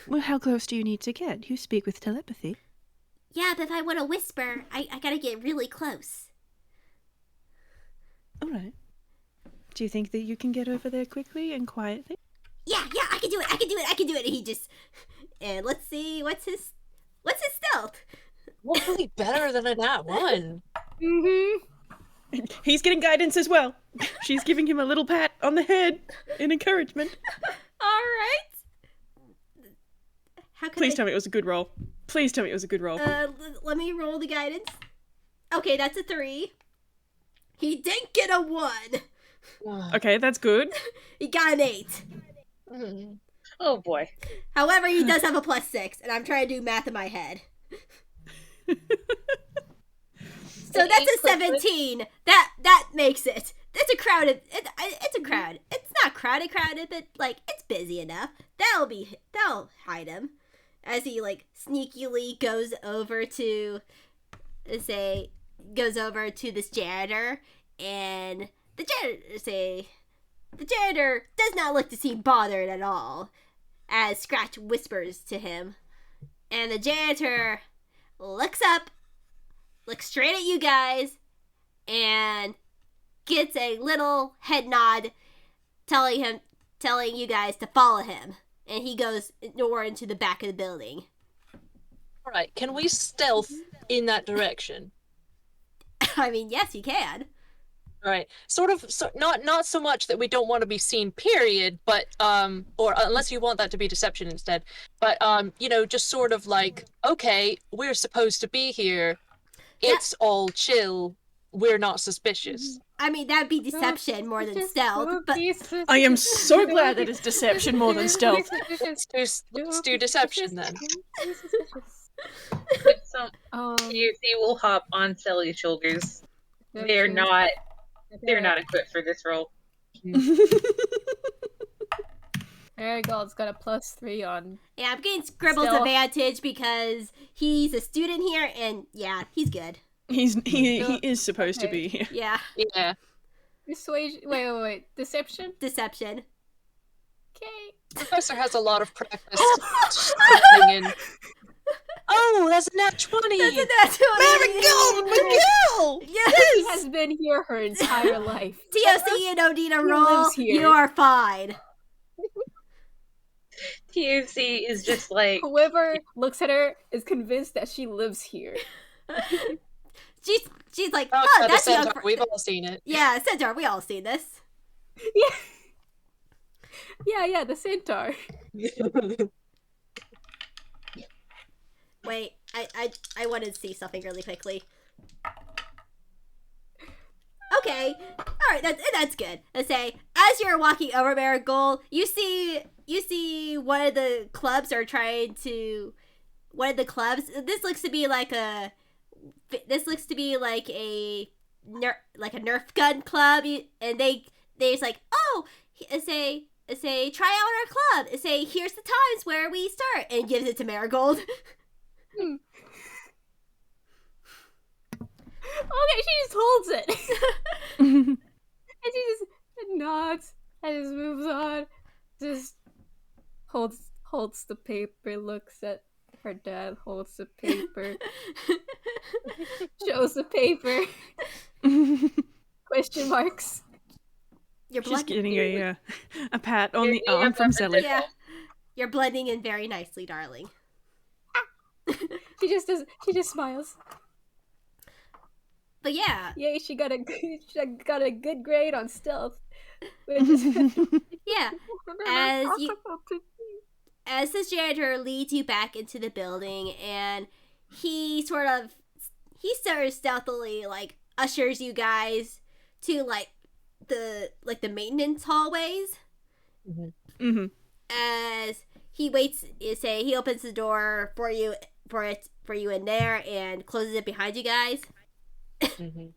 B: Well, how close do you need to get? You speak with telepathy.
A: Yeah, but if I want to whisper, I gotta get really close.
B: All right. Do you think that you can get over there quickly and quietly?
A: Yeah, I can do it. And he just, and let's see, what's his stealth?
E: Hopefully better than a nat 1.
C: Mm-hmm.
B: He's getting guidance as well. She's giving him a little pat on the head in encouragement.
A: All right.
B: Please tell me it was a good roll. Please tell me it was a good roll.
A: Let me roll the guidance. Okay, that's a 3. He didn't get a 1.
B: Okay, that's good.
A: He got an 8.
D: Oh boy.
A: However, he does have a +6, and I'm trying to do math in my head. So that's a 17. That makes it. It's a crowded. It's a crowd. It's not crowded, but like it's busy enough. That'll hide him, as he like sneakily goes over to this janitor, and the janitor does not look to seem bothered at all, as Scratch whispers to him, and the janitor looks up, looks straight at you guys, and gets a little head nod, telling you guys to follow him, and he goes more into the back of the building.
E: All right, can we stealth in that direction?
A: I mean, yes, you can.
E: All right, not so much that we don't want to be seen, period, but or unless you want that to be deception instead, but just sort of like, okay, we're supposed to be here. It's all chill. We're not suspicious.
A: I mean, that'd be deception more than stealth, but
B: I am so glad that it's deception more than stealth.
E: Let's do deception then.
D: T.O.C. will hop on Selli's shoulders. They're not equipped for this role.
C: Marigold's got a +3 on.
A: Yeah, I'm getting Scribbles advantage because he's a student here, and yeah, he's good.
B: He is supposed to be here.
A: Yeah.
E: Yeah.
C: Persuasion. Wait. Deception.
A: Deception.
C: Okay.
E: Professor has a lot of practice. Oh, that's a nat 20!
A: That's a nat 20!
B: Marigold!
A: Yes!
C: She has been here her entire life.
A: T.O.C., you don't need a
C: He
A: roll.
C: lives here.
A: You are fine.
D: T.O.C. is just like...
C: Whoever looks at her is convinced that she lives here.
A: She's like,
E: Oh,
A: that's
E: the
A: young.
E: centaur. We've all seen it.
A: Yeah, Centaur. We all seen this.
C: Yeah, the centaur.
A: Wait, I wanted to see something really quickly. Okay, all right, that's good. Let's say as you're walking over Marigold, you see one of the clubs are trying to. One of the clubs. This looks to be like a Nerf gun club, and they just like, oh, say try out our club. Say here's the times where we start, and gives it to Marigold.
C: Okay, she just holds it. And she just nods and just moves on. Just holds the paper, looks at her dad, holds the paper, shows the paper. Question marks.
B: She's getting a pat on the arm from Selli.
A: Yeah. You're blending in very nicely, darling.
C: She just smiles.
A: But yeah.
C: Yay, she got a good grade on stealth. Which is
A: yeah. As this janitor leads you back into the building, and he sort of stealthily like ushers you guys to the maintenance hallways.
B: Mm-hmm.
A: As he waits, he opens the door for you in there and closes it behind you guys.
E: Mm-hmm.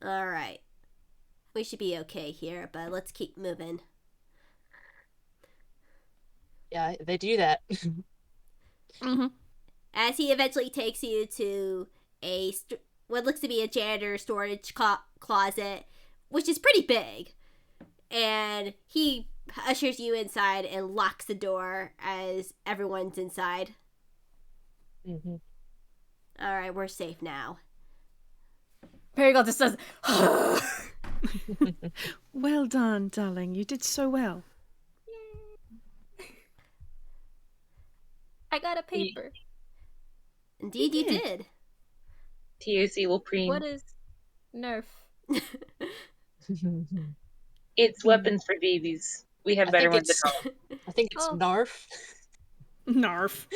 A: Alright. We should be okay here, but let's keep moving.
E: Yeah, they do that.
B: Mm-hmm.
A: As he eventually takes you to what looks to be a janitor storage closet, which is pretty big. And he ushers you inside and locks the door as everyone's inside.
E: Mm-hmm.
A: Alright, we're safe now.
C: Marigold just says,
B: Well done, darling. You did so well.
C: I got a paper.
A: Indeed, you did.
D: T.O.C. will preen.
C: What is Nerf?
D: It's weapons for babies. We have better ones at home.
E: I think it's
C: Oh.
E: Narf.
B: Narf.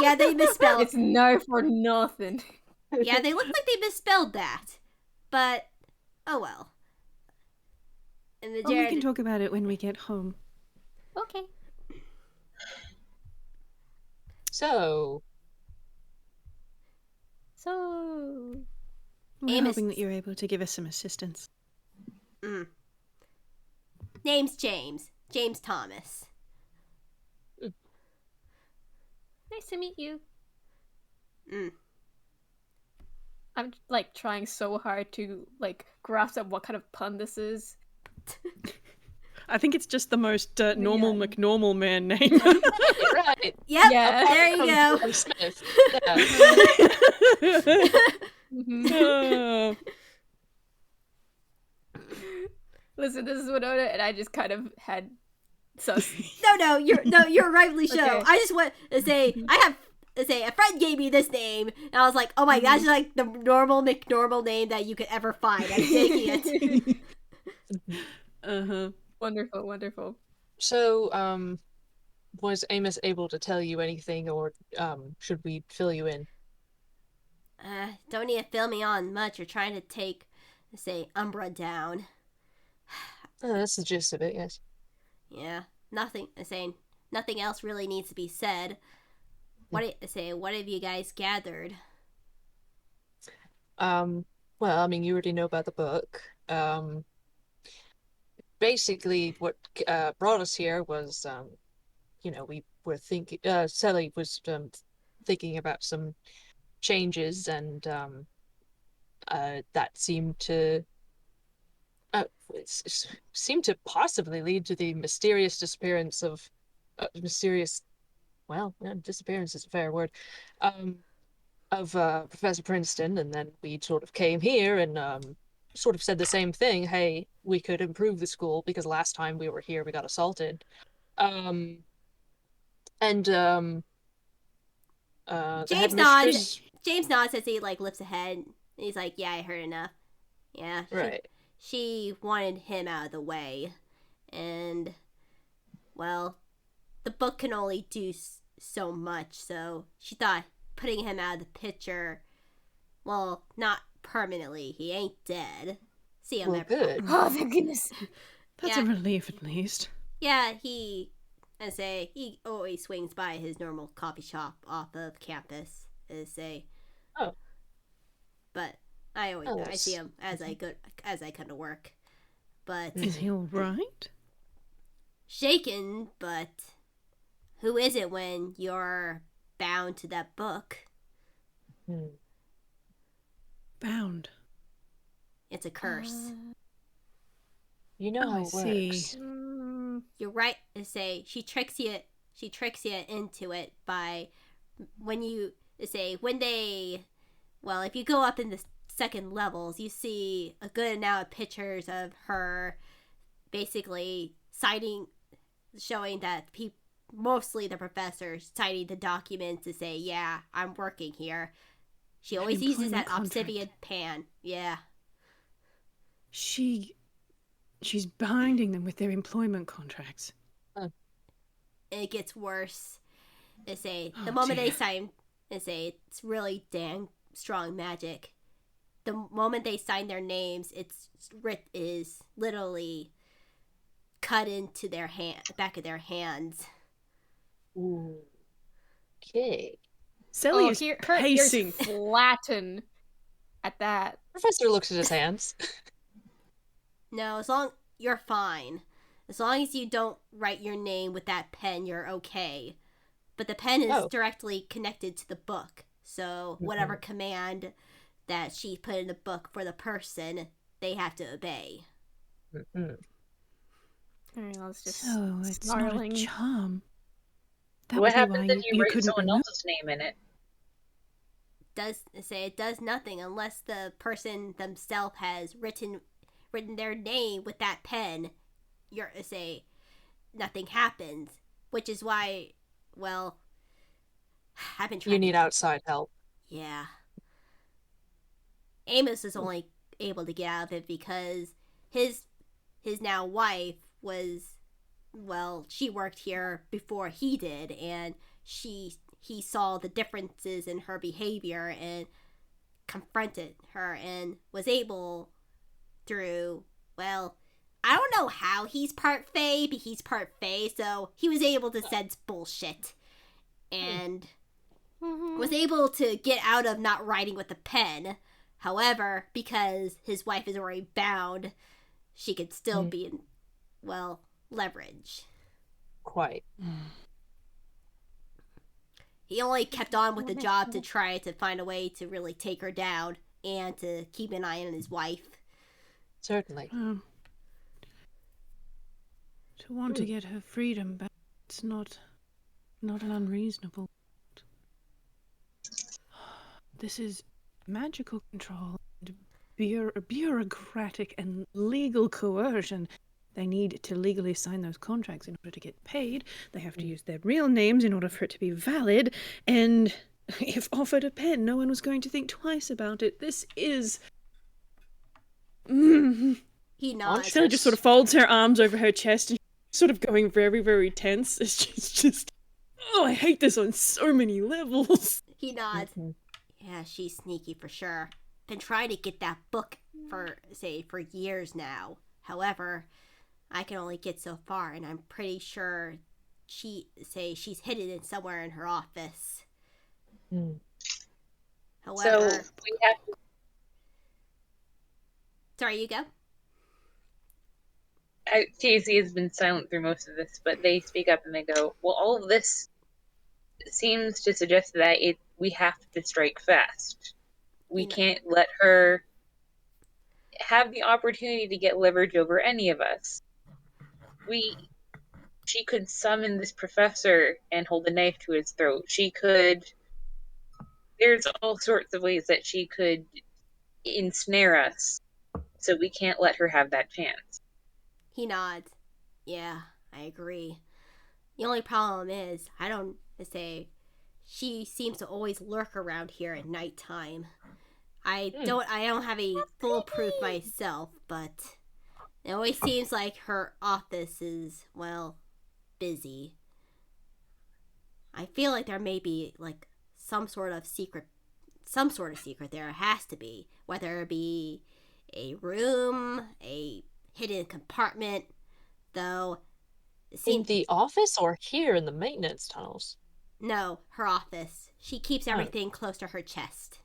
A: Yeah, they misspelled.
C: It's Nerf or nothing.
A: Yeah, they look like they misspelled that. But, oh well. And the
B: Oh, we
A: janitor...
B: can talk about it when we get home.
C: Okay.
E: So,
B: We're
A: Amos-
B: hoping that you're able to give us some assistance.
A: Name's James. James Thomas.
C: Nice to meet you.
A: Mm.
C: I'm like trying so hard to like grasp at what kind of pun this is.
B: I think it's just the most normal
C: Yeah.
B: McNormal man name.
E: right.
A: Yep,
C: Yeah.
A: there you go.
E: From Smith. Yeah.
C: Mhm. Listen, this is Winona, and I just kind of had sus.
A: No, you're rightly so.
C: Okay.
A: I just want to say a friend gave me this name, and I was like, oh my gosh, it's like the normal McNormal name that you could ever find. I'm taking it.
B: Uh-huh.
C: Wonderful, wonderful.
E: So, was Amos able to tell you anything, or should we fill you in?
A: Don't need to fill me on much. You're trying to take, Umbra down.
E: Oh, that's the gist of it, yes.
A: Yeah, nothing else really needs to be said. What have you guys gathered?
E: Well, I mean, you already know about the book. Basically, what brought us here was, we were thinking, Selli was thinking about some changes, and that seemed to possibly lead to the mysterious disappearance of disappearance is a fair word, of Professor Princeton, and then we sort of came here and sort of said the same thing. Hey, we could improve the school because last time we were here we got assaulted. The
A: James
E: headmistress-
A: nods as he lifts a head. And he's like, "Yeah, I heard enough." Yeah,
E: Right.
A: She wanted him out of the way, and well, the book can only do so much. So she thought putting him out of the picture, well, not permanently. He ain't dead. See him
E: Well,
A: there.
E: good.
C: Oh, thank goodness.
B: That's
A: Yeah.
B: a relief, at least.
A: Yeah, he always swings by his normal coffee shop off of campus.
E: Oh.
A: But I always
E: Oh,
A: I see
E: that's-
A: him as I come to work. But
B: Is he all right?
A: shaken, but who is it when you're bound to that book?
B: Bound.
A: It's a curse.
E: You know
B: Oh,
E: how
B: I
E: it
B: see.
E: works.
A: You're right to say she tricks you into it by when if you go up in the second levels, you see a good amount of pictures of her basically showing that mostly the professors citing the documents to say, yeah, I'm working here. She
B: An
A: always uses that
B: employment
A: obsidian pan. Yeah.
B: She's binding them with their employment contracts.
A: And it gets worse. The
B: Oh,
A: moment they
B: dear.
A: sign, it's really dang strong magic. The moment they sign their names, is literally cut into their back of their hands.
E: Ooh. Okay.
B: Selli
C: Oh,
B: is
C: her ears
B: pacing.
C: flatten. at that.
E: Professor looks at his hands.
A: No, as long you're fine. As long as you don't write your name with that pen, you're okay. But the pen is directly connected to the book. So whatever command that she put in the book for the person, they have to obey.
C: Ariel's just
B: it's
C: snarling.
B: not a charm. That
D: What
B: would be
D: happens
B: why
D: if you write
B: couldn't
D: someone
B: remember.
D: else's name in it?
A: It does nothing unless the person themselves has written their name with that pen. Nothing happens, which is why, well, I've been trying.
E: You need outside help.
A: Yeah. Amos is only able to get out of it because his now wife was, well, she worked here before he did, and he saw the differences in her behavior and confronted her and was able through, well, I don't know how he's part Fae, but he's part Fae, so he was able to sense bullshit and was able to get out of not writing with a pen. However, because his wife is already bound, she could still be in, well, leverage.
E: Quite.
A: He only kept on with the job to try to find a way to really take her down and to keep an eye on his wife.
E: Certainly.
B: To want to get her freedom back, it's not an unreasonable. This is magical control, and bureaucratic and legal coercion. They need to legally sign those contracts in order to get paid. They have to use their real names in order for it to be valid. And if offered a pen, no one was going to think twice about it. This is...
A: He nods.
B: Selli just sort of folds her arms over her chest and sort of going very, very tense. She's just... Oh, I hate this on so many levels.
A: He nods. Yeah, she's sneaky for sure. Been trying to get that book for years now. However, I can only get so far, and I'm pretty sure she's hidden it somewhere in her office. However,
D: So we have to...
A: Sorry, you go.
D: T.O.C has been silent through most of this, but they speak up and they go, well, all of this seems to suggest that we have to strike fast. We can't let her have the opportunity to get leverage over any of us. She could summon this professor and hold a knife to his throat. There's all sorts of ways that she could ensnare us, so we can't let her have that chance.
A: He nods. Yeah, I agree. The only problem is, she seems to always lurk around here at nighttime. I don't have a full proof myself, but it always seems like her office is, well, busy. I feel like there may be, like, some sort of secret there. It has to be. Whether it be a room, a hidden compartment, though.
E: In the office or here in the maintenance tunnels?
A: No, her office. She keeps everything close to her chest.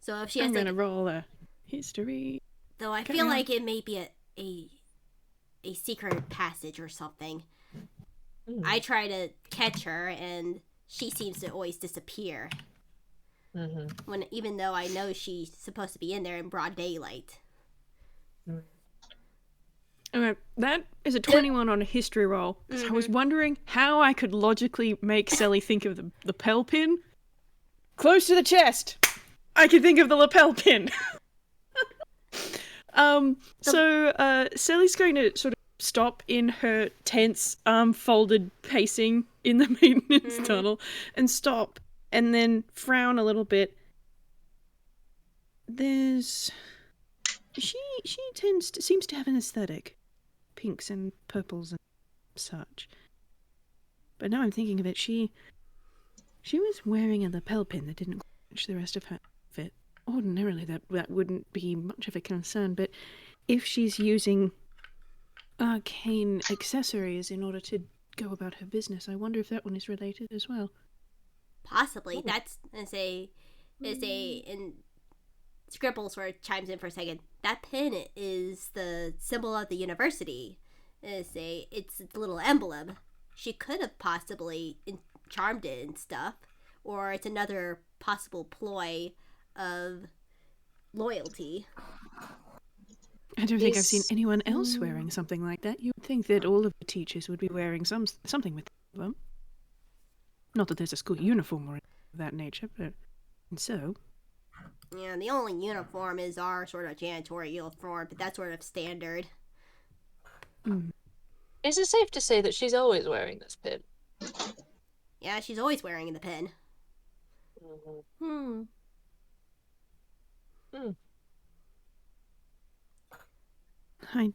A: So if she has,
B: I'm gonna roll a history.
A: Though I feel like it may be a secret passage or something. I try to catch her, and she seems to always disappear. Even though I know she's supposed to be in there in broad daylight.
B: Okay, that is a 21 on a history roll. So I was wondering how I could logically make Selli think of the lapel pin. Close to the chest! I can think of the lapel pin! So Selli's going to sort of stop in her tense, folded pacing in the maintenance tunnel and stop and then frown a little bit. She seems to have an aesthetic. Pinks and purples and such. But now I'm thinking of it, she was wearing a lapel pin that didn't match the rest of her outfit. Ordinarily that wouldn't be much of a concern, but if she's using arcane accessories in order to go about her business, I wonder if that one is related as well.
A: Possibly. and Scribbles sort of chimes in for a second. That pin is the symbol of the university. It's a little emblem. She could have possibly charmed it and stuff, or it's another possible ploy of loyalty.
B: I don't think I've seen anyone else wearing something like that. You would think that all of the teachers would be wearing something with them. Not that there's a school uniform or anything of that nature, but and so.
A: Yeah, the only uniform is our sort of janitorial uniform, but that's sort of standard.
E: Is it safe to say that she's always wearing this pin?
A: Yeah, she's always wearing the pin.
B: I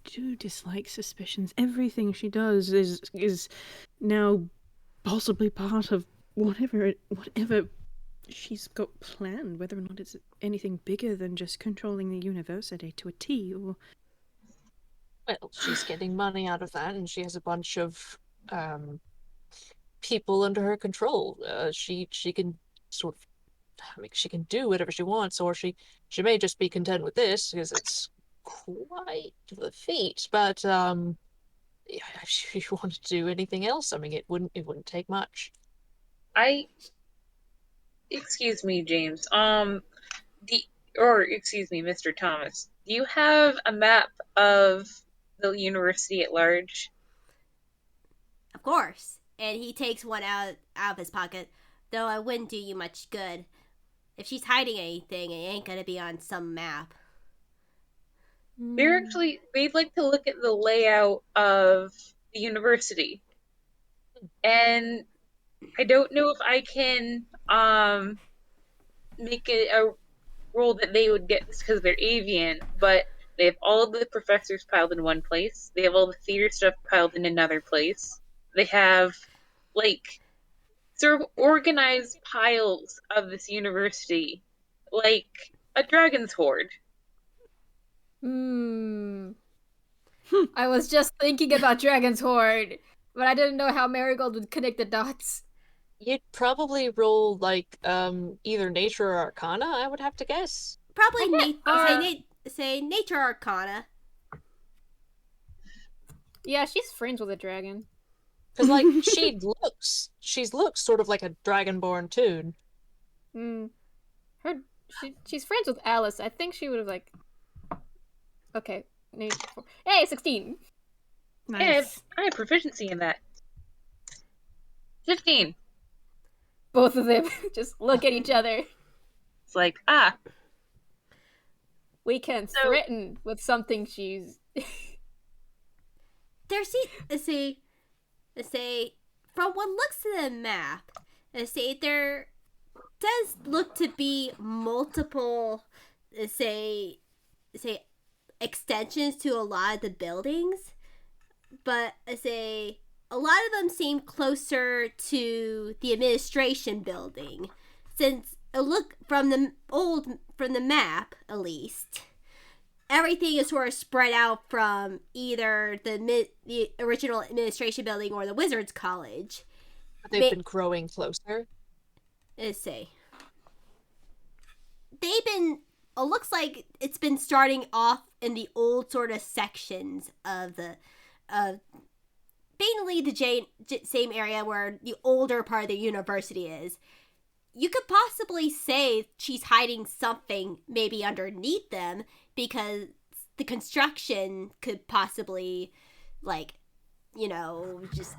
B: do dislike suspicions. Everything she does is now possibly part of whatever she's got planned, whether or not it's anything bigger than just controlling the university to a T, or...
E: Well, she's getting money out of that, and she has a bunch of people under her control. She can sort of, she can do whatever she wants, or she may just be content with this because it's quite the feat. But if she wanted to do anything else, I mean, it wouldn't take much.
D: Excuse me, James. Excuse me, Mr. Thomas. Do you have a map of the university at large?
A: Of course. And he takes one out of his pocket. Though it wouldn't do you much good. If she's hiding anything, it ain't gonna be on some map.
D: They'd like to look at the layout of the university. And I don't know if I can make it a rule that they would get this because they're avian, but they have all the professors piled in one place. They have all the theater stuff piled in another place. They have, sort of organized piles of this university, like a dragon's hoard.
C: I was just thinking about Dragon's Hoard, but I didn't know how Marigold would connect the dots.
E: You'd probably roll either nature or arcana, I would have to guess.
A: Probably say nature arcana.
C: Yeah, she's friends with a dragon.
E: Because she looks sort of like a dragonborn toon.
C: She's friends with Alice. I think she would have okay. Hey, 16.
B: Nice.
D: I have proficiency in that. 15.
C: Both of them just look at each other.
D: It's like,
C: we can threaten with something she's...
A: From what looks at the map, there does look to be multiple, extensions to a lot of the buildings, but a lot of them seem closer to the administration building, since look from the map at least, everything is sort of spread out from either the original administration building or the Wizards College.
E: They've been growing closer.
A: It looks like it's been starting off in the old sort of sections of mainly the same area where the older part of the university is. You could possibly say she's hiding something maybe underneath them, because the construction could possibly, just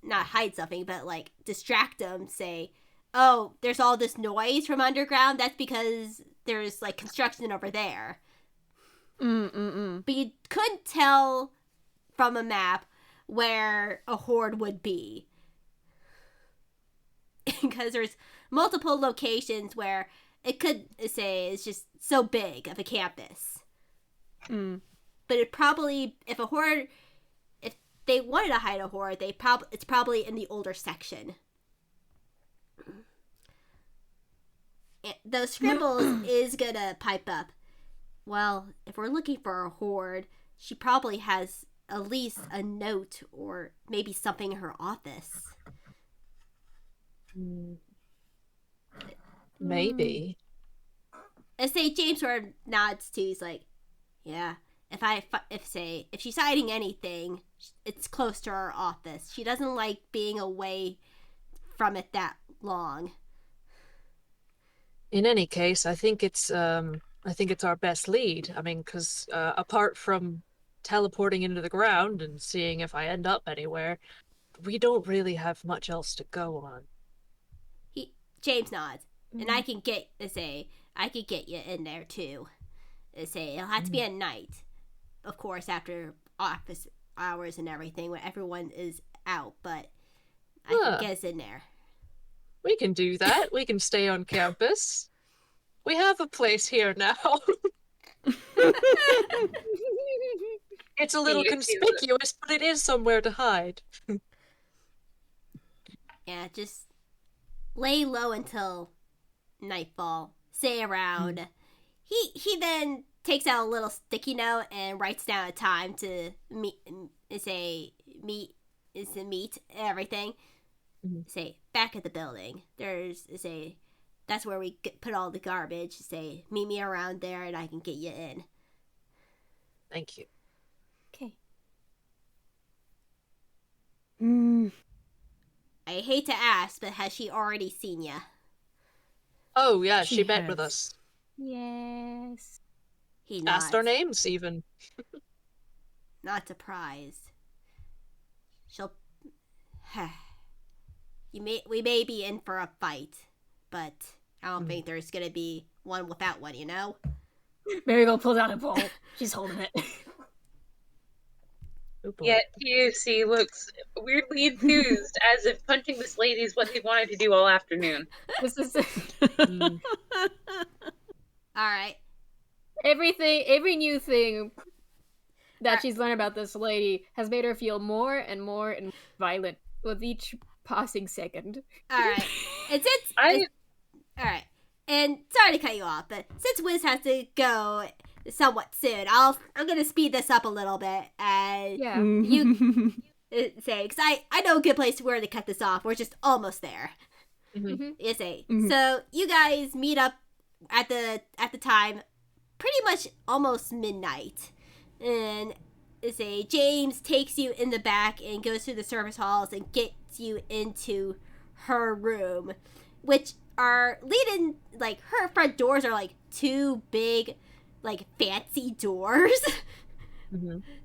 A: not hide something, but distract them, say, oh, there's all this noise from underground, that's because there's construction over there. But you couldn't tell from a map where a horde would be, because there's multiple locations where it could say it's just so big of a campus. But it probably, if they wanted to hide a horde, it's probably in the older section. Though Scribbles is gonna pipe up, well, if we're looking for a horde, she probably has at least a note or maybe something in her office.
E: Maybe.
A: I say James sort of nods too. He's like, yeah. If she's hiding anything, it's close to her office. She doesn't like being away from it that long.
E: In any case, I think it's our best lead. I mean, because apart from teleporting into the ground and seeing if I end up anywhere, we don't really have much else to go on.
A: James nods, and I can get you in there too. It'll have to be at night, of course, after office hours and everything, when everyone is out. But I can get us in there.
E: We can do that. We can stay on campus. We have a place here now. It's a little conspicuous, but it is somewhere to hide.
A: Yeah, just lay low until nightfall. Stay around. He then takes out a little sticky note and writes down a time to meet everything. Say back at the building. That's where we put all the garbage. Meet me around there and I can get you in.
E: Thank you.
C: Okay.
A: I hate to ask, but has she already seen ya?
E: Oh yeah, she met
B: has.
E: with us.
C: Yes.
A: He nods.
E: Asked our names even.
A: Not surprised. She'll. We may be in for a fight, but I don't think there's gonna be one without one, you know?
C: Marigold pulls out a ball. She's holding it.
E: Oh, boy.
D: Yet T.O.C. looks weirdly enthused, as if punching this lady is what they wanted to do all afternoon.
C: This is
A: Alright.
C: every new thing that she's learned about this lady has made her feel more and more violent with each passing second.
A: Alright. And alright. And sorry to cut you off, but since Whis has to go somewhat soon, I'm gonna speed this up a little bit.
C: Yeah.
A: You say, because I know a good place where to cut this off. We're just almost there. You say. So you guys meet up at the time, pretty much almost midnight, and say James takes you in the back and goes through the service halls and gets you into her room, which are leading, like, her front doors are like two big, like, fancy doors.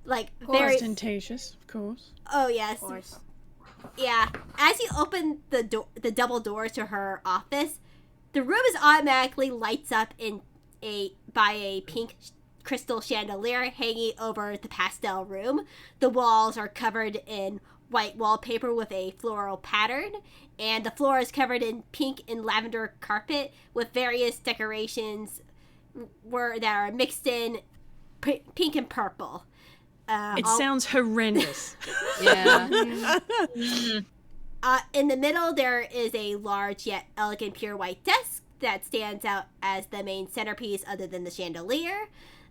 A: Like, very
B: ostentatious, of course.
A: Oh yes.
C: Of course.
A: Yeah. As you open the double doors to her office, the room is automatically lights up by a pink crystal chandelier hanging over the pastel room. The walls are covered in white wallpaper with a floral pattern, and the floor is covered in pink and lavender carpet with various decorations that are mixed in pink and purple.
B: It sounds horrendous.
E: Yeah.
A: In the middle, there is a large yet elegant pure white desk that stands out as the main centerpiece other than the chandelier.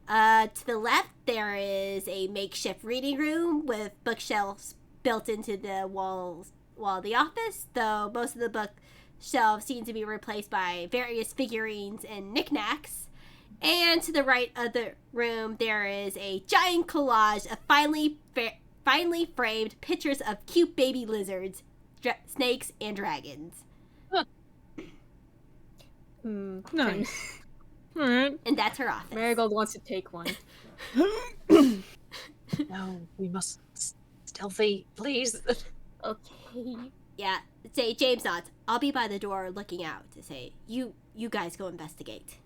A: To the left, there is a makeshift reading room with bookshelves built into the wall of the office, though most of the bookshelves seem to be replaced by various figurines and knickknacks. And to the right of the room, there is a giant collage of finely framed pictures of cute baby lizards, snakes, and dragons.
B: Nice. All right.
A: And that's her office.
C: Marigold wants to take one.
E: No, we must stealthy, please.
C: Okay.
A: Yeah, say James nods. I'll be by the door looking out to say, you guys go investigate.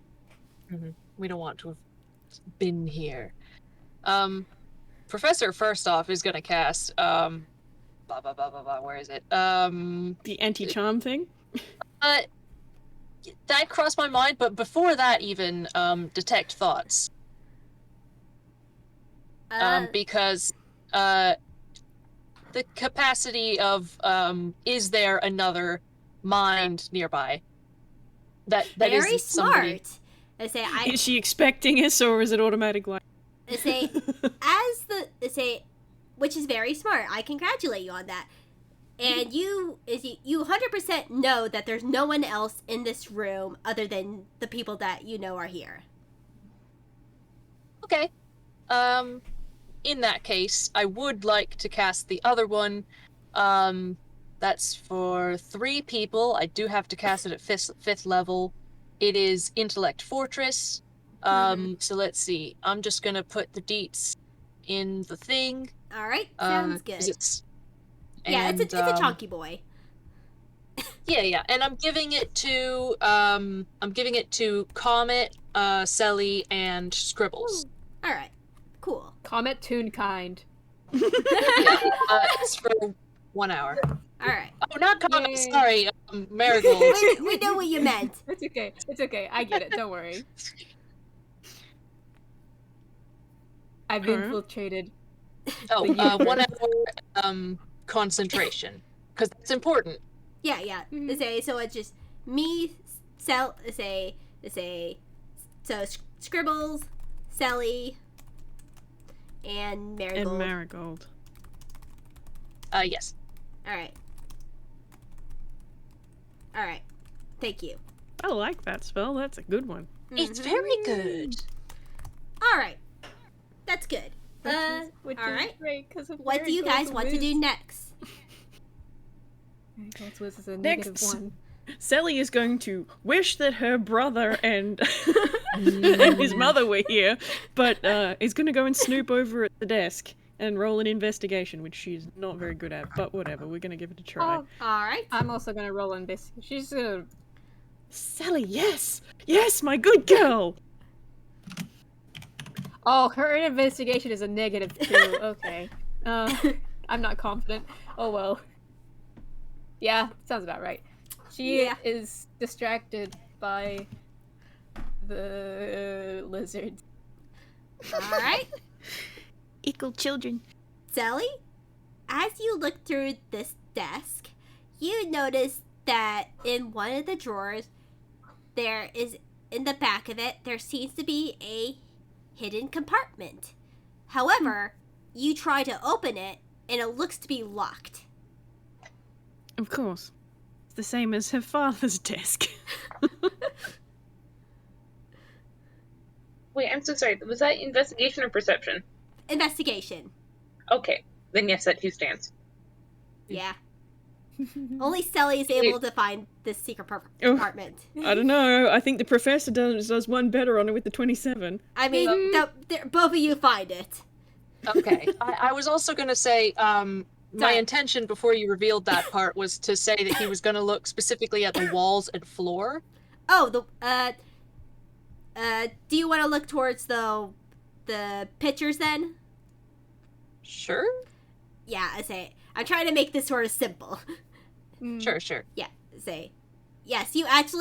E: We don't want to have been here. Professor, first off, is gonna cast, blah, blah, blah, blah, blah, where is it?
B: The anti-charm thing?
E: That crossed my mind, but before that even, detect thoughts. Because, the capacity of, is there another mind nearby? That
A: Very
E: is somebody.
A: smart. I say,
B: Is she expecting us, or is it automatic like?
A: I say, which is very smart. I congratulate you on that. And you 100% know that there's no one else in this room other than the people that you know are here.
E: Okay. In that case, I would like to cast the other one. That's for 3 people. I do have to cast it at 5th level. It is Intellect Fortress. So let's see. I'm just gonna put the deets in the thing.
A: All right, sounds good.
E: It's
A: a chunky boy.
E: Yeah, and I'm giving it to Comet, Selli, and Scribbles.
A: All right, cool.
C: Comet Toon kind.
E: It's for 1 hour.
A: All right.
E: Oh, not Comet.
C: Yay.
E: Sorry, Marigold.
A: We know what you meant.
C: It's okay. It's okay. I get it. Don't worry. I've infiltrated.
E: Oh, 1 hour concentration, because that's important.
A: Yeah. So it's just me, so Scribbles, Selli, and Marigold.
B: And Marigold.
E: Yes.
A: All right. Thank you.
B: I like that spell. That's a good one.
E: It's very good.
A: All right. That's good.
C: Which
A: all
C: is
A: right.
C: great, 'cause of
A: What do you guys want to do
C: Whis.
A: next?
C: Marigold's Whis is a
B: Next.
C: -1.
B: Selli is going to wish that her brother and and his mother were here, but is going to go and snoop over at the desk and roll an investigation, which she's not very good at, but whatever, we're going to give it a try.
C: Oh,
A: All right.
C: I'm also gonna roll in this. She's gonna.
B: Selli, yes! Yes, my good girl!
C: Oh, her investigation is a -2. Okay. I'm not confident. Oh well. Yeah, sounds about right. She
A: Yeah.
C: is distracted by the lizards.
A: All right.
B: Equal children.
A: Selli, as you look through this desk, you notice that in one of the drawers, in the back of it, there seems to be a hidden compartment. However, you try to open it, and it looks to be locked.
B: Of course. It's the same as her father's desk.
D: Wait, I'm so sorry. Was that investigation or perception?
A: Investigation.
D: Okay, then yes, that too stands.
A: Yeah. Only Selli is able to find this secret compartment.
B: I don't know. I think the professor does one better on it with the 27.
A: I mean, both of you find it.
E: Okay. I was also going to say, my intention before you revealed that part was to say that he was going to look specifically at the walls and floor.
A: Oh, do you want to look towards the pictures then?
E: Sure.
A: Yeah, I'm trying to make this sort of simple.
E: Sure.
A: Yeah, yes, as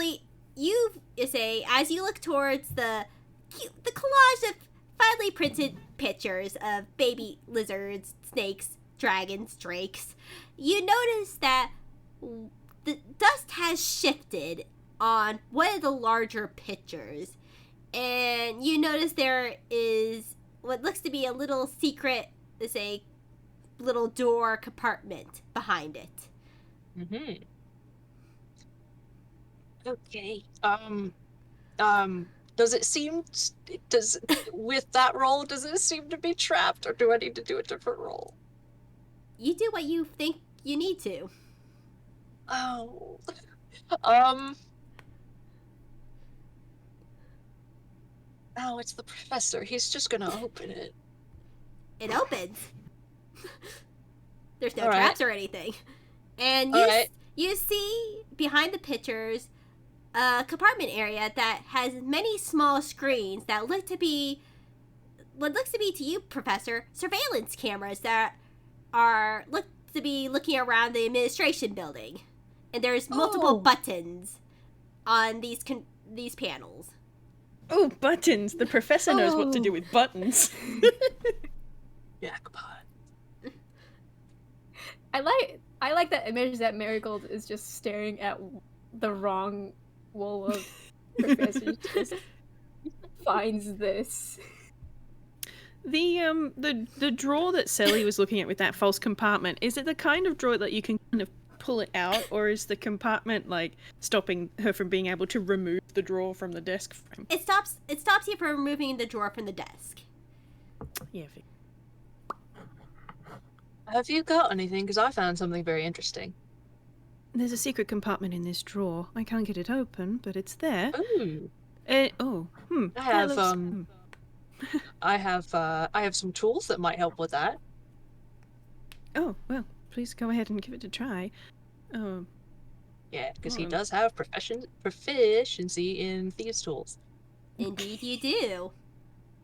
A: you look towards the collage of finely printed pictures of baby lizards, snakes, dragons, drakes, you notice that the dust has shifted on one of the larger pictures, and you notice there is what looks to be a little secret, little door compartment behind it.
E: Mm-hmm. Okay. With that roll, does it seem to be trapped, or do I need to do a different roll?
A: You do what you think you need to.
E: Oh. Oh, it's the professor. He's just gonna open it.
A: It opens. There's no
E: All right.
A: traps or anything. And
E: All right.
A: you see behind the pictures a compartment area that has many small screens that look to be what looks to be to you, Professor, surveillance cameras that look to be looking around the administration building. And there's multiple buttons on these panels.
B: Oh, buttons! The professor knows what to do with buttons.
E: Yeah, come on.
C: I like that image that Marigold is just staring at the wrong wall of Professor just finds this.
B: The drawer that Selli was looking at with that false compartment, is it the kind of drawer that you can kind of pull it out, or is the compartment like stopping her from being able to remove the drawer from the desk frame?
A: It stops you from removing the drawer from the desk.
B: Yeah.
E: Have you got anything? Because I found something very interesting.
B: There's a secret compartment in this drawer. I can't get it open, but it's there.
E: Ooh.
B: I
E: have some tools that might help with that.
B: Oh, well, please go ahead and give it a try.
E: Yeah, because he does have proficiency in thieves' tools.
A: Indeed you do.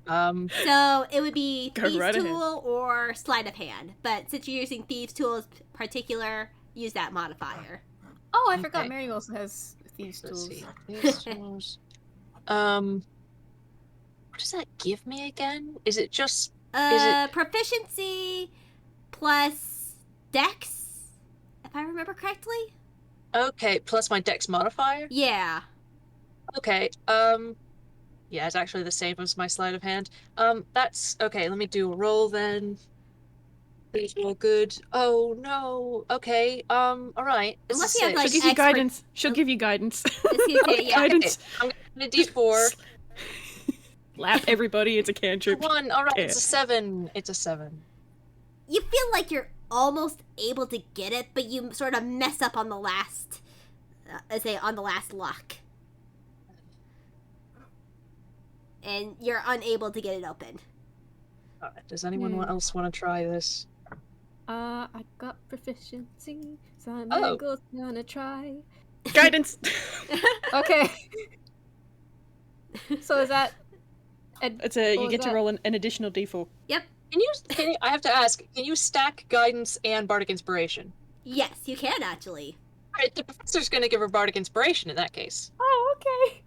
E: So
A: it would be
B: Go
A: Thieves'
B: right ahead.
A: Tool or Sleight of Hand. But since you're using Thieves' Tools particular, use that modifier.
C: Oh, I forgot
E: Okay.
C: Marigold also has thieves'
E: let's
C: tools.
E: see. Thieves' tools. What does that give me again? Is it just
A: Proficiency plus Dex, if I remember correctly.
E: okay, plus my dex modifier?
A: Yeah.
E: Okay, yeah, it's actually the same as my sleight of hand. That's okay, let me do a roll then. These are all good. Oh no. Okay, alright.
A: Unless you have,
B: She'll
A: like,
B: give you
A: expert-
B: guidance. She'll give you guidance.
A: Yeah.
B: Guidance.
E: I'm gonna D4.
B: Lap everybody. It's a cantrip.
E: One, alright,
B: Yeah.
E: it's a 7. It's a 7.
A: You feel like you're almost able to get it, but you sort of mess up on the last, on the last lock. And you're unable to get it open.
E: Alright, does anyone else want to try this?
C: I got proficiency, so I'm
E: Oh.
C: gonna try.
B: Guidance.
C: Okay. So is that?
B: It's a.
C: What
B: You
C: was
B: get to
C: that?
B: roll an additional d4.
E: Can you, I have to ask, can you stack guidance and bardic inspiration?
A: Yes, you can actually.
E: Alright, the professor's gonna give her bardic inspiration in that case.
C: Oh, okay.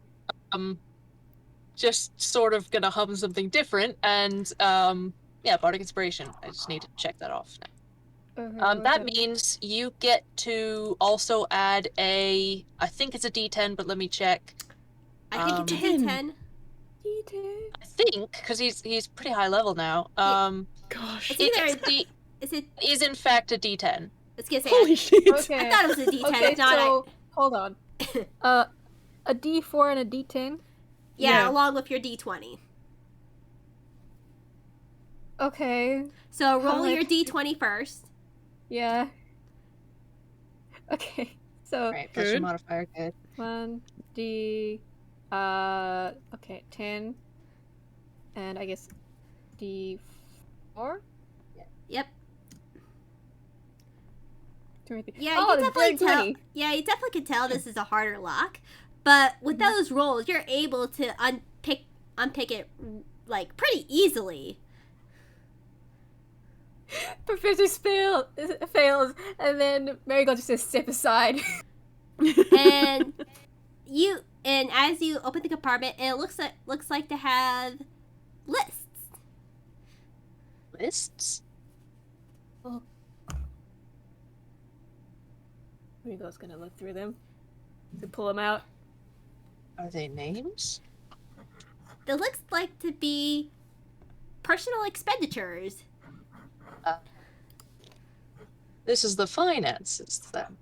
E: Just sort of gonna hum something different, and yeah, bardic inspiration. I just need to check that off now. That means you get to also add I think it's a D10, but let me check.
A: I think it's a
B: 10.
A: D10.
E: I think because he's pretty high level now.
B: Gosh.
A: Is it?
E: Is in fact a D10.
A: Let's get
B: Holy shit.
C: Okay.
A: I thought it was a D10.
C: Okay,
A: It's not.
C: so hold on. A D4 and a D10.
A: Yeah,
B: Yeah.
A: along with your D20.
C: Okay.
A: So roll
C: How
A: your
C: much-
A: D20 first.
C: Yeah. Okay. So
E: Right, plus your
B: Good.
E: modifier. Good.
C: 1D. Okay, 10. And I guess D4.
A: Yep. Yeah,
C: Oh,
A: you
C: the
A: definitely
C: bird
A: tell.
C: 20.
A: Yeah, you definitely can tell this is a harder lock. But with those rolls, you're able to unpick it like pretty easily.
C: Professor fails, and then Marigold just says step aside.
A: And as you open the compartment, it looks like to have lists.
E: Lists?
C: Marigold's gonna look through them to pull them out.
E: Are they names?
A: It looks like to be personal expenditures.
E: This is the finances then.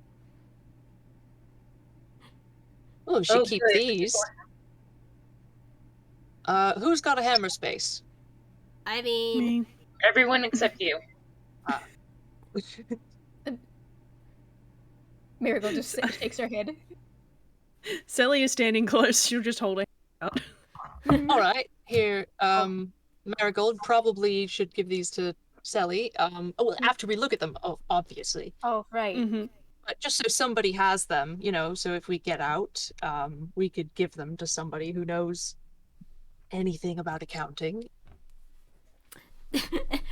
E: Oh, she keep
D: good.
E: these. Who's got a hammer space?
A: I mean,
B: Me.
D: Everyone except you.
C: Marigold just shakes her head.
B: Selli is standing close. She'll just hold it out.
E: All right, here. Marigold probably should give these to Selli. Well, after we look at them, obviously.
C: Oh, right.
B: Mm-hmm.
E: But just so somebody has them, so if we get out, we could give them to somebody who knows anything about accounting.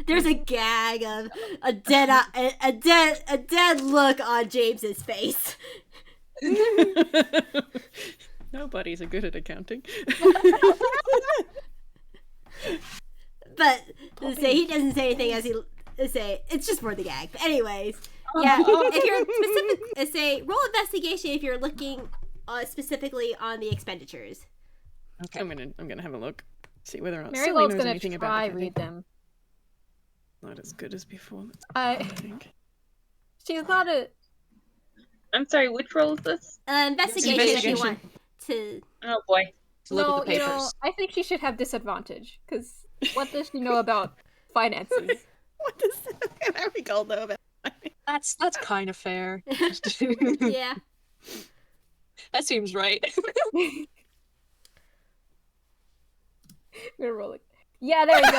A: there's a gag of a dead look on James's face.
B: Nobody's good at accounting.
A: But he doesn't say anything as he say it's just for the gag. But anyways, yeah. If you're specific, roll investigation if you're looking specifically on the expenditures.
E: Okay.
B: I'm gonna have a look. See whether or not Selli
C: Marigold's
B: knows
C: gonna
B: anything about
C: try
B: the
C: read them.
B: Not as good as before.
C: I
B: think.
C: she's not a
D: I'm sorry, which role is this?
A: Investigation if you
E: Investigation.
A: want to.
D: Oh boy.
E: To look
C: no.
E: at the
C: You
E: papers.
C: know, I think she should have disadvantage because what does she know about finances?
B: What does Marigold know about?
E: That's kind of fair.
A: Yeah.
E: That seems right.
C: We're rolling. Yeah, there you go.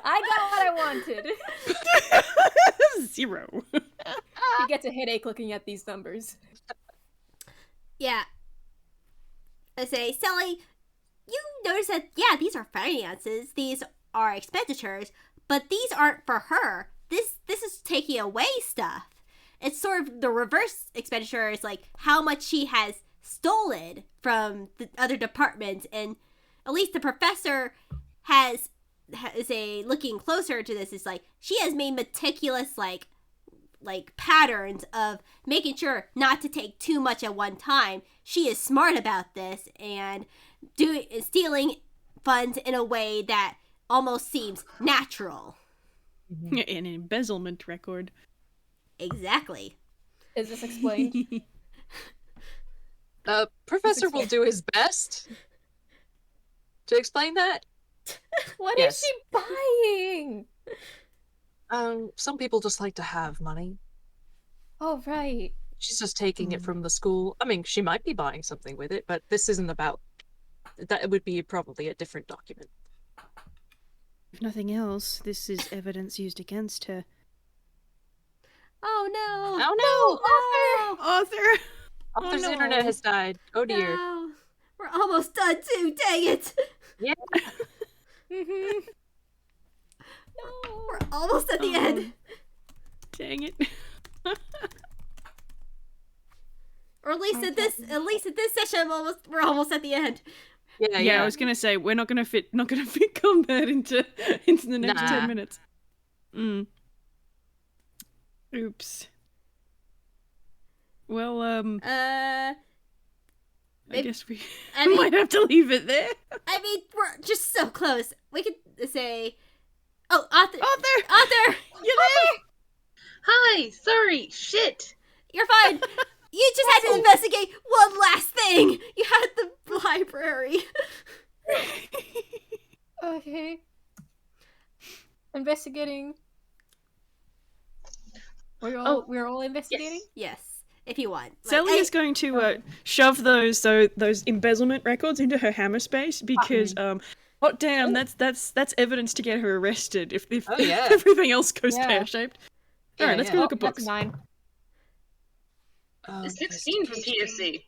C: I got what I wanted.
B: 0.
C: She gets a headache looking at these numbers.
A: Yeah. I say, Selli, you notice that, yeah, these are finances, these are expenditures, but these aren't for her. This is taking away stuff. It's sort of the reverse expenditure is like how much she has stolen from the other departments, and at least the professor has a looking closer to this is like she has made meticulous like patterns of making sure not to take too much at one time. She is smart about this and stealing funds in a way that almost seems natural.
B: An embezzlement record.
A: Exactly.
C: Is this explained?
E: Professor will do his best to explain that.
C: What
E: Yes.
C: is she buying?
E: Some people just like to have money.
C: Oh, right.
E: She's just taking it from the school. I mean, she might be buying something with it, but this isn't about that. It would be probably a different document.
B: If nothing else, this is evidence used against her.
A: Oh no.
E: Oh no!
B: Author!
E: Author's
B: no.
E: internet has died. Oh dear.
A: No. We're almost done too, dang it.
E: Yeah.
C: Mm-hmm.
A: We're almost at the end.
B: Dang it.
A: Or at least at this session we're almost at the end.
E: Yeah.
B: I was gonna say we're not gonna fit combat into the next
E: Nah.
B: 10 minutes. Oops. Well, I
A: maybe-
B: guess we
A: I mean-
B: might have to leave it there.
A: I mean, we're just so close. We could say, oh, author,
B: You there?
D: Hi, sorry, shit.
A: you're fine. You just had to investigate one last thing. You had the library.
C: Okay. Investigating. We're all investigating?
A: Yes, if you want.
B: Selli is going to shove those embezzlement records into her hammer space because hot damn, that's evidence to get her arrested if
E: Oh, yeah.
B: everything else goes
C: Yeah.
B: pear-shaped.
E: Yeah,
B: Alright, let's
E: yeah.
B: go look at
C: That's
B: books.
C: 9.
D: 16 for T.O.C.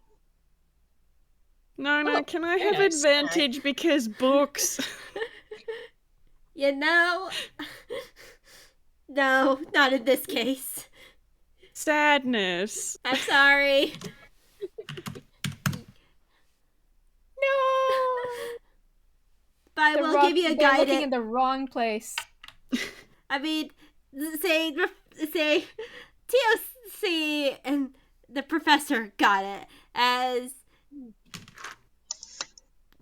B: No, can I have
E: nice.
B: advantage because books?
A: You know, no, not in this case.
B: Sadness.
A: I'm sorry.
C: No!
A: But we'll give you a
C: They're looking in
A: guidance.
C: the wrong place.
A: I mean, say T.O.C. and the professor got it as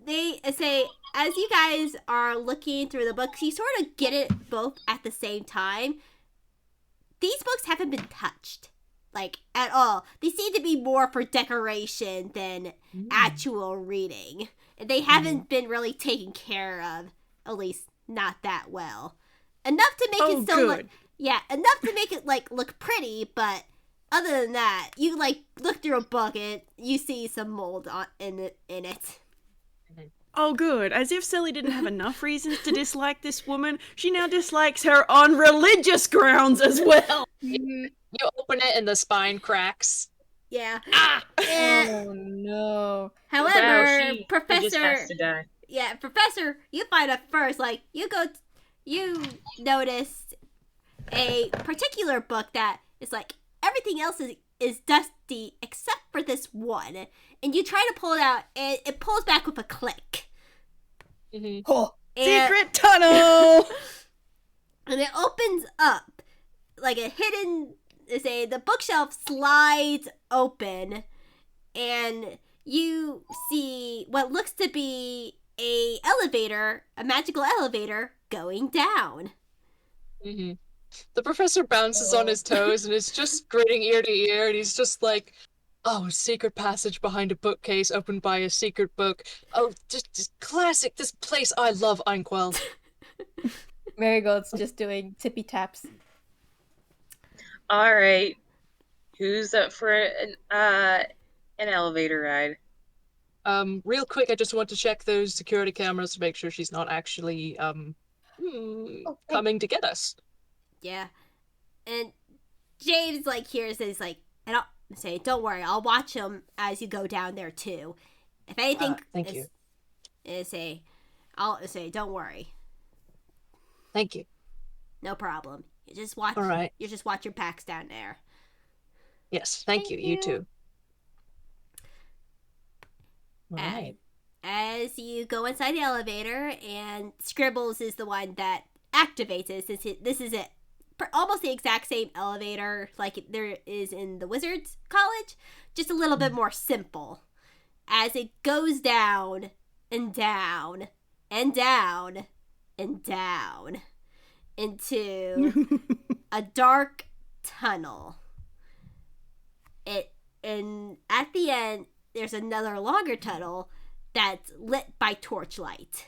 A: they say as you guys are looking through the books, you sort of get it both at the same time. These books haven't been touched, like, at all. They seem to be more for decoration than actual reading. And they haven't been really taken care of, at least not that well. Enough to make it still look,
B: good.
A: yeah, enough to make it, like, look pretty, but other than that, you, like, look through a book and you see some mold in it.
B: Oh, good. As if Selli didn't have enough reasons to dislike this woman, she now dislikes her on religious grounds as well.
E: You open it and the spine cracks.
A: Yeah.
C: Oh no.
A: However,
D: Wow, she just
A: Professor,
D: has to die.
A: yeah, Professor, you find out first, like, you noticed a particular book that is like, everything else is dusty except for this one. And you try to pull it out, and it pulls back with a click.
C: Oh.
A: And,
B: Secret tunnel!
A: and it opens up like a hidden, the bookshelf slides open, and you see what looks to be a elevator, a magical elevator going down.
E: Mm-hmm. The professor bounces on his toes and is just grinning ear to ear, and he's just like, oh, secret passage behind a bookcase opened by a secret book. Oh, just classic. This place, I love Inkwell.
C: Marigold's just doing tippy taps.
D: All right. Who's up for an elevator ride?
E: Real quick, I just want to check those security cameras to make sure she's not actually, coming to get us.
A: Yeah. And James, like, hears this, like, and I'll say, don't worry, I'll watch him as you go down there, too. If anything,
E: Thank you.
A: I'll say, don't worry.
E: Thank you.
A: No problem. You just watch.
E: All right.
A: You just watch your packs down there.
E: Yes, thank you. You too. All right.
A: As you go inside the elevator, and Scribbles is the one that activates it, since this is it. Almost the exact same elevator like there is in the Wizards College, just a little bit more simple. As it goes down and down and down and down into a dark tunnel. And at the end, there's another longer tunnel that's lit by torchlight.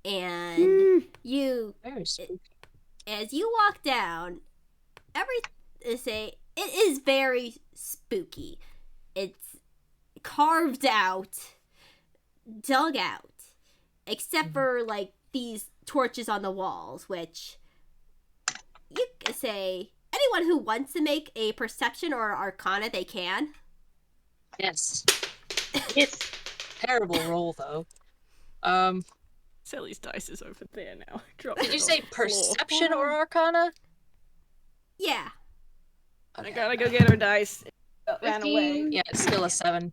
A: And
E: Very spooky.
A: as you walk down, it is very spooky. It's carved out, dug out, except for like these torches on the walls, which you could say anyone who wants to make a perception or arcana, they can.
E: Yes.
D: Yes.
E: Terrible roll though.
B: Selli's dice is over there now.
E: Did you say perception or arcana?
A: Yeah.
B: I gotta go get her dice. Ran
D: 15.
B: away.
E: Yeah, it's still a 7.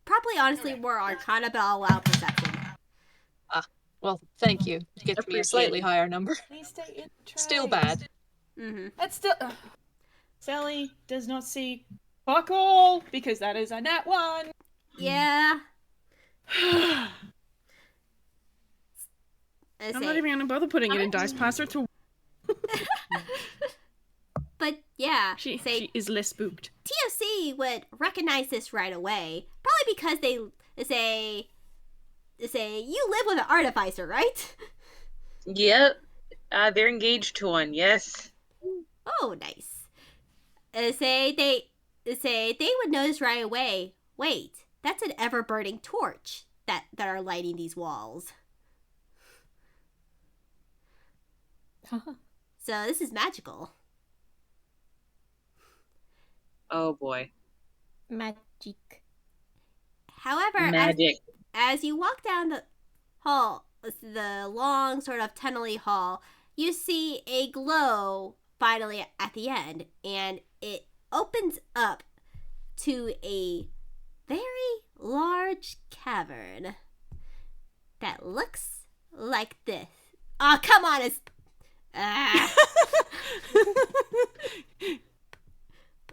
A: Probably honestly more arcana, but I'll allow perception.
E: Well, thank you. It gets me a slightly higher number.
B: Please stay in the
E: Still
B: trays.
E: bad.
A: Mm-hmm.
B: That's still. Selli does not see fuck all because that is a nat 1.
A: Yeah.
B: I'm not even gonna bother putting it in dice. Pass her to.
A: But yeah,
B: She is less spooked.
A: T.O.C. would recognize this right away. Probably because they say you live with an artificer, right?
D: Yep. They're engaged to one. Yes.
A: Oh, nice. They would notice right away. Wait, that's an ever-burning torch that are lighting these walls. So this is magical.
D: Oh boy.
C: Magic.
A: However,
D: Magic.
A: as you walk down the hall, the long sort of tunnely hall, you see a glow finally at the end, and it opens up to a very large cavern that looks like this. Oh, come on, it's...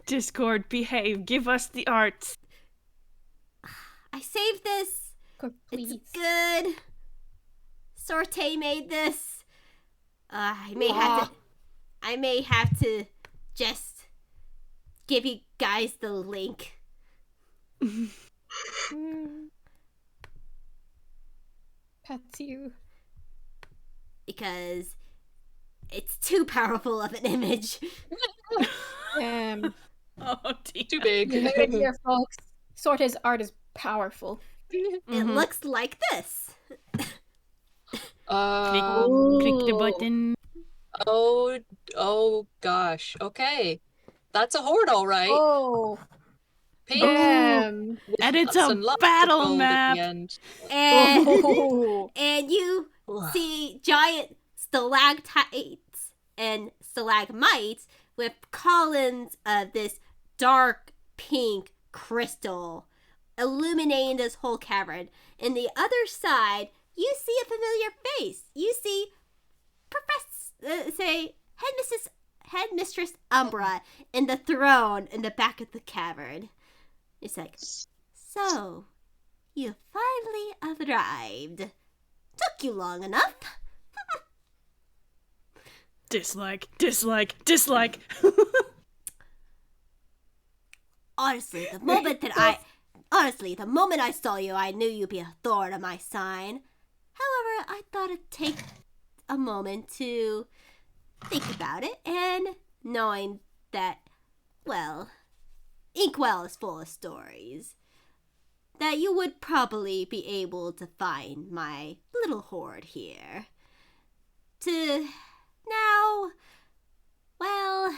B: Discord, behave. Give us the arts.
A: I saved this.
C: Please.
A: It's good. Sorte made this. I may have to just give you guys the link.
C: That's you.
A: Because it's too powerful of an image.
B: Oh, dear.
E: Too big.
C: Here, folks. Sorte's art is powerful.
A: It looks like this.
B: Click the button.
E: Oh gosh. Okay. That's a horde, all right.
C: Oh,
E: Pink.
C: damn.
B: And it's
E: Lots
B: a
E: and lots of
B: battle
E: gold at the
B: map.
E: end.
A: And,
C: Oh.
A: and you see giant stalactites and stalagmites with columns of this dark pink crystal illuminating this whole cavern. In the other side, you see a familiar face. You see Headmistress Umbra in the throne in the back of the cavern. It's like, so, you finally arrived. Took you long enough.
B: Dislike, dislike, dislike.
A: Honestly, the moment I saw you, I knew you'd be a thorn on my sign. However, I thought it'd take a moment to think about it, and knowing that, well, Inkwell is full of stories, that you would probably be able to find my little hoard here. Now, well,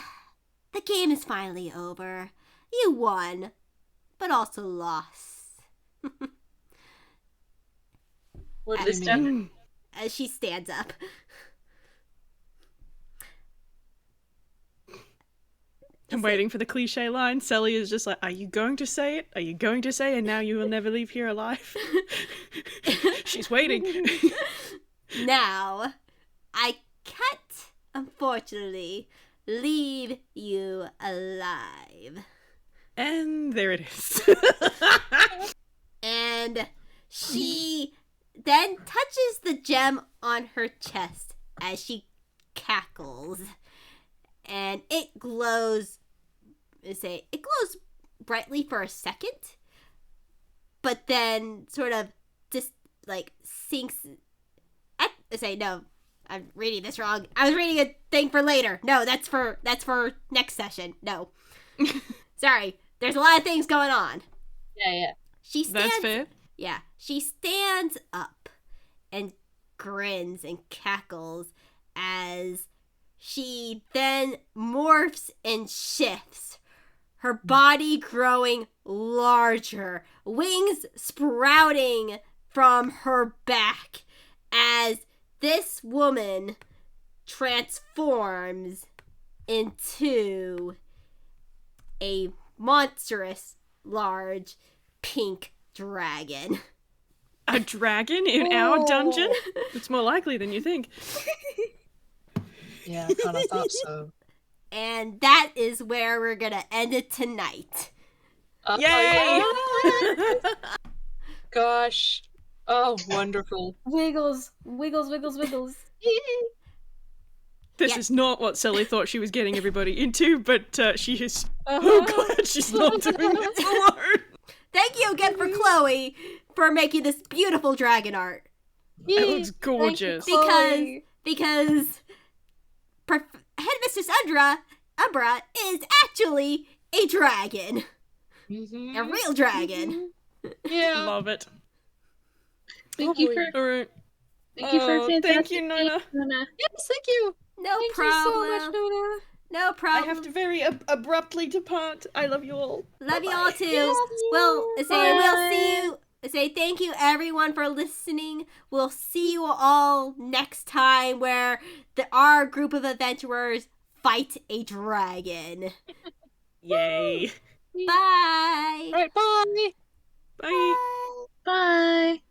A: the game is finally over. You won, but also lost.
E: What do you mean?
A: As she stands up.
B: I'm waiting for the cliche line. Selli is just like, are you going to say it? Are you going to say it? And now you will never leave here alive. She's waiting.
A: Now, I can't, unfortunately, leave you alive.
B: And there it is.
A: And she then touches the gem on her chest as she cackles. And it glows, it glows brightly for a second, but then sort of just like sinks. No, I'm reading this wrong. I was reading a thing for later. No, that's for next session. No, sorry. There's a lot of things going on.
E: Yeah.
B: That's fair.
A: Yeah, she stands up and grins and cackles as she then morphs and shifts, her body growing larger, wings sprouting from her back as this woman transforms into a monstrous, large, pink dragon.
B: A dragon in our dungeon? It's more likely than you think.
E: Yeah, I kind of thought so.
A: And that is where we're gonna end it tonight.
B: Yay!
E: Yeah. Gosh. Oh, wonderful.
C: Wiggles, wiggles, wiggles, wiggles.
B: This
A: Yeah.
B: is not what Selli thought she was getting everybody into, but she is so glad she's not doing this alone.
A: Thank you again for Chloe for making this beautiful dragon art.
B: It looks gorgeous.
A: Because Headmistress Umbra is actually a dragon.
E: Mm-hmm.
A: A real dragon.
E: Yeah.
B: Love it.
D: Thank you for
B: All right.
D: thank you for a fantastic
B: thank you, Nona.
D: Nona.
E: Yes, thank you.
A: No
C: Thank
A: problem.
C: you so much, Nona.
A: No
B: I
A: problem.
B: have to very abruptly depart. I love you all.
A: Love you all too.
C: Yes,
A: Well,
C: you.
A: we'll see you. Say thank you everyone for listening. We'll see you all next time where our group of adventurers fight a dragon.
B: Yay.
A: Bye.
E: All right, bye.
B: Bye.
D: Bye.